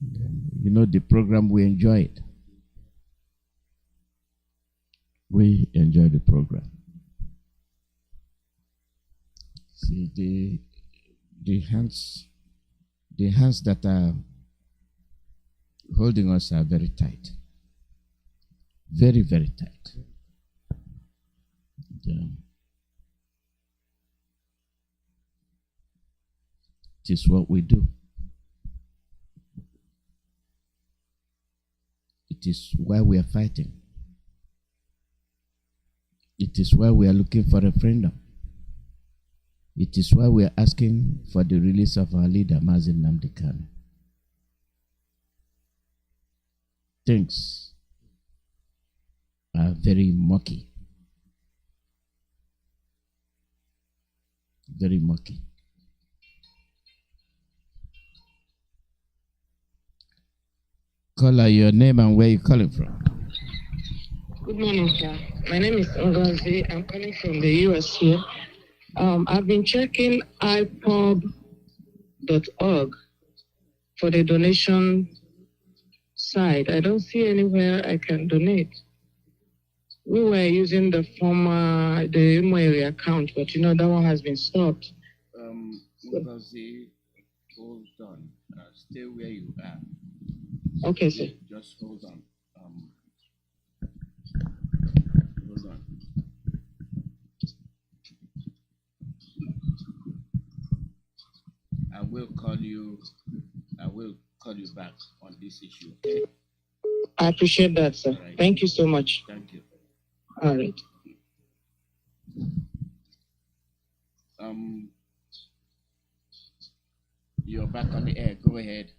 You know, the program, we enjoy it. We enjoy the program. See, the hands that are holding us are very tight. Very, very tight. It is what we do. It is why we are fighting. It is why we are looking for a freedom. It is why we are asking for the release of our leader, Mazi Nnamdi. Things are very murky. Very murky. Caller, your name and where you calling from? Good morning, sir. My name is Alozie. I'm calling from the US here. I've been checking Ipob.org for the donation side. I don't see anywhere I can donate. We were using the email account, but that one has been stopped. hold on. Stay where you are. Okay, sir. Just hold on. Hold on. I will call you back on this issue. Okay? I appreciate that, sir. Right. Thank you so much. Thank you. All right. You're back on the air. Go ahead.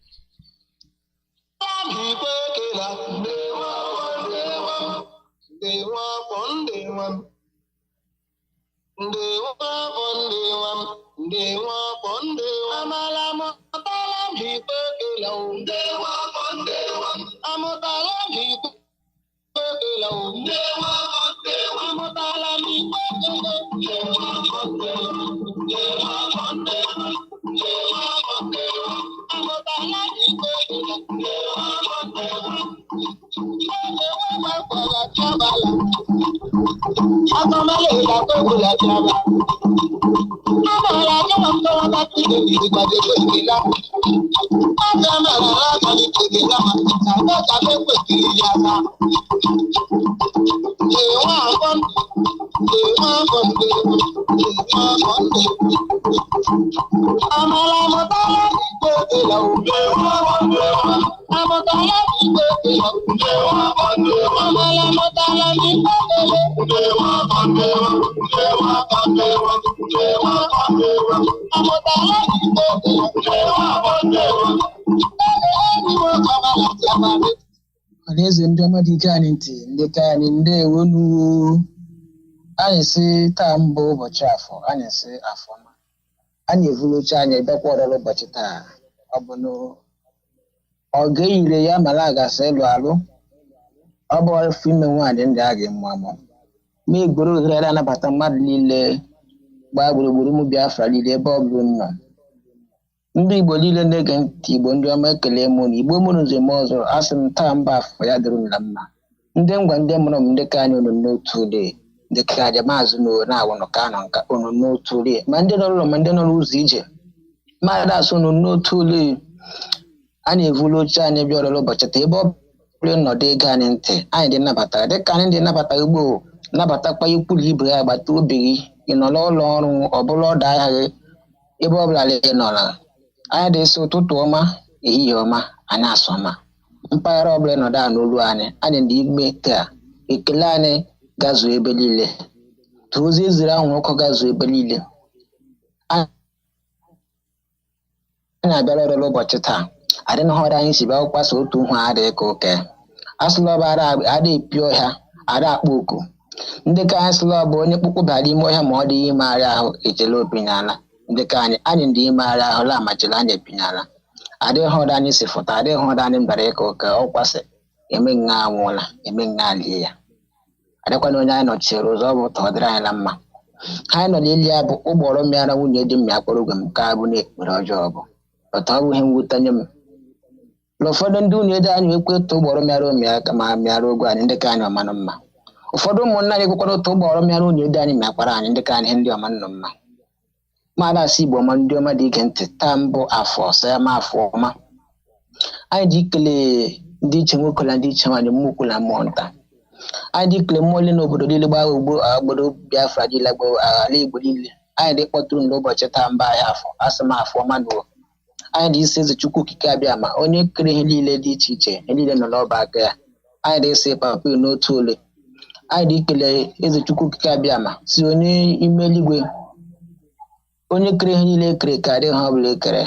Eze ndị ọma dị ike anyị ntị ndị ka anyị ndewo nu anyị si taa mbụ ụbọchị afọ anyị si afọ ma anyị evulucha anyị bịakwa ọrụ ụbọchị taa ọ bụ na ọ ga-eyire ya mara agasị ịlụ alụ ọ bụ ọfụ ime nwaanyị ndị a ga-emụ amụ ma egboro ohere anabata mmadụ niile gbaa gburugburu ụmụ Biafra niile ebe ọ bụrụ nọ ndị Igbo niile na-ege ntị Igbo ndị ọma ekele mụ na Igbo mụrụ nze m ọzọ asị m taa mba afọ ya dịrị nla mma ndị ngwa ndị mụrụ m ndị ka anyị nọ n'otu ụlọ ndị ka aja maazị na awụnụ ka anọ nka ụnụ n'otu ụlọ ma ndị nọ ụlọ ma ndị nọ ụzọ ije mmadụ asụ ụnụ n'otu ụlọ anyị evulu oche anyị bịa ọrụ ụbọchị taa ebe ọ bụrụ nọdụ ego anyị ntị anyị dị nabatara dịka anyị dị nabatara ugbo nabatakwa ikwuru ibe ya agbata obi gị ị nọ n'ụlọ ọrụ ọ bụla ọdụ ahịa gị ebe ọ bụla ị nọrọ anyị dị-esi ụtụtụ ọma ehihie ọma anyị asụ ọma mpaghara ọbụla nọdụ a n'olu anyị dị ime taa ekele anyị gazuo ebe niile tụozi eziri anwụ ọkụ gazuo ebe niile anyị abịara ọrụ ụbọchị taa adị na ọrụ anyị si bịa kwasa otu hụ adịghị ka oke asụla ọba ada epi ọhịa ada akpa oku ndị ka anyị sụla ọbụ onye kpụkpụ bara ime ọhịa ma ọ dị ime arịa ahụ ejele opinyala ndị ka anyị ndị ime arịa ahụ la amachila anyị epinyala adịghị ọrụ anyị si fụta adịghị ọrụ anyị mbara ịka oke ọ kwasị eme nga anwụọla eme nga lie ya adịkwana onye anyị nọchiri ụzọ ọ bụ ụtọ ọ dịrị anyị na mma anyị nọ n'ili ya bụ ụgbọrọ mmịara nwunye dị mmịa kpọrọ ogwe m ka abụ na ekpere ọjọọ bụ ọtọ ọ bụghị mwute nye m ụfọdụ ndị nwunye dị anyị ekweta ụgbọrọ mmịara ụmịaka ma mmịara ogwe anyị ndị ka anyị ọmanụ mma ụfọdụ ụmụnna anyị ekwekwara otu ụgbọrọ mmịara nwunye dị anyị mịakwara anyị ndị ka anyị ndị ọmanụ mma mmadụ asị Igbo ọma ndị ọma dị ige ntị taa mbụ afọ ọsama afọ ọma anyị ji ikele ndị iche nwoke na ndị iche nwaanyị mmukwu na mmụọ nta anyị dị ikele mmụọ ole n'obodo niile gbaa obodo Biafra niile gbaa ala Igbo niile anyị dị kpọtụrụ n'ụbọchị taa mba ahịa afọ asịma afọ ọma n'ụwa anyị dị isi eze Chukwu okike abịa ma onye kere ihe niile dị iche iche ihe niile nọ n'ọba aka ya anyị dị isi papa n'otu ole anyị dị ikele eze Chukwu okike abịa ma si onye ime eluigwe onye kere ihe niile ekere ka adịghị ha ọbụla ekere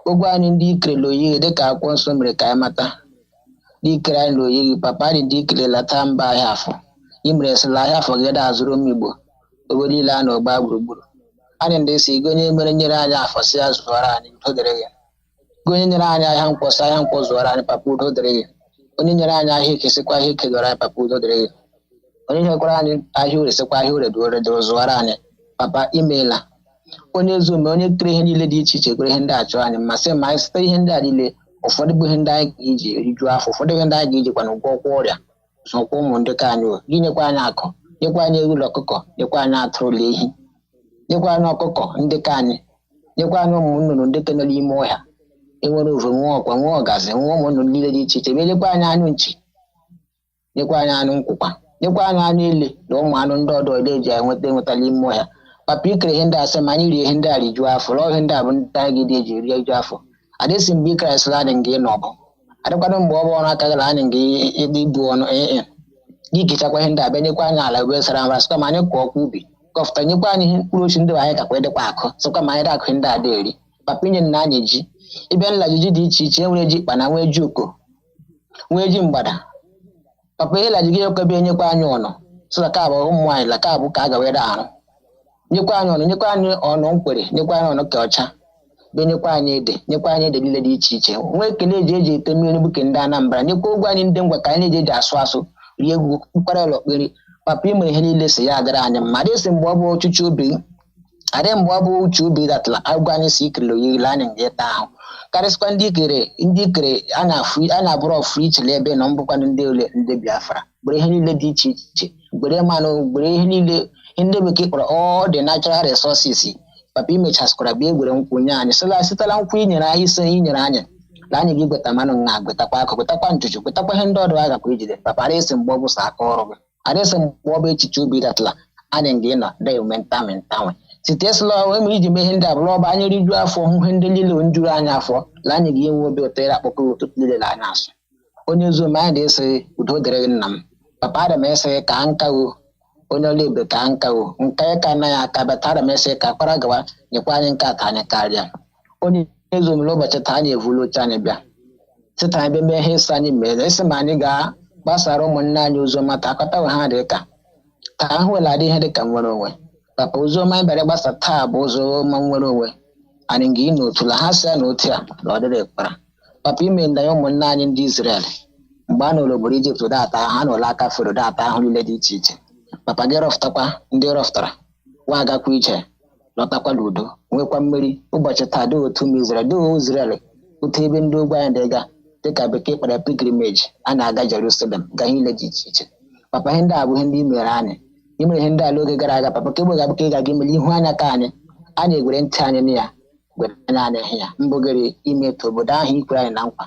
ogwe anyị ndị ikere loyighị dịka akwụkwọ nsọ mere ka anyị mata ndị ikere anyị loyighị papa anyị ndị ikere lata mba ahịa afọ imere sịla ahịa afọ gị azụrụ m Igbo obodo niile a na-ọgba gburugburu anyị ndị si gị onye mere nyere anyị afọ si ya zụọrọ anyị udo dịrị gị gị onye nyere anyị ahịa nkwọ si ahịa nkwọ zụọrọ anyị papa udo dịrị gị onye nyere anyị ahịa eke sikwa ahịa eke dọrọ anyị papa udo dịrị gị onye nyekwara anyị ahịa ure sikwa ahịa ure dụrụ zụọrọ anyị papa imeela onye ezume onye kere ihe niile dị iche iche kwere ihe ndị achọ anyị masị ma anyị site ihe ndị a niile ụfọdụ bụ ihe ndị anyị ga-eji rijuo afọ ụfọdụ ihe ndị anyị ga-eji kwana ụgwọ ọkwụ ọrịa sọkwa ụmụ ndị ka anyị gị nyekwa anyị akụ nyekwa anyị ewu ọkụkọ nyekwa anyị atụrụ ehi nyekwa anyị ọkụkọ ndị ka anyị nyekwa anyị ụmụ nnụnụ ndị ke nọ n'ime ọhịa enwere ovu nwa ọkwa nwa ọgazi nwa ụmụ nnụnụ niile dị iche iche nyekwa anyị anụ nchi nyekwa anyị anụ nkwụkwa nyekwa anyị anụ ile na ụmụ anụ ndị ọdọ ole eji enwetala ime ọhịa papa ikere ihe ndị asị ma anyị rie ihe ndị a rijuo afọ lọọ ihe ndị a bụ ndị anyị gị eji rie ju afọ adịsị mgbe Kraịst ladị gị n'ọbụ adịkwadụ mgbe ọ bụ ọrụ aka gara anyị gị ịdị ibu ọnụ gị kechakwa ihe ndị a bịa nyekwa anyị ala ebe sara mbara sịkwa ma anyị kọọ ọkwa ubi kọfụta nyekwa anyị ihe mkpụrụ osisi ndị anyị kakwa edekwa akụ sịkwa ma anyị dị akụ ndị a dị eri papa inye nna anyị ji ịbịa nlaji ji dị iche iche nwere ji kpana nwee ji oko nwee ji mgbada papa ihe laji gị ekwe bịa nyekwa anyị ọnụ sịla ka abụ ụmụ nwaanyị la ka abụ ka a ga-were arụ nyekwa anyị ọnụ nyekwa anyị ọnụ nkwere nyekwa anyị ọnụ ka ọcha bịa nyekwa anyị ede niile dị iche iche nwee ekele eji ete mmiri buke ndị Anambra nyekwa ụgwọ anyị ndị ngwa ka anyị na-eji asụ rie egwu mkpara ụlọ kpere papa ime ihe niile si ya adịrị anyị mma adịsị mgbe ọ bụ ọchịchị obi adị mgbe ọ bụ uche obi datala agwụ anyị si ikele oyirila anyị nga ịta ahụ karịsịkwa ndị ikere a na-abụrụ ọfụ ichele ebe nọ mbụkwanụ ndị ole ndị Biafra gbere ihe niile dị iche iche gbere mmanụ gbere ihe niile ndị bekee kpọrọ all the natural resources papa imechasịkwara bịa egwere nkwụ nye anyị sitela nkwụ inyere anyị ise inyere anyị la anyị gị gweta mmanụ nha gwetakwa akụ gwetakwa njuju gwetakwa ihe ndị ọdụ a gakwa ijide papa adịsị mgbe ọ bụ sa aka ọrụ gị adịsị mgbe ọ bụ echiche obi datala anyị nga ịnọ dị mentanwe site sịla eme iji mee ihe ndị abụrụ ọba anyị rijuo afọ hụ ihe ndị niile njuru anyị afọ la anyị ga enwe obi ụtọ ịra akpọkọ ụtụtụ niile na anya asụ onye oziom anyị na-ese udo dịrị gị nna m papa ada m ese ka nkawo onye ọla ebe ka nkawo nka ya ka anaghị aka bata ada m ese ka kpara gawa nyekwa anyị nke ata anyị karịa onye oziom n'ụbọchị taa anyị evulu oche anyị bịa site anyị bịa mee ihe isi anyị mere esi ma anyị ga-gbasara ụmụnne anyị oziọma ta akọtawe ha dị ka ahụ weladị ihe dị ka nwere onwe papa oziọma anyị bịara gbasa taa bụ oziọma nwere onwe anyị ga n'otu la ha si ya n'otu a na ọ dịrị ekpara papa ime ndanye ụmụnne anyị ndị Izrel mgbe a nọrọ obodo Ijipt data ha nọrọ aka fero data ahụ niile dị iche iche papa gị rọfụtakwa ndị rọfụtara nwa agakwa ije lọtakwa n'udo nwekwa mmeri ụbọchị taa dị otu ụmụ Izrel dị Izrel otu ebe ndị ogbe anyị dịga dịka bekee kpara pilgrimage a na-aga Jerusalem gaa ihe dị iche iche papa ihe ndị a bụ ihe ndị mere anyị imere ihe ndị ala oge gara aga papa kegbe ga-abụ ka ị ga-aga imere ihu anya ka anyị egwere ntị anyị na ya gwere anya anyị ihe ya mbụgere ime etu obodo ahụ ikwere anyị na nkwa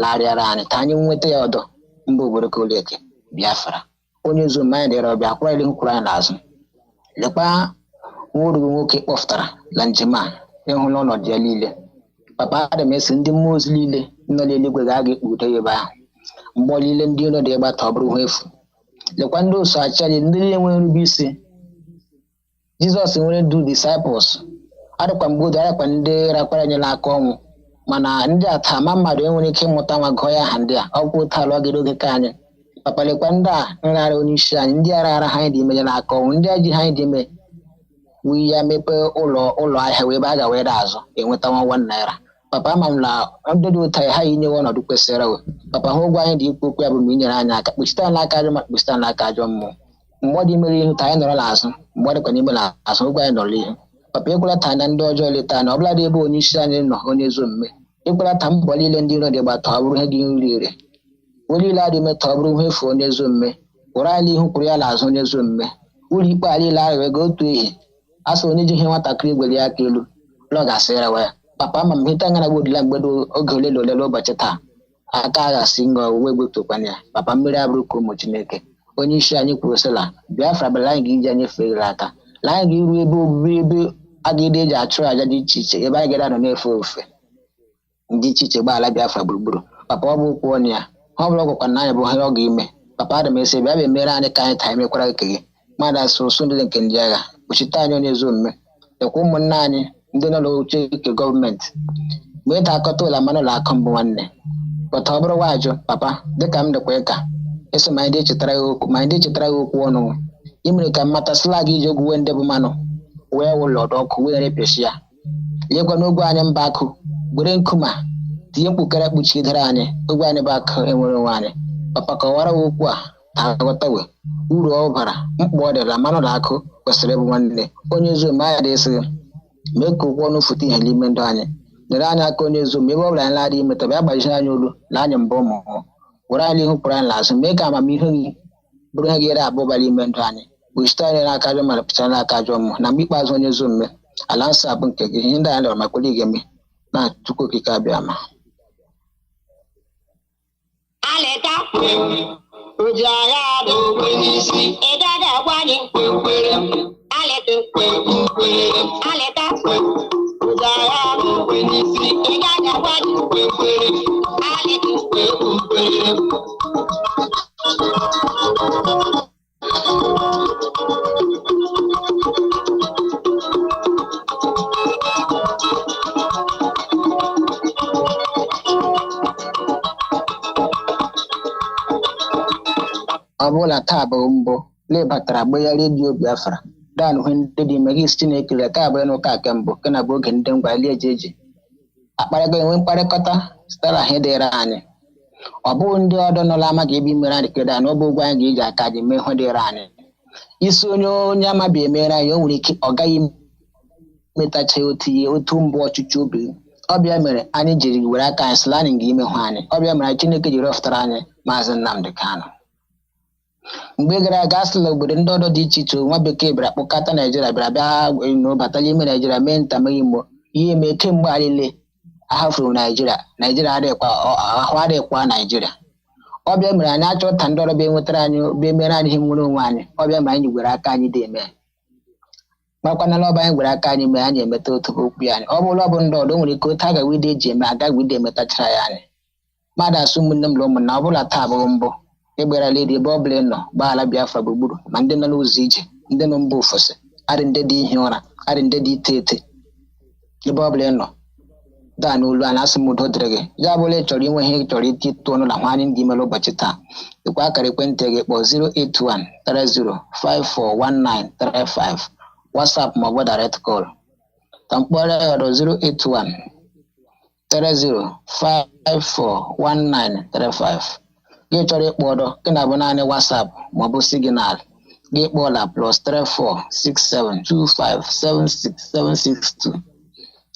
larịara anyị ka anyị nweta ya ọdọ mba obodo Koleke Biafra onye oziom anyị dịrị ọbịa kwara ile kwuru anyị n'azụ lekwa nwa orugo nwoke kpọfụtara na njem a ịhụla ọnọdụ ya niile papa ada m esi ndị mmụọ ozi niile nọ n'eluigwe ga-aga ekpugide ya ebe ahụ mgbe niile ndị iro dị ịgbata ọ bụrụ ha efu lekwa ndị oso achị anyị ndị niile nwere nrube isi Jizọs nwere du disciples adịkwa mgbodo adịkwa ndị rakwara anyị n'aka ọnwụ mana ndị ata ama mmadụ enwere ike ịmụta nwa gụọ ya aha ndị a ọkwụ ụtalụ ọgịrị oge ka anyị papa lekwa ndị a nrara onye isi anyị ndị ara ha anyị dị ime n'aka ọnwụ ndị aji ha anyị dị ime wee ya mepee ụlọ ahịa wee ebe a ga-were azụ enweta nwa naira papa ama m na ndị dị ụta ha yi nyewe ọnọdụ kwesịrị we papa ha ụgwọ anyị dị ikwu okwu ya bụ ma inyere anyị aka kpuchite anyị n'aka ajọ ma kpuchite anyị n'aka ajọ mmụọ mgbe ọ dị mere ihu ta anyị nọrọ n'azụ mgbe ọ dịkwa n'ime n'azụ ụgwọ anyị nọrọ ihu papa ekwela ta anya ndị ọjọọ leta na ọbụla dị ebe onye isi anyị nọ onye ezi omume ekwela ta mbọ niile ndị iro dị gbata ọ bụrụ ihe gị nri ire onye ile adị meta ọ bụrụ ihe efu onye ezi omume kwụrụ anyị ihu kwụrụ ya n'azụ onye ezi omume ụlọ ikpe ala ile arịwe ga otu ehi a sị onye ji ihe nwatakịrị gwere ya aka elu lọ gasịra ya papa ama m heta ngana gbodila mgbedo oge ole na ole ụbọchị taa aka aghasị ngọ uwe gbotokwana ya papa mmiri abụrụ ka ụmụ Chineke onye isi anyị kwuru sịla Biafra bịara anyị ga-iji anyị fere aka la anyị ga-eru ebe obibi ebe agịde eji achụrụ aja dị iche iche ebe anyị gara nọ na-efe ofe ndị iche iche gbaala Biafra gburugburu papa ọ bụ ụkwụ ọnụ ya ọ bụla ọgwụkwa na anyị bụ ihe ọ ga-ime papa ada m esi bịa bịa mere anyị ka anyị taa emekwara ike gị mmadụ asụsụ ndị nke ndị agha kpuchite anyị onye ezi omume lekwa ụmụnne anyị ndị nọ n'oche nke gọọmenti mgbe ịta akọta ụlọ mmanụ ụlọ akụ mbụ nwanne pọta ọ bụrụ wajụ papa dịka m dịkwa ịka eso ma ndị echetara ya okwu ọnụ imere ka mmata slag iji ogwuwe ndị bụ mmanụ wee ụlọ ọdụ ọkụ wee repịachi ya lekwa n'ogwe anyị mba akụ gbere nkuma tinye mkpukere kpuchidere anyị ogwe anyị bụ akụ enwere onwe anyị papa kọwara okwu a ta aghọtawe uru ọ bara mkpa ọ dịla mmanụ na akụ kwesịrị ịbụ nwanne onye ezi omume anyị dịsịghị mee ka ụgwọ n'ofote ihe n'ime ndụ anyị nyere anyị aka onye ezi omume ebe ọ bụla anyị ladị ime tọba ya gbajiri anyị olu na anyị mbụ ụmụ were anyị ihu kpụrụ anyị n'azụ mee ka amamihe gị bụrụ ihe ga-ere abụbara ime ndụ anyị kpuchite anyị n'aka ajọ mmadụ pụchara n'aka ajọ mmụọ na mgbe ikpeazụ onye ezi omume Alansa bunke hinda ando makuli gemi na tuko kikabiama. Aleta ujaya do wenisi edada wani kwere aleta aleta ujaya do wenisi edada wani kwere aleta Abola taba umbo le batara boya radio Biafra dan when dedi magist Chineke ka ba no ka kembo kana bo gende ngwa le jeje akpara go enwe mkparịkọta stara hedere anyị ọ bụ ndị ọdọ nọ lama ga ebi mere anyị keda na ọ bụ gwa anyị ga-eji aka ji mee ihe dịrị anyị isi onye amabi emere anyị o nwere ike ọ gaghị metacha otu mbụ ọchịchị obi ọbịa mere anyị jiri were aka anyị sịla anyị ga-ime hụ anyị ọbịa mere Chineke jiri rọpụtara anyị Maazị Nnamdi Kanu mgbe gara aga asịla obodo ndị ọdọ dị iche iche nwa bekee bịara kpọkọta Naijiria bịara batala ime Naijiria mee ntameghị Igbo ihe mee kemgbe alile ahafuru Naijiria adịkwa Naijiria ọbịa mere anyị achọta ndị ọrụ enwetara anyị be mere anyị ihe nwere onwe anyị ọbịa mere anyị gwere aka anyị dị eme makwanala ọba anyị gwere aka anyị mee anyị emeta otu okwu anyị ọ bụla ọ bụ ndị ọdọ nwere ike otu a ga-wide eji eme agaghị wide emetachara ya anyị mmadụ asụ ụmụnne m na ụmụnna ọ bụla taa abụghị mbụ ịgbarala ebe ọbụla nọ gbaala Biafra gburugburu ma ndị nọ n'ụzọ ije ndị nọ mba ofesi adị ndị dị ihe ụra adị ndị dị ite ete ebe ọbụla nọ daa n'olu a na-asị m udo dịrị gị ya bụla ị chọrọ inwe ihe ị chọrọ iti tụọ ọnụ na nwaanyị ndị imere ụbọchị taa dịkwa akara ekwentị gị kpọọ 08130541935 WhatsApp maọbụ direct call ka mkpọrọ ya ọdọ 08130541935 gị chọrọ ịkpọ ọdọ gị na-abụ naanị WhatsApp maọbụ Signal gị kpọọla +34672576762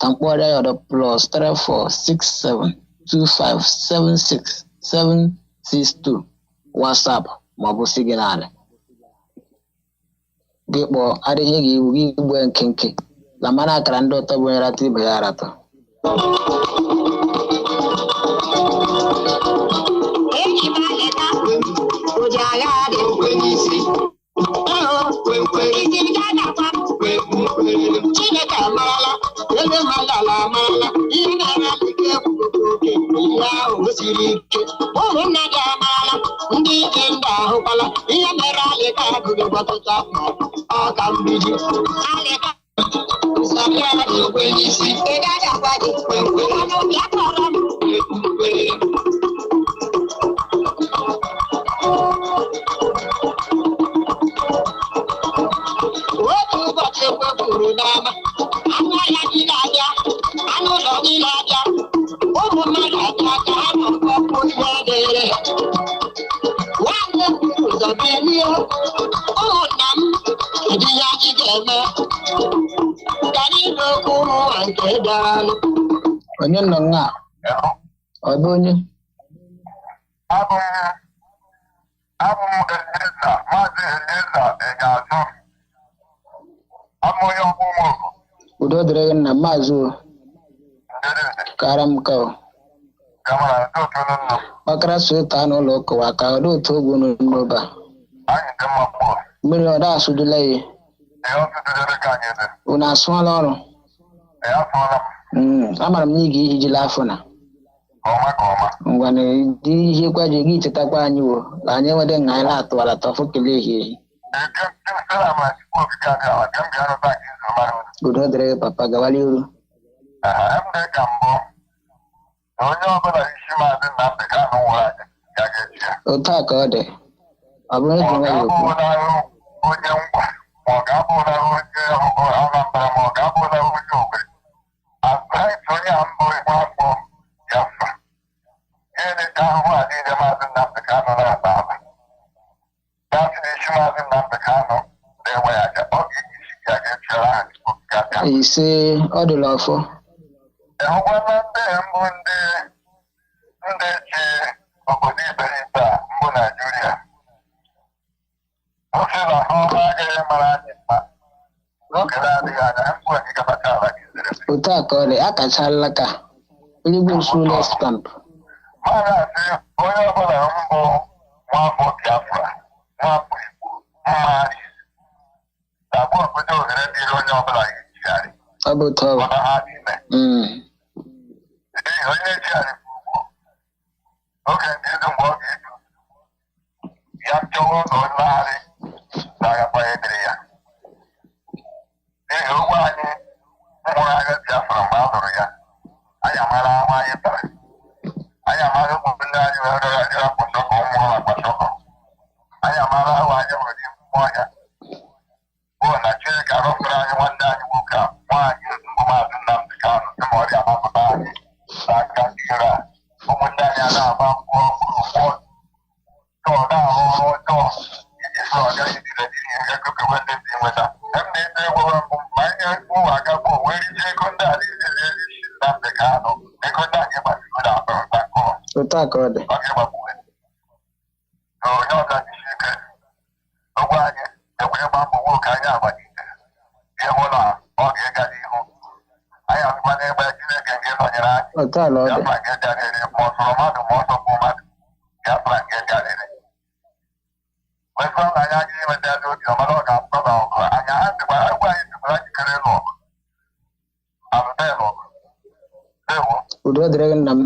ka mkpọrọ ya ọdọ +34672576762 WhatsApp maọbụ Signal gị kpọọ adịghị gị iwu gị igbe nkenke na mara akara ndị ọtọ bụ nyerata ibe ya aratọ Chineke amarala ebe malala amarala ihe na-arapụta oke ihe ahụ siri ike ụmụnna gị amarala ndị ike ndị ahụkwala ihe mere alịka agụghị gbọtụta ọka mgbidi alịka ị gaghị agwa gị anụ bịa kpọrọ m otu ụbọchị ekwepụrụ n'ama anụ ọhịa niile abịa anụ ụlọ niile abịa ụmụ mmadụ abịa ka ha nọkọpụ ihe dịrị nwanne m ụzọ belie ụmụnna m kedu ihe anyị ga-eme ka anyị n'okwu ụmụnwa nke bịaranụ onye nọ nwa ọ bụ onye abụ m Elieza Maazị Elieza Ịga-azụ abụ onye ọkwụ ụmụogo udo dịrị gị nna maazị kara m ka ọkara so ụta n'ụlọ ụkọwa ka ọ dị otu ogwu n'obe mmiri ọ da asụdula ya unu asụọla ọrụ amara m na ị ga-ehijila afọ na ngwa na dị ihe kwaji gị chetakwa anyị wo na anyị nwede nha anyị na-atụwara tọfụ kelee ehihie udo dịrị gị papa gawala iru otu a ka ọ dị ọ bụrụ eji nwa ya okwu onye ngwa ma ọ ga-abụla onye Anambra ma ọ ga-abụla onye ogbe asaịtị onye a mbụ igbe afọ Biafra gịnị ka ahụhụ a niile Maazị Nnamdi Kanu na-ata aba gasị na isi Maazị Nnamdi Kanu na-enwe ya aka ọ ga-eji isi ya ga-echere aha okike aka ise ọ dịla ọfọ ịhụkwana ndị mbụ ndị chi obodo iberibe a mbụ Naijiria ofe na ha ọma agaghị mara anyị mma n'oge na-adịghị anya mbụ ekikata Utakore akachalaka. Ilibu shule stamp. Abuto. Utakore. Udah dragon nam.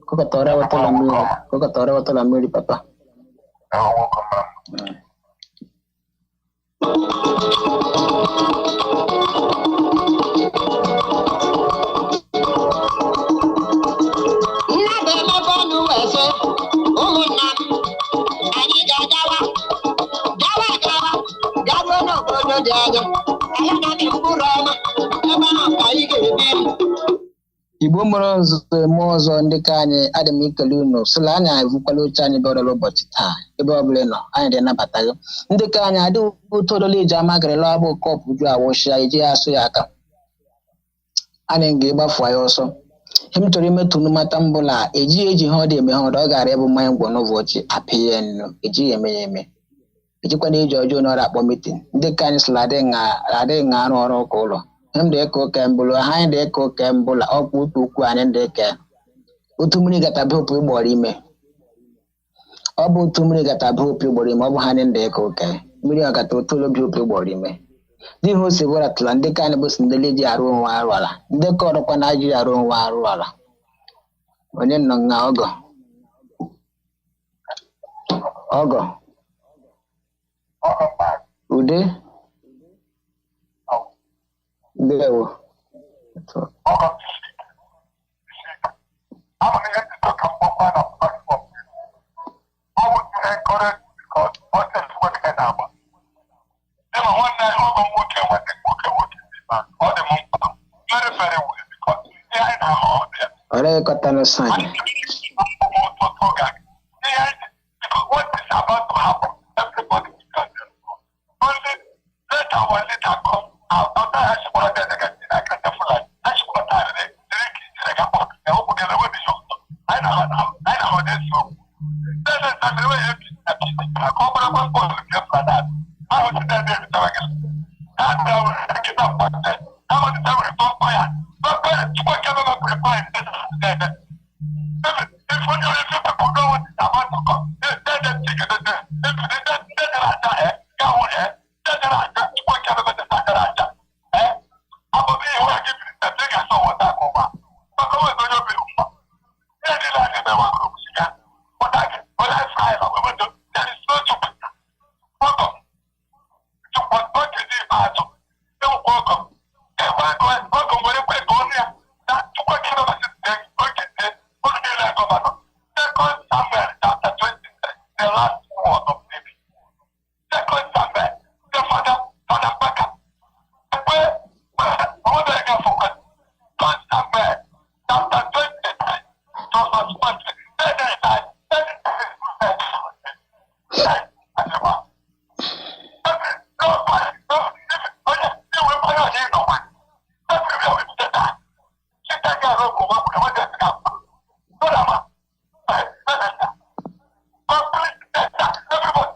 Kok tora waktu lamiri papa. Igbo mmụọ ọzọ ndị ka anyị adị m ikele unu sịla anyị evụkwala oche anyị bịara ụbọchị taa ebe ọ bụla nọ anyị dị nabata gị ndị ka anyị adị ụtọdole iji amagarịla abụ kọpụ ju awụshịa iji ya asụ ya aka anyị ga-egbafu ya ọsọ ihe m chọrọ imetụ mata mbụla eji ha ọ dị eme ha ọ gara ịbụ mmanya ngwọ n'ụbọchị apị ya nnu ejighị eme ya eme ejikwana iji ọjọọ n'ọrụ akpọ mitin ndị ka anyị sịla adịghị ṅa arụ ọrụ ụka ụlọ hem de ko kembulu ha de ko kembula oputu ku ane de ke utumuri gata bopu igbori ime obu utumuri gata bopu igbori ime obu ha de ko ke muri gata utulo bopu igbori ime di ho se bora tlande kan bo sindele ji aru nwa arwala de ko ro kwa na ji aru nwa arwala onye nno nga ogo ude Dewo. Ore kotano sign. What is about to happen? Everybody can only let our leader come out. Everybody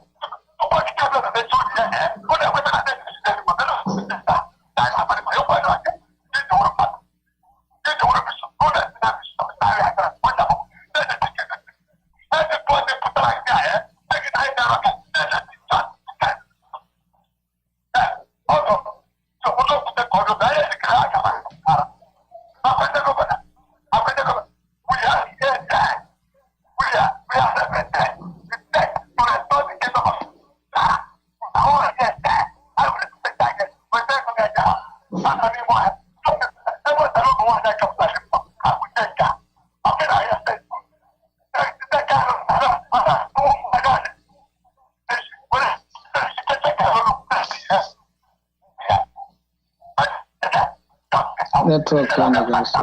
Network on against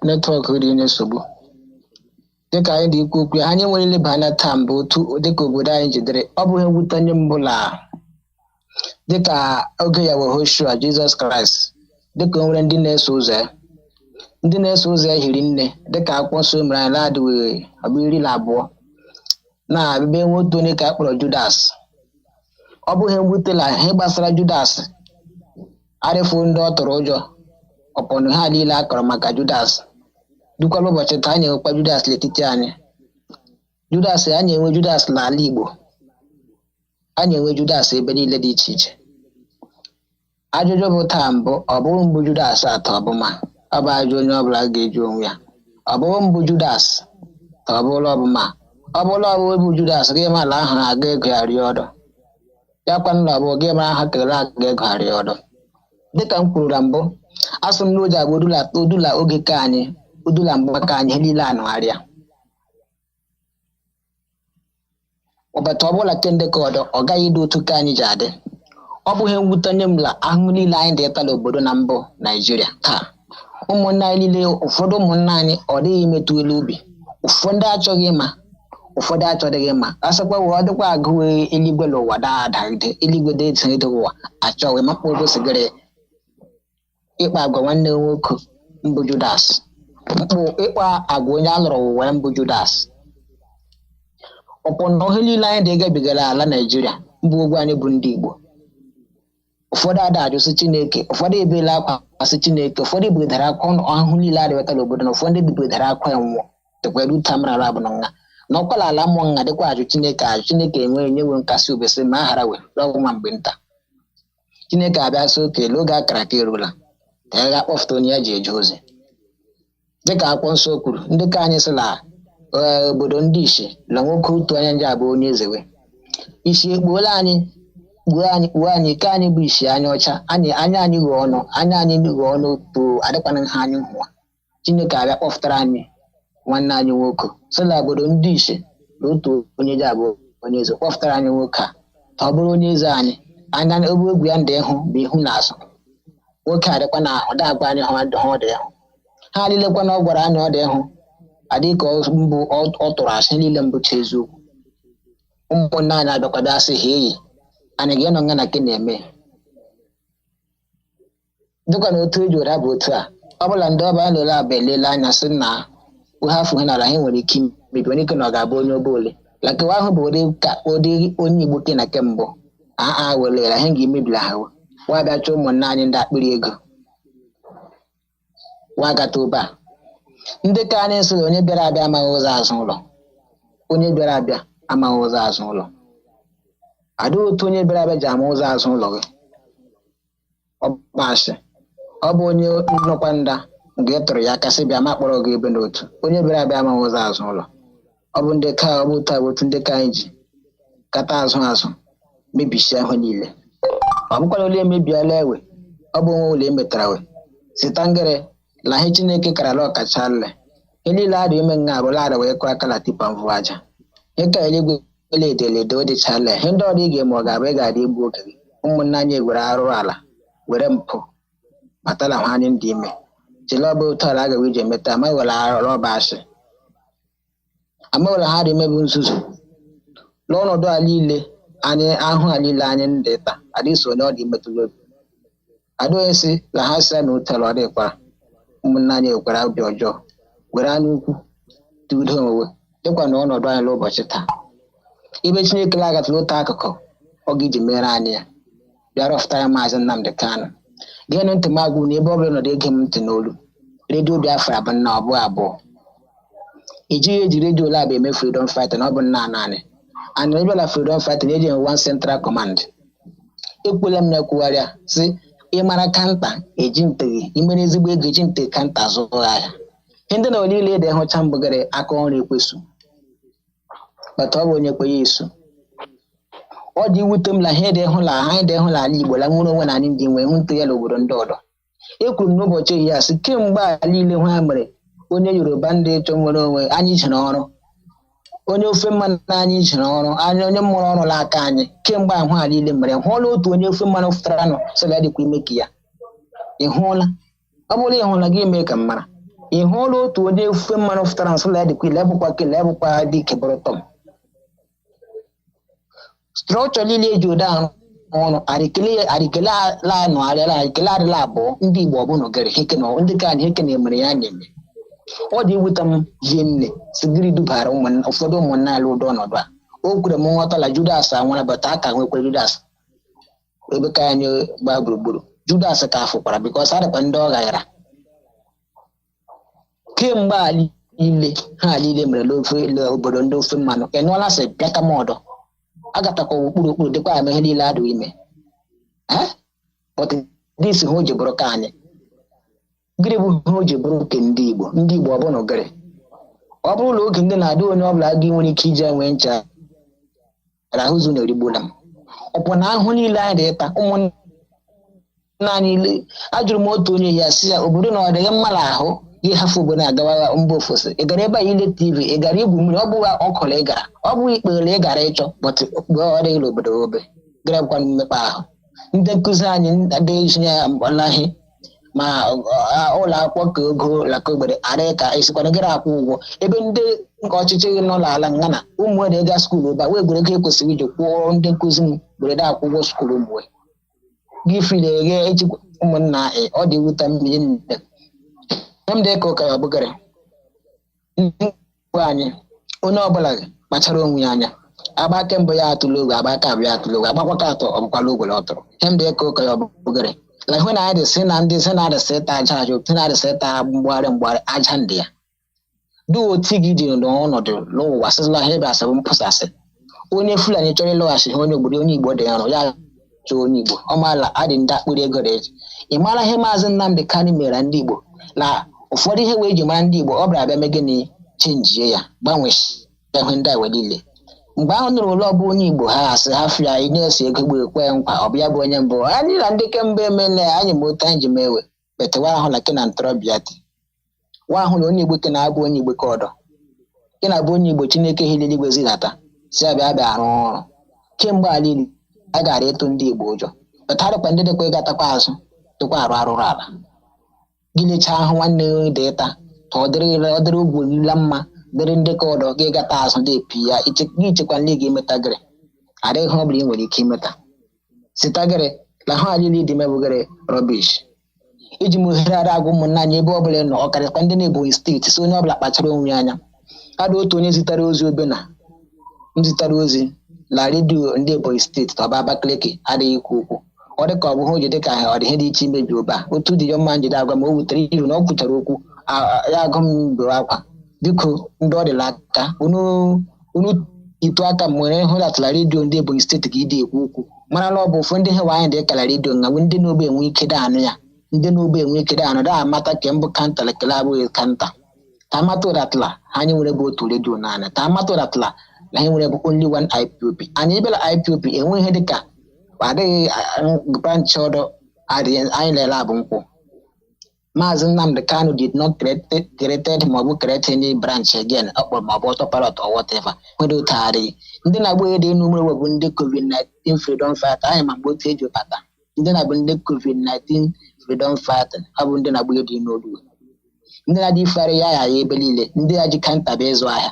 network dị nsogbu dịka anyị dị ikwu okwu anyị nwere ileba anya taa mbụ otu dịka obodo anyị jidere ọ bụghị mwute onye mbụla dịka oge ya wee Hoshua Jizọs Kraịst dịka o nwere ndị na-eso ụzọ ya hiri nne dịka akwụkwọ nsọ mere anyị na-adịghị ọbụ 12 na abịa nwoke onye ka a kpọrọ Judas. Ọ bụghị mwutela ihe gbasara Judas arịfụ ndị ọ tụrụ ụjọ ọpọnụ ha niile akọrọ maka Judas dukwala ụbọchị taa anyị enwekwa Judas n'etiti anyị. Judas anyị enwe Judas n'ala Igbo, anyị enwe Judas ebe niile dị iche iche. Ajụjụ bụ taa mbụ ọ bụrụ mbụ Judas atọ ọbụma ọ bụ ajụ onye ọbụla ga-eju onwe ya. Ọ bụrụ mbụ Judas ka ọ bụrụ ọbụma ọ bụrụ ọbụ bụ Judas gị mala ahụ aga egogharị ọdụ ya kwanụ ọ bụ gị mara ha kere aga egogharị ọdụ. Dịka m kwuru na mbụ asụ m n'oji agwa odula oge ka anyị udula mgbaka anyị ihe niile anụgharịa ụbọchị ọbụla kende ka ọdọ ọ gaghị ịdị otu ka anyị ji adị. Ọ bụghị mwute nye m la ahụhụ niile anyị dịtala obodo na mbụ Naijiria taa. Ụmụnne anyị niile, ụfọdụ ụmụnne anyị ọ dịghị metụ elu ubi, ụfọdụ achọghị ịma, ụfọdụ achọghị ịma. Asịkwa wee ọ dịkwa agụ eluigwe n'ụwa daadagide eluigwe dị ụwa achọghị makpọ ogosigara ịkpa agwa nwanne nwoke mbụ Judas, mkpụ ịkpa agwa onye alụrụ ụwa mbụ Judas. Ọpọnọ ihe niile anyị dịgabigara ala Naijiria mbụ ogwe anyị bụ ndị Igbo. Ụfọdụ ada ajụsị Chineke, ụfọdụ ebela akwa asị Chineke, ụfọdụ ebedara akwa ahụhụ niile adịwetala obodo na ụfọdụ ebedara akwa nwụọ tekwere utamara abụ na nha na ọkwala ala mmụọ nha dịkwa ajụ Chineke enwere nyewe nkasi obesi ma aghara wee ọgwụ nwa mgbe nta. Chineke abịa sị oke oge akara aka eruola ka ya ga kpọfụta onye ya ji eje ozi. Dịka akwụkwọ nsọ kwuru ndị ka anyị sịla obodo ndị Ishi na nwoke otu anya ndị abụọ onye ezewe Ishi ekpuola anyị kpuo anyị ka anyị bụ Ishi anya ọcha anya anyị ghọọ ọnụ to adịkwana ha anyị hụwa. Chineke abịa kpọfụtara anyị nwanne anyị nwoke sịla obodo ndị Ishi na otu onye ji abụọ onye eze kpọfụtara anyị nwoke a ka ọ bụrụ onye eze anyị anya egwu ya ndị ịhụ bụ ihu na azụ. Nwoke adịkwa na ọ dagwa anyị ha ọ dị ịhụ ha niilekwa na ọ gwara anyị ọ dị ịhụ adịka mbụ ọ tụrụ asị niile mbụcha eziokwu. Ụmụnne anyị abịakwado asị ha eyi anyị ga-enọ nga na ke na-eme dịkwa na otu eji ụra bụ otu a. Ọ bụla ndị ọba anyị lele aba elele anya sị na ha afụ ha nara ha nwere ike imebi onye ike na ọ ga-abụ onye ọba ole lakewa ahụ bụ ụdị onye Igbo ke na kembụ welere ihe ga-emebila ha wa bịacha ụmụnne anyị ndị akpịrị ego wagata ụba ndị ka anyị sịrị onye bịara abịa amaghị ụzọ azụ ụlọ, onye bịara abịa amaghị ụzọ azụ ụlọ. Adịghị otu onye bịara abịa ji ama ụzọ azụ ụlọ gị ọmasị ọ bụ onye nnọkwa nda mgbe ị tụrụ ya kasị bịa ma kpọrọ gị ebe n'otu. Onye bịara abịa amaghị ụzọ azụ ụlọ. Ọ bụ ndị ka ọ bụ otu ndị ka anyị ji kata azụ mebisia ahụ niile. ọbụkwara ole emebiela ewe ọ bụ nwe ụlọ emetara we sitangere la ihe Chineke karala ọkachala ihe niile adị ime nga abụla ada wee kụọ aka na tipa mvụ aja ịka eluigwe ele edeledo dịchala ihe ndị ọrụ ị ga-eme ọ ga-abụ ị ga-adị egbu oge gị ụmụnne anyị egwere arụ ala were mpụ batala ha anyị ndị ime chele ọbụ otu ala agaghị iji emeta amawela rọba asị amawela ha dị imebu nzuzu n'ọnọdụ ala ile anyị ahụ alile anyị ndị taa adịso onye ọ dị metụrụ obi adịghị si na ha si na otu ala ọ dịkwara ụmụnne anyị ekwere obi ọjọọ were anya ukwu tụdo onwe dịkwa na ọnọdụ anyị n'ụbọchị taa ibe Chineke lagatara otu akụkụ ọ ga-iji mere anyị ya bịara ọfụtara Maazị Nnamdi Kanu geenụ ntị magwụ na ebe ọ bụla nọdụ ege m ntị n'olu redio Biafra bụ nna abụọ ejighị eji redio lab eme freedom fighter na ọ bụ nna naanị and rebela freedom fighter na-eji one central command ekwela m na-ekwugharịa si ịmara kanta eji nteghi imere ezigbo ego eji nte kanta zụrụ ahịa ihe ndị na olile ede hụcha mbụgara aka ọrụ ekwesu bata ọ bụ onye kwe ya eso ọ dị wute m la ihe dị hụla ha dị hụla ala Igbo la nwere onwe na anyị ndị nwe hụnte ya n'obodo ndị ọdọ ekwuru m n'ụbọchị ehihie asị kemgbe ala ile ha mere onye Yoruba ndị ịchọ nwere onwe anyị jiri ọrụ onye ofe mmanụ anyị jiri ọrụ anyị onye mụrụ ọrụ n'aka anyị kemgbe ahụ ala ile mere hụọla otu onye ofe mmanụ fụtara nọ sịla dịkwa ime ka ya ị hụla ọ bụrụ ịhụla gị ime ka mara ị hụọla otu onye ofe mmanụ fụtara nsịla dịkwa ile ebụkwa kele ebụkwa dị ike bụrụ tọm strọchọ niile eji ụda ọrụ arịkele la anụ arịala arịkele adịla abụọ ndị Igbo ọbụla gere heke na ndị ka anyị heke na-emere ya na-eme ọ dị ewuta m vie nne sigiri dubara ụfọdụ ụmụnna ala ụdọ ọnọdụ a o kwere m nghọtala Judas anwara bata aka nwekwara Judas ebe ka anyị gbaa gburugburu Judas ka afụkwara bikọs adịkwa ndị ọ ghaghara kemgbe ha niile mere obodo ndị ofe mmanụ enụọla sị bịaka m ọdọ agatakwa okpuru dịkwa ama ihe niile adụ ime but this ha o ji bụrụ ka anyị gịnị bụ ha o ji bụrụ ke ndị Igbo ọbụla gịrị ọ bụrụ na oge ndị na-adị onye ọbụla gị nwere ike iji enwe ncha rahụzụ na erigbola m ọpụ na ahụ niile anyị dị ịta ụmụnna niile ajụrụ m otu onye ya si ya obodo na ọ dịghị mma ahụ gị hafụ obodo agawa mba ofesi ị gara ebe a ile TV ị gara igwu mmiri ọ bụghị ọkụla ị gara ọ bụghị ikpere ị gara ịchọ bọtụ mgbe ọ dịghị n'obodo obe gara bụkwa mmekpa ahụ ndị nkụzi anyị adịghị ya mgbalahi ma ụlọ akwụkwọ ka ogo laka ogbede adịghị ka esikwana gara akwụ ụgwọ ebe ndị nke ọchịchị nọ n'ala ngana ụmụ ede ga skuulu ebe a wee gwere ego ekwesịrị iji kwụọ ndị nkụzi m gberede akwụ ụgwọ skuulu mgbe gị firi eghe eji ụmụnna ọ dị wuta mmiri nne m dị ka ụka ya ọbụgara anyị onye ọbụla kpachara onwe ya anya agbake mbụ ya atụla ogo agbaka abụ ya atụla ogo agbakwaka atọ ọbụkwala ogwere ọ tụrụ ihe m dị ka ụka ya ọbụgara la hụ na anyị dị na ndị si na-adịsị ịta aja aja otu na-adịsị ịta mgbagharị aja ndị ya dị otu gị dị n'ọnọdụ n'ụwa sịla ha ebe asabụ mpụsasị onye Fulani chọrọ ịlọghachi onye obodo onye Igbo dị ọrụ ya chọọ onye Igbo ọ maala adị ndị akpịrị ego dị eji ị mara ihe Maazị Nnamdi Kanu mere ndị Igbo na ụfọdụ ihe wee ji mara ndị Igbo ọ bịara abịa mee gịnị chenjie ya gbanwee ihe ndị a niile mgbe ahụ nụrụ ụlọ bụ onye Igbo ha asị ha fịa ị na-esi ego gbo ekwe nkwa ọ bịa bụ onye mbụ anyị na ndị kemgbe emele anyị ma otu anyị ji mewe betewa ahụ na kena ntorobịa dị nwa ahụ na onye Igbo ke na-abụ onye Igbo ka ọdọ ke na-abụ onye Igbo Chineke ihe eluigwe zidata si abịa bịa arụ ọrụ kemgbe alili a gara ịtụ ndị Igbo ụjọ betarịkwa ndị dịkwa ịgatakwa azụ dịkwa arụ arụrụ ala gị lechaa ahụ nwanne dị ịta ka ọ dịrị ugwu lila mma dịrị ndị ka ọdọ gị gata azụ dị epi ya gị ichekwa nne gị emetagịrị adịghị ihe ọ bụla ị nwere ike imeta sitagịrị na ha alili dị mebụgịrị rọbish iji m ohere ara agwa ụmụnna anyị ebe ọbụla nọ ọkarịkwa ndị na-Ebonyi steeti si onye ọbụla kpachara onwe anya adị otu onye zitere ozi obena m zitere ozi na redio ndị Ebonyi steeti ọba Abakaliki adịghị ikwu okwu ọ dị ka ọ bụ ha o ji dị ka ọ dị ihe dị iche imebi ụba otu dị mma njide agwa ma o wutere iru na ọ kwuchara okwu ya agụ m bụrụ akwa biko ndị ọ dịla aka unu itu aka nwere hụlatala redio ndị Ebonyi steeti ka ide ekwu okwu mara na ọ bụ ụfọ ndị hewa anyị dị kala redio nga ndị n'obe enwe ike da anụ ya ndị n'obe enwe ike da anụ da amata ka mbụ kanta lekele abụghị kanta ta amata ụdatala anyị nwere bụ otu redio naanị ta amata ụdatala na anyị nwere bụ only one IPOB anyị ebela IPOB enwe ihe dịka branch order I lab Mazi Nnamdi Kanu did not create any branch again up or pilot or whatever. We do tarry. Then I wait in number of COVID-19 freedom fight. I am about to do pata. Then I bring the COVID-19 freedom fight. I wouldn't have waited in no do. Then I differ ya believe. Then I can't abase wire.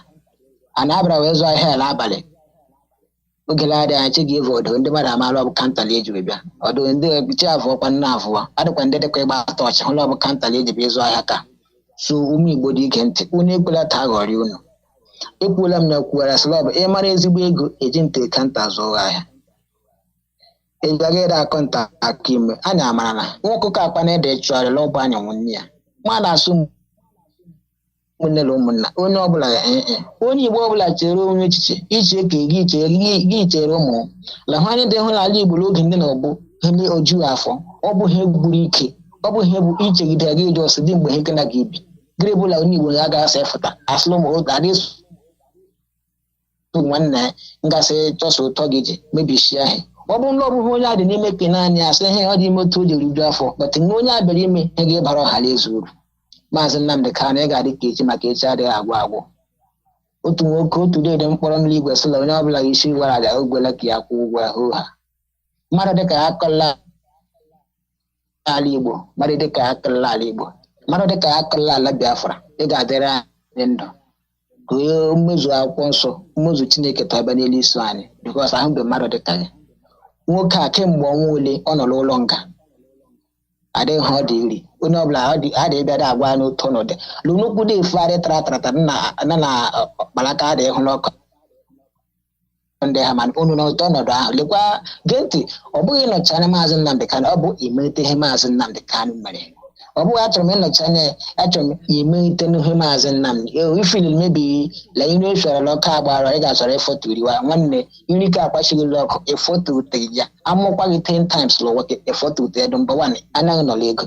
And Abra was I hell abale. Glad I give order when the madam love can't allege with you. Or doing the chair for Panava. I don't get a quack touch. All of can't allege the Bezoyaka. So, umi body can't. Unipula tag or you know. Equalam no queras love. Emanezi big agent cantas or I. Egagera contact him. Anamana. Woko up de trial low banyan 1 year. Man assume. Onye ọbụla onye Igbo ọbụla chere onwe echiche iche ka gị chere ụmụ la ha ndị hụ n'ala Igbo oge ndị na-ọbụ hele oju afọ ọ bụ ihe gburu ike ọ bụ ihe bụ ichegide gị dị ọsọ dị mgbe ihe kana gị bi gịrị bụla onye Igbo ya ga-asa efụta asụlụ ma adị nwanne ngasị chọsọ ụtọ gị ji mebishie ahụ ọ bụ nlọ bụ onye adị n'ime ke naanị asị ihe ọ dị ime otu o jere uju afọ kpọtị nwa onye abịara ime ihe ga-ebara ọhala ezu uru Mazi Nnamdi Kanu ga-adị ka echi maka echi adịghị agwụ otu nwoke otu dede mkpọrọ mmiri igwe sịla onye ọbụla isi gwara aja ogwela ka ya kwụ ụgwọ ahụ ha mmadụ dịka ya akọla ala Igbo mmadụ dịka ya akọla ala Igbo mmadụ dịka ya akọla ala Biafra ị ga-adịrị anyị ndụ ka onye mmezu akwụkwọ nsọ mmezu Chineke tọba n'elu isi anyị bikọs ahụ bụ mmadụ dịka ya nwoke a kemgbe ọnwa ole ọ nọ n'ụlọ nga adịghị ọ dị iri onye ọbụla adịghị bịara agwa n'otu ọnọdụ nnukwu dị efegharị tara na ọkpalaka adịghị n'ọkụ ndị ha mana unu n'otu ọnọdụ ahụ lekwa gee ntị ọ bụghị ịnọchi anya Mazi Nnamdi Kanu ọ bụ imelite ihe Mazi Nnamdi Kanu mere ọ bụghị achọrọ m ịnọchi anya achọrọ m imelite n'ihe Mazi Nnamdi ifili mebi la ire chọrọ ọkụ agbara ị ga-achọrọ ịfọtụ iriwa nwanne iri ka akpachigoro ọkụ ịfọtụ ute ya amụkwa gị 10 times lụwa gị ịfọtụ ute edo mba nwanne anaghị nọrọ ego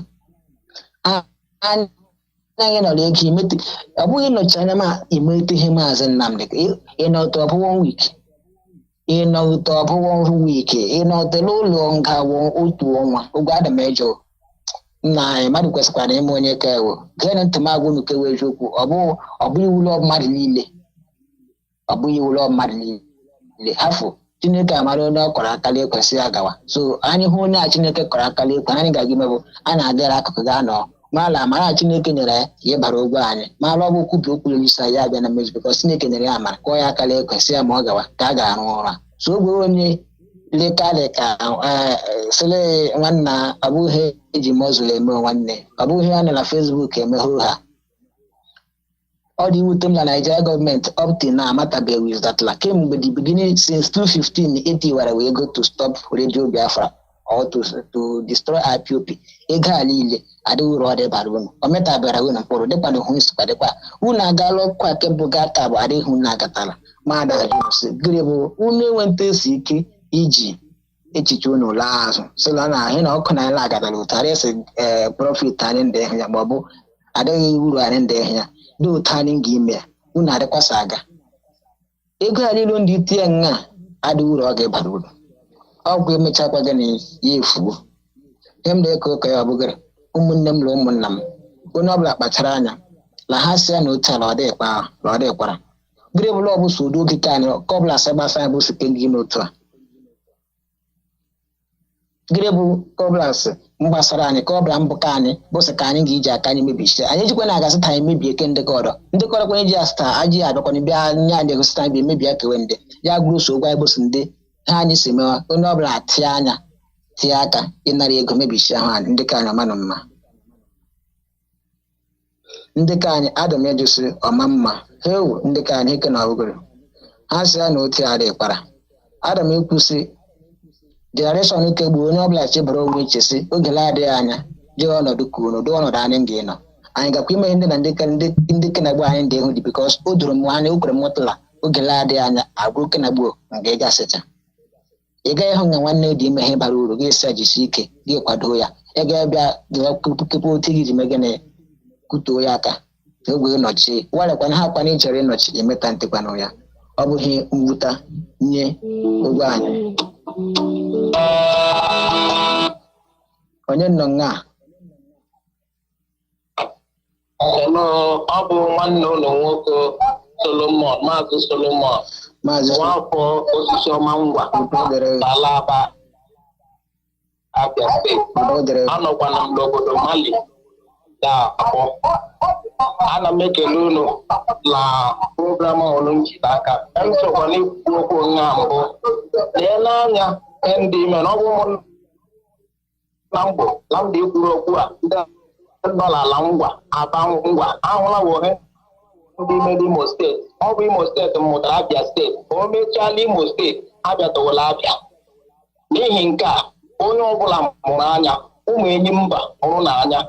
anaghị nọrọ ego imete ọ bụghị ịnọchi anya ma imelite ihe Mazi Nnamdi ịnọtụ ọbụwa week ịnọtụ ọbụwa week ịnọtụla ụlọ nga otu ọnwa ụgwọ adamejọ nna anyị mmadụ kwesịkwara ime onye ka ewu gee ntị m agwụ n'ukewe eziokwu ọ bụghị iwu ụlọ mmadụ niile ọ bụghị iwu ụlọ mmadụ niile hafụ Chineke amara onye ọ kọrọ akala ekwesị agawa so anyị hụ onye a Chineke kọrọ akala ekwe anyị ga-aga imebụ a na-agara akụkụ ga anọ mala amara Chineke nyere ya ya bara ụgwọ anyị mala ọ bụ kwubi okwu isa ya abịa na mmezu bikọ Chineke nyere ya amara kọọ ya akala ekwesị ya ma ọ gawa ka a ga-arụ ọrụ so ogwe onye lekaleka sịle nwanna ọ bụghị eji mọzụl eme nwanne ọ bụghị a nọ na Facebook emeghe ha ọ dị wute m na Nigeria gọọmenti up till now amatabeghị with that la kemgbe the beginning since 2015 etiwara wee go to stop Radio Biafra or to destroy IPOB ego a niile adịghị uru ọ dịbara unu o metabara unu mkpụrụ dịkwa na hụ nsikwa dịkwa unu agala ọkwa kebụ gata bụ adịghị unu agatala mmadụ ajụsị gịrị bụ unu enweta esi ike iji echiche unu laa azụ sịla na ahị na ọkụ na ala agatala ụtarị esi profit anyị ndị ya ma ọ bụ adịghị uru anyị ndị ya dị ụtọ anyị ga-ime ya unu adịkwasa aga ego a niile ndị tie nha adịghị uru ọ ga-ebara uru ọgwụ emechakwa gị na ya efuo ihe m na-eke ụka ya ọbụgara ụmụnne m na ụmụnna m onye ọbụla kpachara anya na ha si ya na otu ala ọ dịkwara gịrị bụla ọ bụ so ụdị okike anyị ka ọbụla sị gbasa anyị bụ site gị n'otu a gịrị bụ ka ọbụla sị mgbasara anyị ka ọbụla mbụka anyị bụsị ka anyị ga-eji aka anyị mebichie anyị ejikwa na agasị ta anyị mebie eke ndekọrọ kwenye ji asịta aji abịakwana bịa nye anyị egosita anyị bịa mebie kewe ndị ya gburu so ụgwọ anyị bụsị ndị ha anyị si mewa onye ọbụla tie aka ịnara ego mebichie ahụ anyị ndị ka anyị ọmanụ mma ndị ka anyị adam ejisi ọma mma ha ewu ndị ka anyị ike na ọgụgụrụ ha si ya na otu adị kpara adam ekwusi generation nke gburu onye ọbụla chebara onwe echesi oge na-adịghị anya jee ọnọdụ ka unu dị ọnọdụ anyị ga-enọ anyị gakwa ime ndị na ndị kenagbu anyị ndị ịhụ dị bikos o doro m anya o kwere m ụtụla oge na-adịghị anya agwụ kenagbu nga ị gasịcha ị gaghị ịhụ na nwanne dị ime ihe bara uru gị esi jisi ike gị kwado ya ị ga-abịa dịkepụ otu gị ji megana kutuo ya aka ogwe ịnọchi warekwana ha kwana ichere ịnọchi emeta ntịkwanụ ya ọ bụghị mwụta nye ogwe anyị onye nọ nga ọ bụ nwanne ụlọ nwoke Solomon, Mazi Solomon, nwafọ osisi ọma ngwa Alaba Abia steeti. Anọkwana m n'obodo Mali ga-akpọ. Ana m ekele unu na program ọrụ njide aka. Nsọkwa n'ikwu okwu nga mbụ. Lee n'anya ndị ime na ọ bụ na mbụ Nnamdi kwuru okwu a ndị nọ n'ala ngwa aba ngwa ahụla wohe ndị ime n'Imo steeti. Ọ bụ Imo steeti mụtara Abia steeti. O mechala Imo steeti Abia tọwala Abia. N'ihi nke a onye ọbụla mụrụ anya ụmụ enyi mba hụrụ n'anya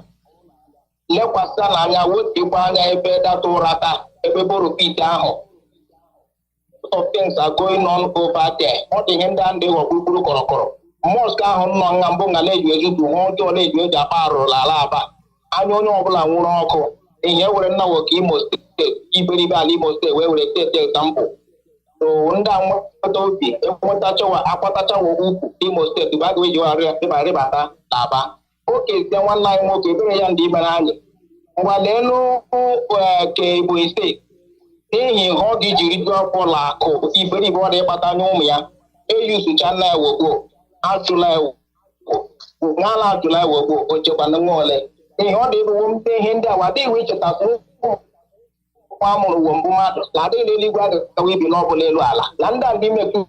lekwasịa n'anya wetekwa anya ebe data ụra taa ebe borokite ahụ of things are going on over there. Ọ dị ihe ndị a ndị ghọgburu kọrọkọrọ mosque ahụ nọ nga mbụ nga na-eji ejutu hụ ọjọọ na-eji eji akpa arụrụla ala Aba anya onye ọbụla nwụrụ ọkụ ihe were nna nwoke Imo steeti iberibe ala Imo steeti wee were steeti example so ndị a nweta obi enwetachawa akpatachawa ukwu Imo steeti bụ aga eji rịbata na Aba okezie nwanne anyị nwoke ebere ya ndị ibere anyị ngwa leelu ke Ebonyi steeti n'ihi ọ ga-ejiri dị ọkụ ụlọ akụ iberibe ọ ịkpata anya ụmụ ya eyusucha nna ya wogbo ajụla nwala ajụla wogbo ochekwana nwa ole n'ihi ọ dị ebuwo mpe ihe ndị a wadịghị iwe ichetasị nwa amụrụ uwe mbụ mmadụ na adịghị n'eluigwe agawa ibi n'ọbụla elu ala na ndị a ndị metu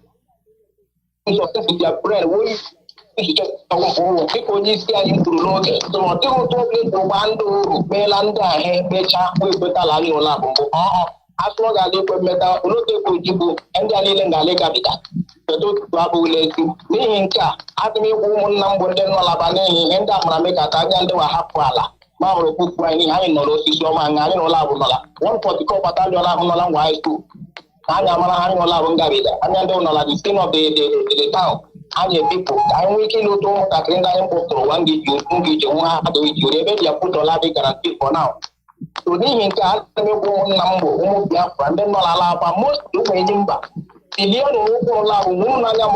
dịka onye isi anyị kwuru n'oge tụrụ ụtụ oge ụgba ndị uru meela ndị ahụ mechaa wee kwetala anyị ụlọ abụ mbụ asụọ ga-ala ekwe mmeta olotekwe ojigbo ndị a niile ga-ala ịgabiga kedu otutu abụghịla ezi n'ihi nke a adị m ịgwa ụmụnna m bụ ndị nọlaba n'ihi ihe ndị amara mee ka anya ndị wa hapụ ala ma hụrụ okpukpu anyị anyị nọrọ osisi ọma anya anyị n'ụlọ abụ nọla 144 batalion ahụ nọla ngwa high school ka anyị amara ha anyị ụlọ abụ ngabiga anya ndị nọla the same of the town anyị ebipụ ka anyị nwee ike ịlụta ụmụntakịrị ndị anyị kpọtụrụ nwa ngiji nwa ha dị iji ebe dị apụtọla dị garanti for now so n'ihi nke a na-emegbu ụmụnna m bụ ụmụ Biafra ndị nọ n'ala Aba most ụmụ enyi mba bilion ụkwụ ụlọ abụ mụrụ n'anya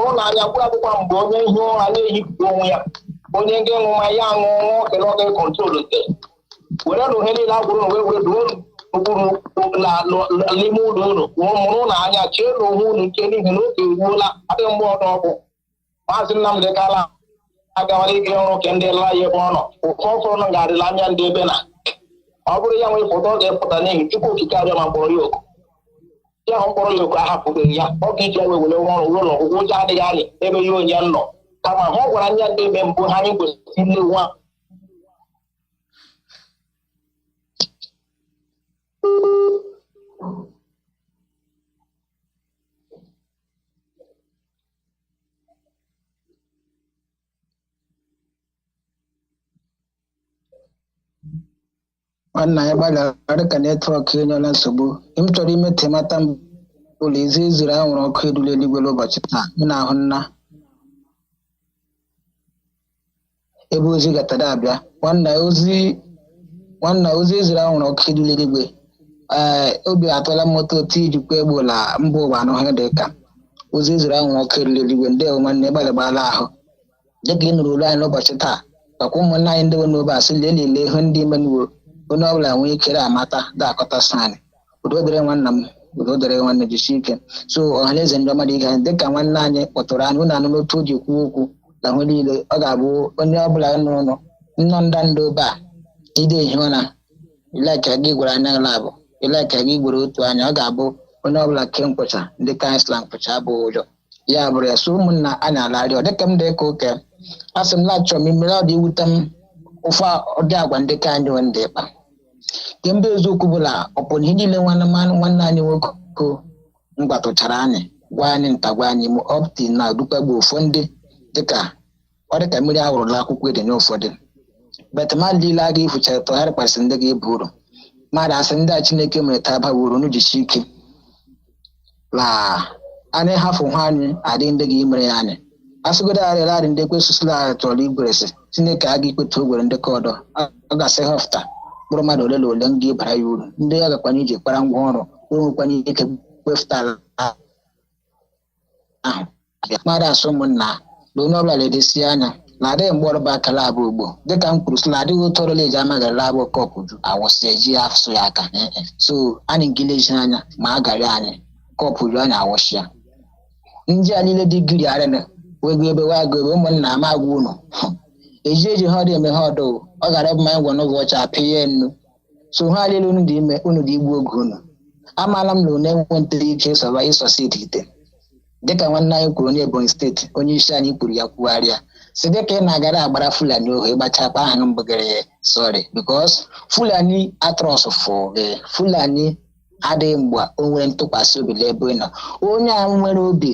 kwụrụ akwụkwọ mgbe onye ihe ụra na-ehipụ onwe ya onye nga ịṅụ ma ya aṅụ okele ọ ga-ekọntrol nte were na ohe niile agwụrụ na wee duo ụkpụrụ n'ime ụlọ unu mụrụ n'anya chee na onwe unu nke n'ihi na oge eruola adịghị mgbe ọdọ ọgwụ Maazị Nnamdi Kala agawala ige ọrụ nke ndị lara ya ebe ọ nọ ụfọdụ nọ ga-adịla anya ndị ebe na ọ bụrụ ya nwee foto ọ ga-epụta n'ihi Chukwu okike abịa ma mkpọrọ ya oku ya ahụ mkpọrọ ya oku ahapụbeghị ya ọ ga-eji wee were nwa ọrụ ụlọ ọgwụgwụ ụjọ adịghị anyị ebe ya onye nọ kama ha ọ gwara anya ndị ebe mbụ ha anyị kwesịrị ile nwa nwanna anyị gbalịrị ka netwọk enyela nsogbu m chọrọ ime temata ụlọ izu ezuru anwụrụ ọkụ edula eluigwe ụbọchị taa m na-ahụ nna ebe ozi gatara abịa nwanna ozi ezuru anwụrụ ọkụ edula eluigwe obi atọla moto otu ijikwa egbola mba ụwa anụghị dị ka ozi ezuru anwụrụ ọkụ edula eluigwe ndị nwanne gbalịgbala ahụ dịka ị nụrụ olu anyị n'ụbọchị taa kakwa ụmụnna anyị ndị nwe n'obe asị lelele ihe ndị imenuwo onye ọbụla nwee ikere amata ga-akọta anyị udo dịrị nwanna m udo dịrị nwanne jisi ike so ọhaneze ndị ọmadụ ige anyị dịka nwanne anyị kpọtụrụ anyị ụnụ anụ n'otu o ji kwuo okwu na hụ niile ọ ga-abụ onye ọbụla n'ụlọ nnọ ndanda obe a ide ehi ụra ilaika gị gwara anya labụ ilaika gị gwara otu anya ọ ga-abụ onye ọbụla ke nkwụcha ndị kansịla nkwụcha abụghị ụjọ ya bụrụ ya so ụmụnna anyị alarịọ dịka m dị ka oke a sị m na-achọ m imere ọ dị iwute m ụfọ ụdị agwa ndị ka anyị nwe ndị ịkpa nke mba eziokwu bụla ọ pụrụ ihe niile nwanne anyị nwoke mgbatụchara anyị gwa anyị ntagwa anyị m ọpti na dukpagbu ụfọdụ dịka ọ dịka mmiri ahụrụla akwụkwọ edenye ụfọdụ betmadụ niile aga ifuchara tọgharị kpasịrị ndị ga-ebu uru mmadụ asị ndị a Chineke mere taa bawuru n'ujichi ike la anyị hafụ hụ anyị adị ndị ga-emere ya anyị asịgodo arịra adị ndị ekwesịsịla anyị chọrọ igweresi Chineke aga ikpeta ogwere ndị ka ọdọ ọ ga-asị họfta mkpụrụ mmadụ ole na ole m ga-ebara ya uru ndị a gakwanye iji kpara ngwa ọrụ nwekwanye ike wefụtara ahụ mmadụ asụ ụmụnna onye ọbụla ledesi anya na adịghị mgbe ọrụ bụ akala abụ ugbo dịka m kwuru sị na adịghị otu ọrụla eji amagara abụ kọpụ ju awụsị eji afụsụ ya aka so anyị ngilezi anya ma a gara anyị kọpụ ju anyị awụsị ya ndị a niile dị giri arịna wego ebe wago ebe ụmụnna ama agwa unu eji ha ọdụ eme ha ọdụ ọ gara bụ manya gwọnụ ụbọchị apịa nnu so ha niile unu dị ime unu dị igbu oge unu amaala m na unu enwentara ike ịsọsiti ite dịka nwanne anyị kwuru onye Ebonyi steeti onye isi anyị kwuru ya kwugharịa si dịka ị na-agara agbara Fulani ohu ịgbachakwa aha mbegere ya sorry because Fulani atrọsụfụ Fulani adịghị mgbe o nwere ntụkwasị obi n'ebe ị nọ onye ahụ nwere obi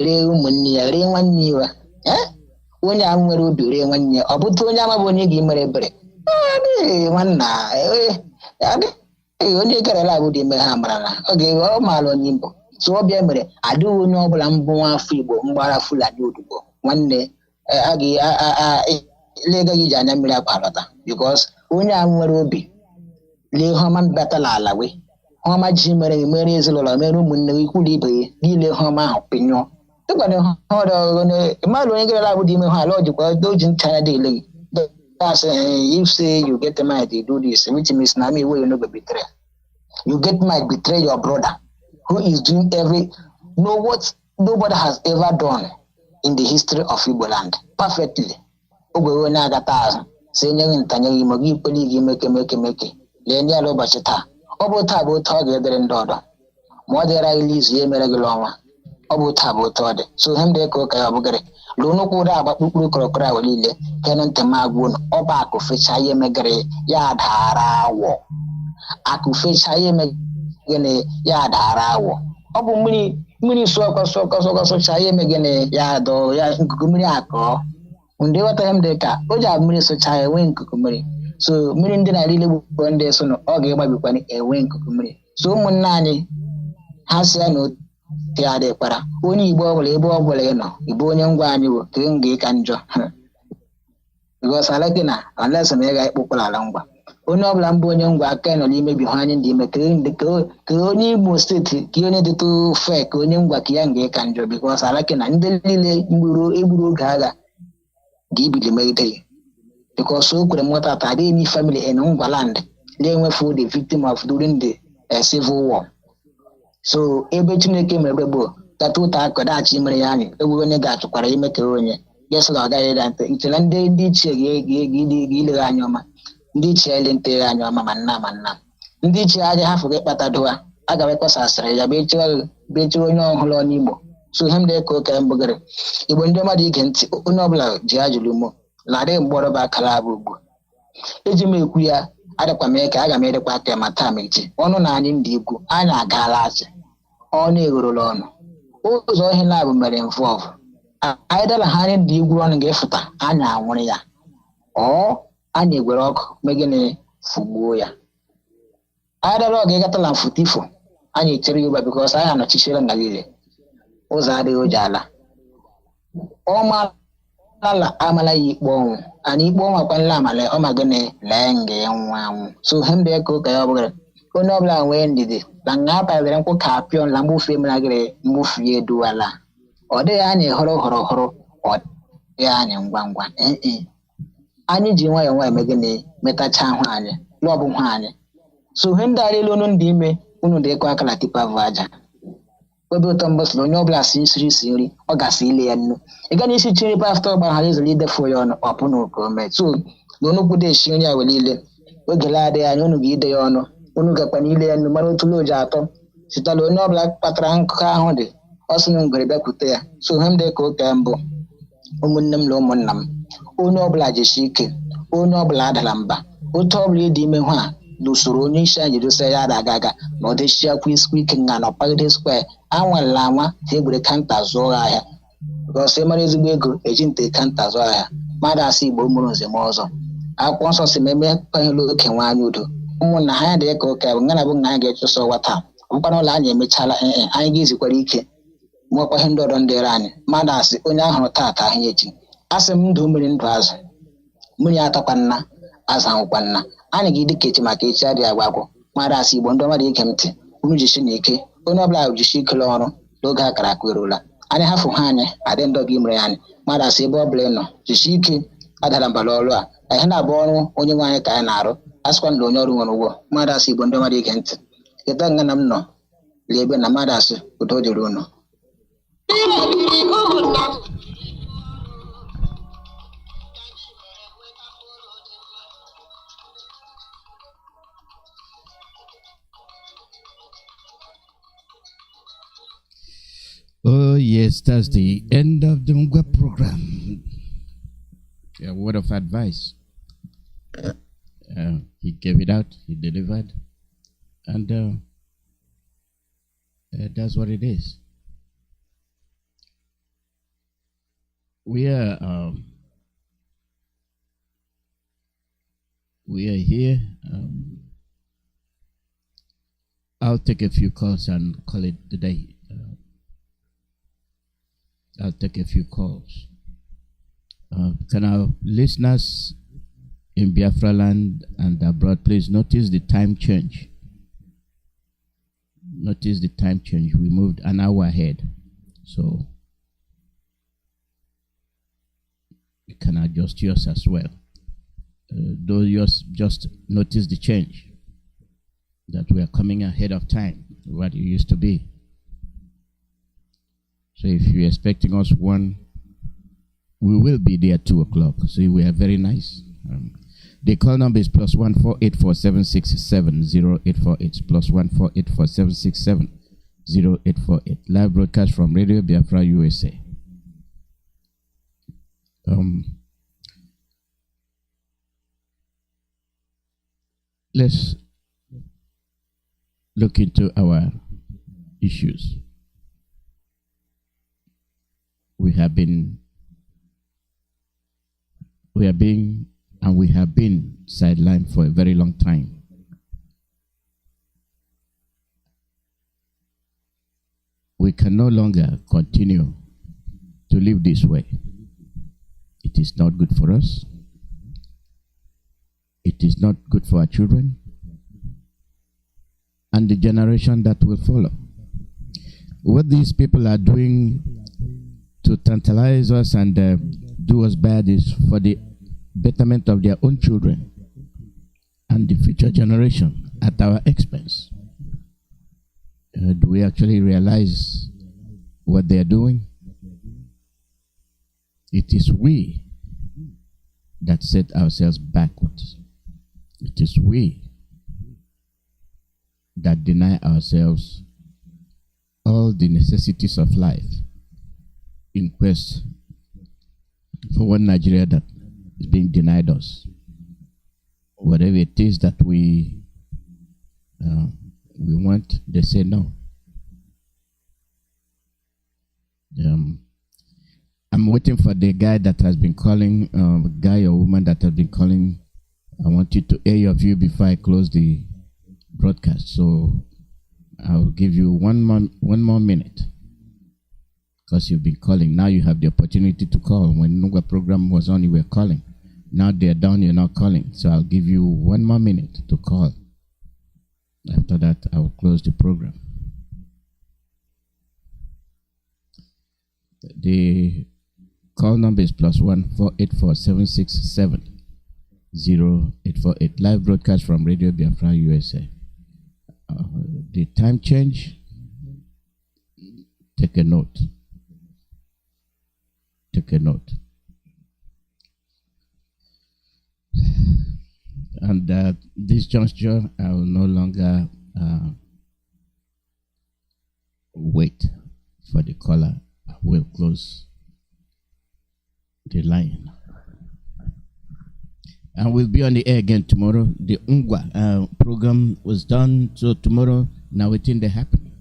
ree ụmụnne ya ree nwanne ya onye ahụ nwere obi ree nwanne ya ọ bụtụ onye amabụ onye ga mere ebere nwanna onye garala abụ dị ime ha mara na ọ ga-ewe ọ maara onye mbụ so ọbịa mere adịghị onye ọbụla mbụ nwa afọ Igbo mgbara Fulani odibo nwanne legaghị iji anya mmiri akwa alọta because onye ahụ nwere obi lee ihe ọma mbatala ala we ọma ji mere ezinụlọ mere ụmụnne ikwulu ibe ya gị lee ihe ọma ahụ pịnyụọ mmadụ onye garala abụ dị ime ha ala ojikwa oji ntị anya dị ele gị that's if say you get mind to do this which means na me wey you no go betray you get mind betray your brother who is doing know what nobody has ever done in the history of Igbo land perfectly ogwe onye agata azụ si enyeghị ntanyeghị ime gị ikpeli gị meke lee ndị ala ụbọchị taa ọ bụ taa bụ otu ọ ga-edere ndị ọdọ ma ọ dịra gị izu ya emere gị ọnwa ọ bụ taa bụ otu ọ dị so ihe m dị ka ụka ya ọbụgịrị lụọ nnukwu ụda agba kpukpuru kọrọkọrọ ahụ niile kene ntị m agwụ ọba akụ fecha ihe megịrị ya dara awọ akụ fecha ihe megịrị ya dara awọ ọ bụ mmiri sụọkọsọcha ihe megịrị ya dọ ya nkuku mmiri akọ ndị ghọtara m dị ka o ji abụ mmiri sụcha ya enwe nkuku mmiri so mmiri ndị na niile gbukpọ ndị so na ọ ga-egbabikwana enwe nkuku mmiri so ụmụnne anyị ha si ya na ya dịkwara onye Igbo ọbụla ebe ọbụla ị nọ Igbo onye ngwa anyị bụ ka m ga-eka njọ because alaki na unless na ị ga-ekpokpụrụ ala ngwa onye ọbụla mbụ onye ngwa aka nọ n'imebi ha anyị ndị ime ka onye Imo steeti ka onye dịtụ fe ka onye ngwa ka ya ga-eka njọ because alaki na ndị niile egburu oge agha ga-ebili megide ya because o kwere nwata ata adịghị emi family in Ngwaland na-enwefu the victim of during the civil war so ebe Chineke mere gboo tata ụta akọdachi mere ya anyị ewu onye ga-achụkwara ime ka onye gesị na ọ gaghị ịda nte nchere ndị ichie ga-ilegha anya ọma ndị ichie ele nteghe anya ọma ma nna ndị ichie aja hafụ gị kpata doa a ga ekpesasịrị ya bechiri onye ọhụrụ onye Igbo so ihe m dị ka oke mbụgịrị Igbo ndị mmadụ ige ntị onye ọbụla ji ajụrụ umo na adịghị mgbọrọ bụ akara abụ ugbo eji m ekwu ya adịkwa m eke aga m edekwa aka ma taa mechi ọnụ na anyị ndị ikwu anyị agaala asị ọnụ eghorola ọnụ ụzọ ihe na-abụ mere involve anyị dala ha anyị ndị igwu ọnụ ga-efụta anyị anwụrụ ya ọ anyị egwere ọkụ megịnị fụgbuo ya anyị dala ọ ga-egatala mfụta ifo anyị echere ya ụba bikọs anyị anọchichere na niile ụzọ adịghị oji ala ọmala amala ya ikpe ọnwụ ana ikpe ọnwụ akwanla amala ọ magịnị lee nga nwa anwụ so ihe ndị ka ụka ya ọbụgara onye ọbụla nwee ndidi na nga apagịrị nkwụ ka apịọ na mgbufe meragịrị mgbufe ya eduwala ọ dịghị anyị hụrụ ọ dịghị anyị ngwa anyị ji nwayọọ megịnị metacha ahụ anyị lụọbụ hụ anyị so ihe ndị arịla unu ndị ime unu dịkwa akala tipa bụ aja obi ụtọ mbọsịrị onye ọbụla si nri ọ gasị ile ya nnu ị ga n'isi chiri pastọ ọgbaghara izere idefu ya ọnụ ọpụ na okome so na onukwu deshi nri a were ile oge na-adịghị anya unu ga-ide ya ọnụ unu gakwa n'ile ya nnu mara otu loji atọ sitala onye ọbụla kpatara nkụkọ ahụ dị ọ sị na ngwere bịakwute ya so ihe m dị ka ụka mbụ ụmụnne m na ụmụnna m onye ọbụla jesi ike onye ọbụla adala mba otu ọbụla ịdị ime hụ a na usoro onye isi anyị dosa ya ada aga na ọ dịchiakwa isikwa ike nga na ọkpagide square anwala anwa ha egbere kanta zụọ ahịa gọsị mara ezigbo ego eji nte kanta zụọ ahịa mmadụ asị Igbo mụrụ nze m ọzọ akwụkwọ nsọ si meme kwanyelu oke nwaanyị udo ụmụnna ha dị ka ụka bụ nga na bụ nga anyị ga-echụsọ ụwa taa ọkpara ụlọ anyị emechala anyị ga-ezikwara ike nwekwa ihe ndị ọdọ ndịre anyị mmadụ asị onye ahụrụ taata ahụ echi asị m ndụ mmiri ndụ azụ mmiri atakwa nna azụ ahụkwa nna anyị ga-edi ka echi maka echi adịghị agwagwụ mmadụ asị Igbo ndị mmadụ ige ntị unu jisi na ike onye ọbụla jisi ikele ọrụ n'oge akara aka eruola anyị hafụ ha anyị adị ndọ gị mere anyị mmadụ asị ebe ọ bụla nọ jisie ike adara mbala ọrụ a ihe na-abụ ọrụ onye nwe anyị ka anyị na-arụ asịkwa na onye ọrụ nwere ụgwọ mmadụ asị Igbo ndị mmadụ ige ntị ebe nga na m nọ lee ebe na mmadụ asị udo dịrị unu. Oh, yes, that's the end of the Mugwa program. A word of advice. He gave it out, he delivered, and that's what it is. We are here. I'll take a few calls and call it the day. I'll take a few calls. Can our listeners in Biafra land and abroad please notice the time change? Notice the time change. We moved an hour ahead. So you can adjust yours as well. Though yours, just notice the change. That we are coming ahead of time, what it used to be. So if you're expecting us 1, we will be there 2 o'clock. So we are very nice. The call number is +1 484 0848 +1 484 0848. Live broadcast from Radio Biafra USA. Let's look into our issues. We have been sidelined for a very long time. We can no longer continue to live this way. It is not good for us. It is not good for our children and the generation that will follow. What these people are doing to tantalize us and do us bad is for the betterment of their own children and the future generation at our expense. Do we actually realize what they are doing? It is we that set ourselves backwards. It is we that deny ourselves all the necessities of life in quest for one Nigeria that is being denied us. Whatever it is that we want, they say no. I'm waiting for the guy that has been calling, guy or woman that has been calling. I want you to air your view before I close the broadcast. So I'll give you one more minute because you've been calling. Now you have the opportunity to call. When Nungwa program was on, you were calling. Now they're down, you're not calling. So I'll give you 1 more minute to call. After that, I will close the program. The call number is +1 484 767 0848. Live broadcast from Radio Biafra USA. The time change, take a note. Take a note. And this juncture, I will no longer wait for the caller. I will close the line. And we'll be on the air again tomorrow. The Ungwa program was done, so tomorrow, now waiting they happen.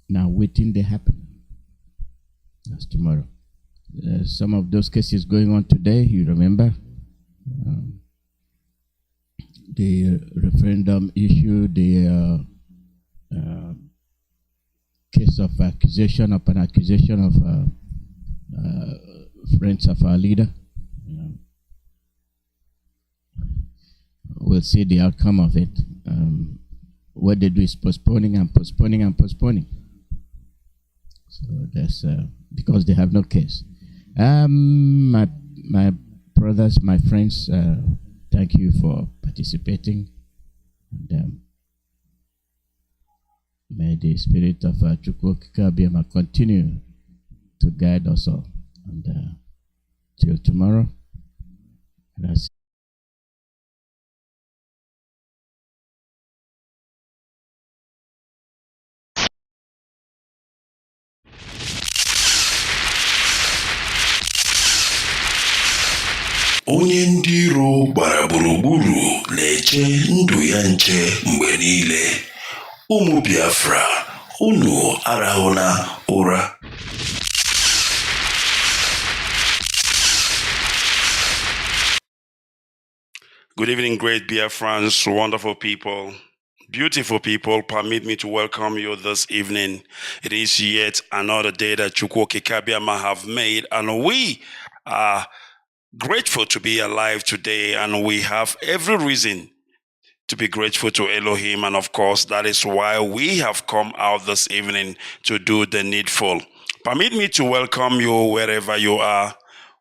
Now waiting they happen. That's tomorrow. Some of those cases going on today, you remember? The referendum issue, the case of accusation upon accusation of friends of our leader. We'll see the outcome of it. What they do is postponing and postponing and postponing. So that's because they have no case. My brothers, my friends, thank you for participating. And may the spirit of Chukwu Kikabiama continue to guide us all. And till tomorrow. Gracias. Onye ndị iro gbara gburugburu na-eche ndụ ya nche mgbe niile. Ụmụ Biafra, unu arahụna ụra. Good evening, great Biafrans, wonderful people, beautiful people. Permit me to welcome you this evening. It is yet another day that Chukwu Kikabiama have made, and we are grateful to be alive today, and we have every reason to be grateful to Elohim, and of course, that is why we have come out this evening to do the needful. Permit me to welcome you wherever you are.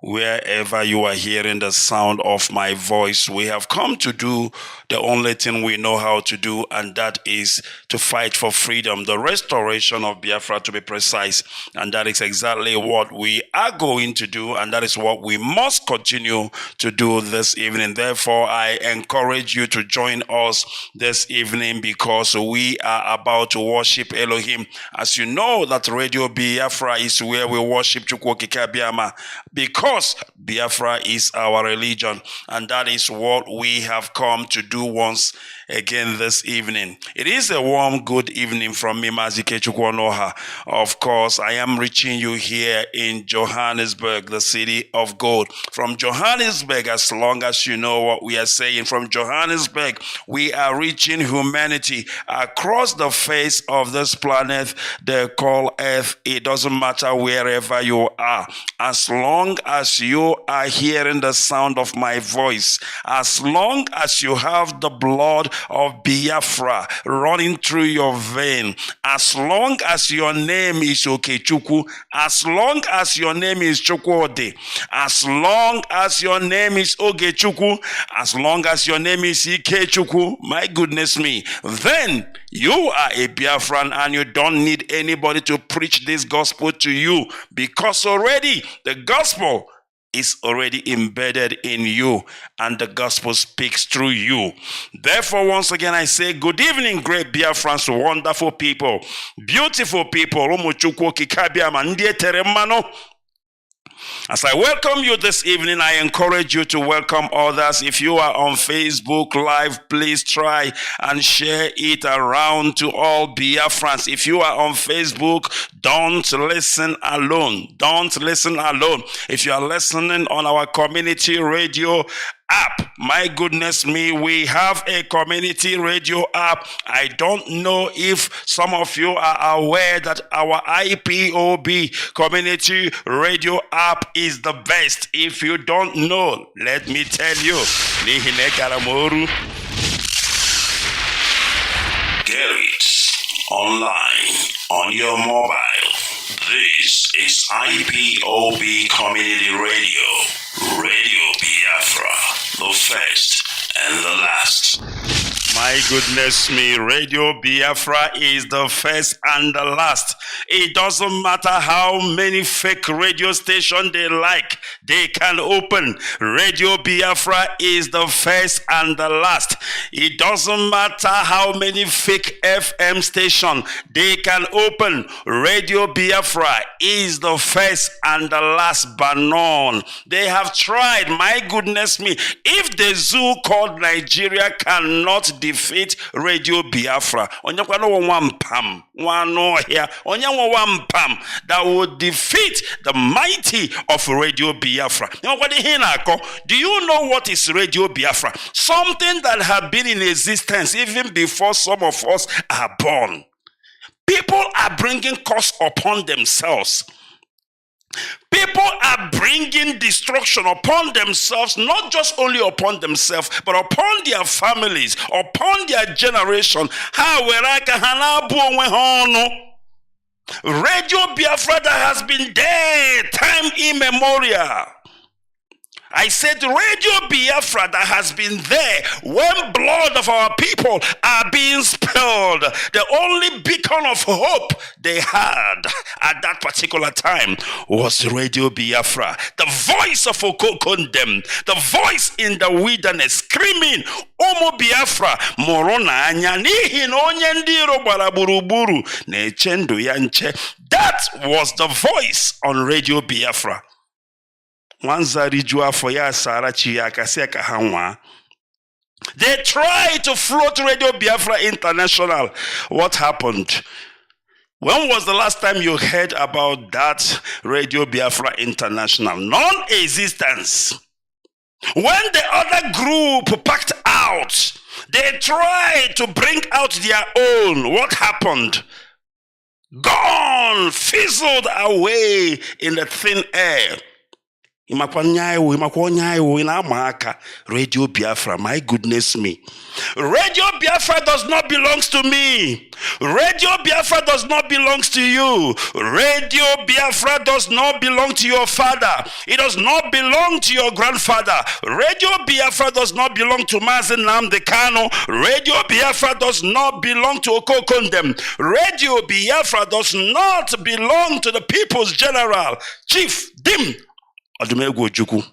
Wherever you are hearing the sound of my voice, we have come to do the only thing we know how to do, and that is to fight for freedom, the restoration of Biafra, to be precise. And that is exactly what we are going to do, and that is what we must continue to do this evening. Therefore, I encourage you to join us this evening, because we are about to worship Elohim. As you know, that Radio Biafra is where we worship Chukwu Kikabiama, because Biafra is our religion, and that is what we have come to do once again this evening. It is a warm good evening from me, Mazi Alozie. Of course, I am reaching you here in Johannesburg, the city of gold. From Johannesburg, as long as you know what we are saying, from Johannesburg, we are reaching humanity across the face of this planet they call Earth. It doesn't matter wherever you are. As long as you are hearing the sound of my voice, as long as you have the blood of Biafra running through your vein, as long as your name is Okechukwu, as long as your name is Chukwuode, as long as your name is Ogechukwu, as long as your name is Ikechukwu, my goodness me, then you are a Biafran, and you don't need anybody to preach this gospel to you, because already the gospel is already embedded in you, and the gospel speaks through you. Therefore, once again, I say good evening, great Biafrans, wonderful people, beautiful people. As I welcome you this evening, I encourage you to welcome others. If you are on Facebook Live, please try and share it around to all Biafrans. If you are on Facebook, don't listen alone. Don't listen alone. If you are listening on our community radio app, my goodness me, we have a community radio app. I don't know if some of you are aware that our IPOB community radio app is the best. If you don't know, let me tell you. Get it online on your mobile. This is IPOB Community Radio, Radio Biafra, the first and the last. My goodness me, Radio Biafra is the first and the last. It doesn't matter how many fake radio stations they like, they can open. Radio Biafra is the first and the last. It doesn't matter how many fake FM stations they can open. Radio Biafra is the first and the last, but none. They have tried, my goodness me. If the zoo called Nigeria cannot defeat Radio Biafra, that would defeat the mighty of Radio Biafra. Do you know what is Radio Biafra? Something that had been in existence even before some of us are born. People are bringing curse upon themselves. People are bringing destruction upon themselves, not just only upon themselves, but upon their families, upon their generation. Radio Biafra that has been there time immemorial. I said Radio Biafra that has been there when blood of our people are being spilled. The only beacon of hope they had at that particular time was Radio Biafra. The voice of Okokondem, the voice in the wilderness screaming, Omo Biafra, Morona anya nihi na onye ndị iro gbara gburugburu na-eche ndụ ya nche. That was the voice on Radio Biafra. They tried to float Radio Biafra International. What happened? When was the last time you heard about that Radio Biafra International? Non-existence. When the other group packed out, they tried to bring out their own. What happened? Gone, fizzled away in the thin air. Radio Biafra, my goodness me. Radio Biafra does not belong to me. Radio Biafra does not belong to you. Radio Biafra does not belong to your father. It does not belong to your grandfather. Radio Biafra does not belong to Mazi Nnamdi Kanu. Radio Biafra does not belong to Okokondem. Radio Biafra does not belong to the People's General, Chief Dim Odumegwu Ojukwu.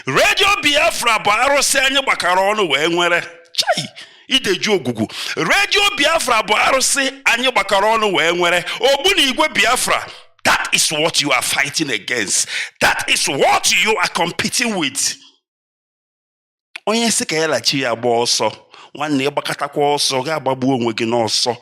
Radio Biafra bụ arụsị anyị gbakara ọnụ wee nwere. Chai, ideju ogugu. Radio Biafra bụ arụsị anyị gbakara ọnụ wee nwere. Ogbunigwe Biafra. That is what you are fighting against. That is what you are competing with. Onye sị ka ya lachi ya gba ọsọ. Nwanne ya gbakatakwa ọsọ ga-agbagbu onwe gị n'ọsọ.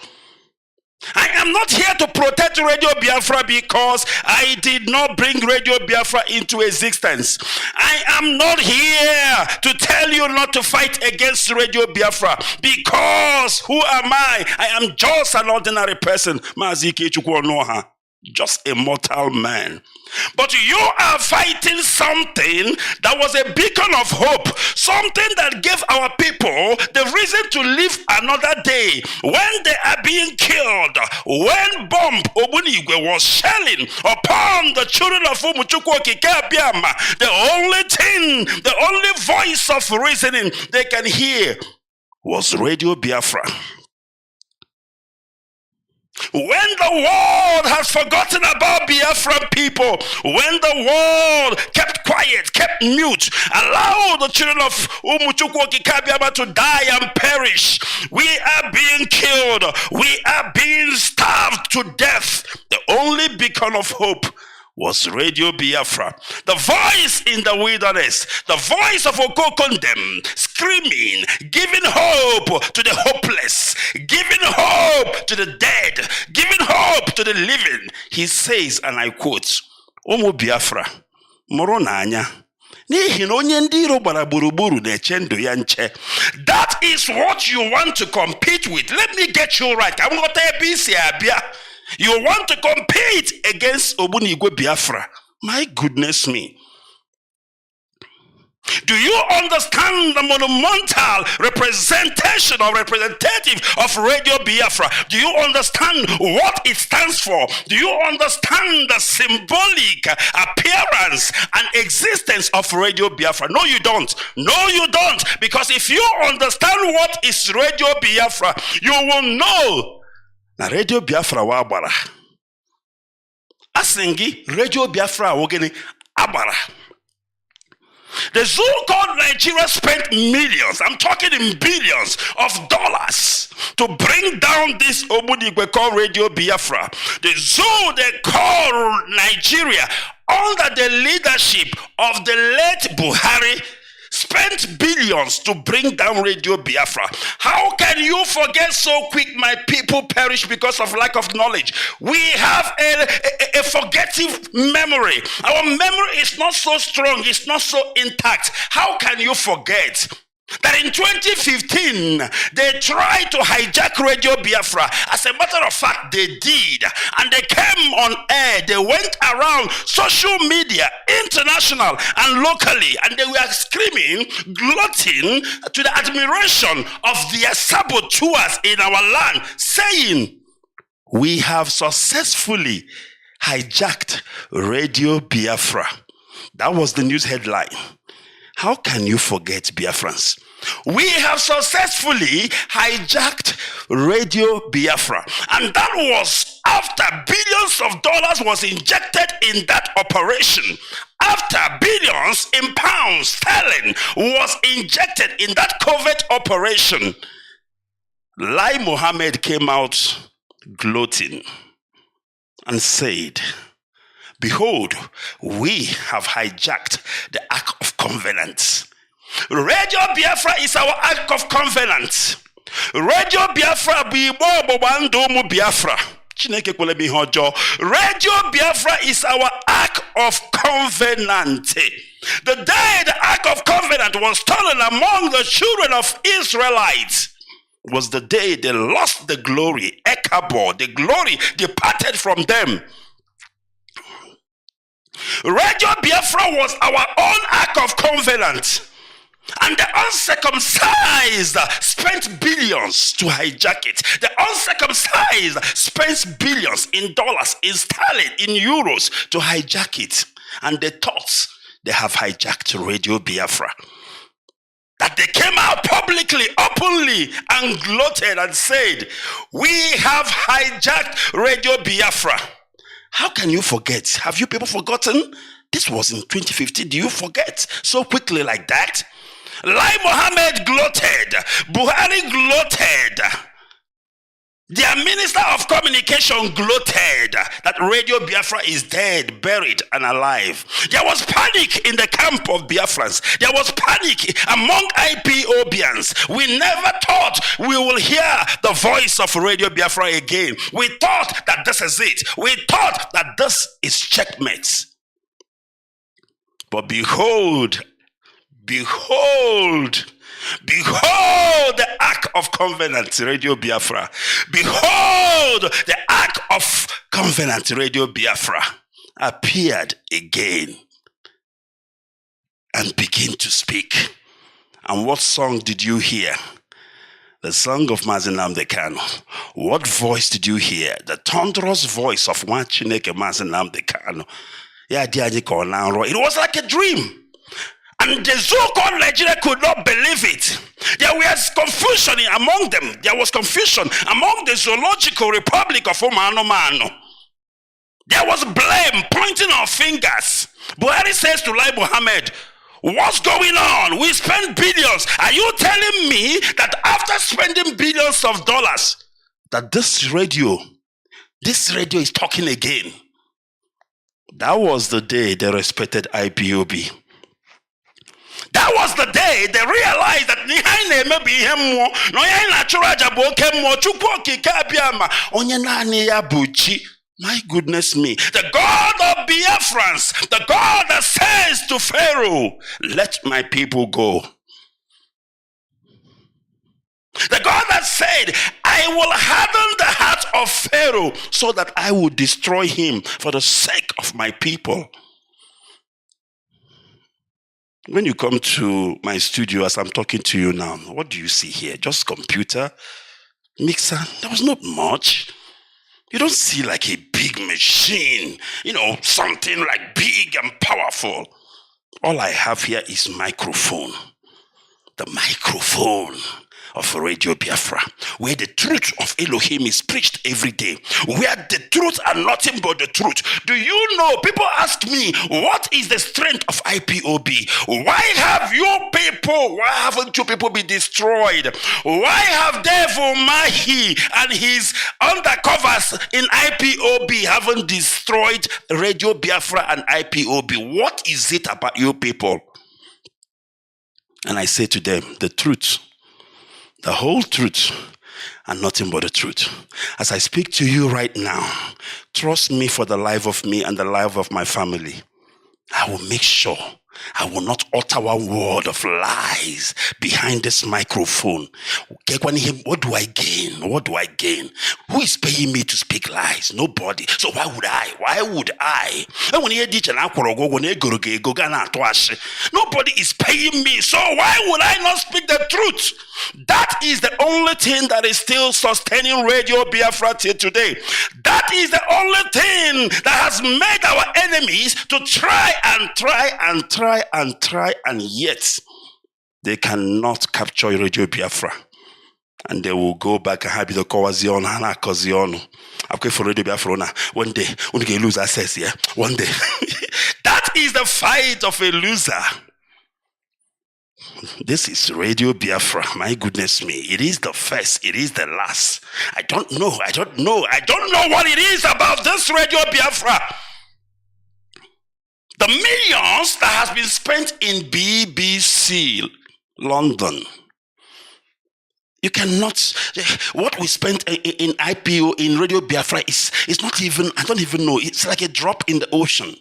I am not here to protect Radio Biafra because I did not bring Radio Biafra into existence. I am not here to tell you not to fight against Radio Biafra because who am I? I am just an ordinary person. Mazi Ikechukwu Onoha. Just a mortal man. But you are fighting something that was a beacon of hope, something that gave our people the reason to live another day. When they are being killed, when bomb Ogbunigwe was shelling upon the children of Umuchukwu Okike, the only thing, the only voice of reasoning they can hear was Radio Biafra. When the world has forgotten about Biafran people, when the world kept quiet, kept mute, allowed the children of Umuchukwu Okike to die and perish, we are being killed, we are being starved to death. The only beacon of hope was Radio Biafra, the voice in the wilderness, the voice of Okokondem, screaming, giving hope to the hopeless, giving hope to the dead, giving hope to the living. He says, and I quote, Omo Biafra, Morona anya. That is what you want to compete with. Let me get you right. I'm going to be you want to compete against Ogbunigwe Biafra. My goodness me. Do you understand the monumental representation or representative of Radio Biafra? Do you understand what it stands for? Do you understand the symbolic appearance and existence of Radio Biafra? No, you don't. No, you don't. Because if you understand what is Radio Biafra, you will know na Radio Biafra wa agbara. Asingi Radio Biafra wogene agbara. The so-called Nigeria spent millions, I'm talking in billions of dollars, to bring down this Ogbunigwe called Radio Biafra. The zoo they call Nigeria under the leadership of the late Buhari spent billions to bring down Radio Biafra. How can you forget so quick? My people perish because of lack of knowledge. We have a forgetting memory. Our memory is not so strong. It's not so intact. How can you forget that in 2015, they tried to hijack Radio Biafra? As a matter of fact, they did. And they came on air. They went around social media, international and locally. And they were screaming, gloating to the admiration of their saboteurs in our land, saying, We have successfully hijacked Radio Biafra. That was the news headline. How can you forget, Biafrans? We have successfully hijacked Radio Biafra. And that was after billions of dollars was injected in that operation. After billions in pounds sterling was injected in that covert operation. Lai Mohammed came out gloating and said, behold, we have hijacked the Ark of Covenant. Radio Biafra is our Ark of Covenant. Radio Biafra Biafra. Radio Biafra is our Ark of Covenant. The day the Ark of Covenant was stolen among the children of Israelites was the day they lost the glory. Ekabo, the glory departed from them. Radio Biafra was our own Ark of Covenant. And the uncircumcised spent billions to hijack it. The uncircumcised spent billions in dollars, in sterling, in euros to hijack it. And they thought they have hijacked Radio Biafra. That they came out publicly, openly, and gloated and said, we have hijacked Radio Biafra. How can you forget? Have you people forgotten? This was in 2015. Do you forget so quickly like that? Lai Mohammed gloated. Buhari gloated. Their Minister of Communication gloated that Radio Biafra is dead, buried, and alive. There was panic in the camp of Biafrans. There was panic among IPOBians. We never thought we will hear the voice of Radio Biafra again. We thought that this is it. We thought that this is checkmate. But behold, behold the Ark of Covenant, Radio Biafra. Behold, the Ark of Covenant, Radio Biafra, appeared again and began to speak. And what song did you hear? The song of Mazi Kanu. What voice did you hear? The thunderous voice of Wachineke Mazi Kanu. It was like a dream. And the so-called Nigeria could not believe it. There was confusion among them. There was confusion among the Zoological Republic of Omano. There was blame, pointing our fingers. Buhari says to Lai Mohammed, what's going on? We spent billions. Are you telling me that after spending billions of dollars, that this radio is talking again? That was the day they respected IPOB. That was the day they realized that my goodness me, the God of Biafrans, the God that says to Pharaoh, let my people go. The God that said, I will harden the heart of Pharaoh so that I will destroy him for the sake of my people. When you come to my studio as I'm talking to you now, what do you see here? Just computer, mixer. There was not much. You don't see like a big machine, something like big and powerful. All I have here is microphone. The microphone of Radio Biafra, where the truth of Elohim is preached every day, where the truth and nothing but the truth. Do you know, people ask me, what is the strength of IPOB? Why haven't you people been destroyed? Why have Devil Mahi and his undercovers in IPOB haven't destroyed Radio Biafra and IPOB? What is it about you people? And I say to them, the truth, the whole truth, and nothing but the truth. As I speak to you right now, trust me for the life of me and the life of my family. I will make sure I will not utter one word of lies behind this microphone. What do I gain? What do I gain? Who is paying me to speak lies? Nobody. So why would I? Why would I? Nobody is paying me. So why would I not speak the truth? That is the only thing that is still sustaining Radio Biafra till today. That is the only thing that has made our enemies to try, and yet they cannot capture Radio Biafra. And they will go back and have the Kawazion and Akazion. I've for Radio Biafra now. One day, when you lose access here, one day. That is the fight of a loser. This is Radio Biafra. My goodness me. It is the first. It is the last. I don't know what it is about this Radio Biafra. The millions that has been spent in BBC London. You cannot, what we spent in IPO in Radio Biafra is not even, I don't even know, it's like a drop in the ocean.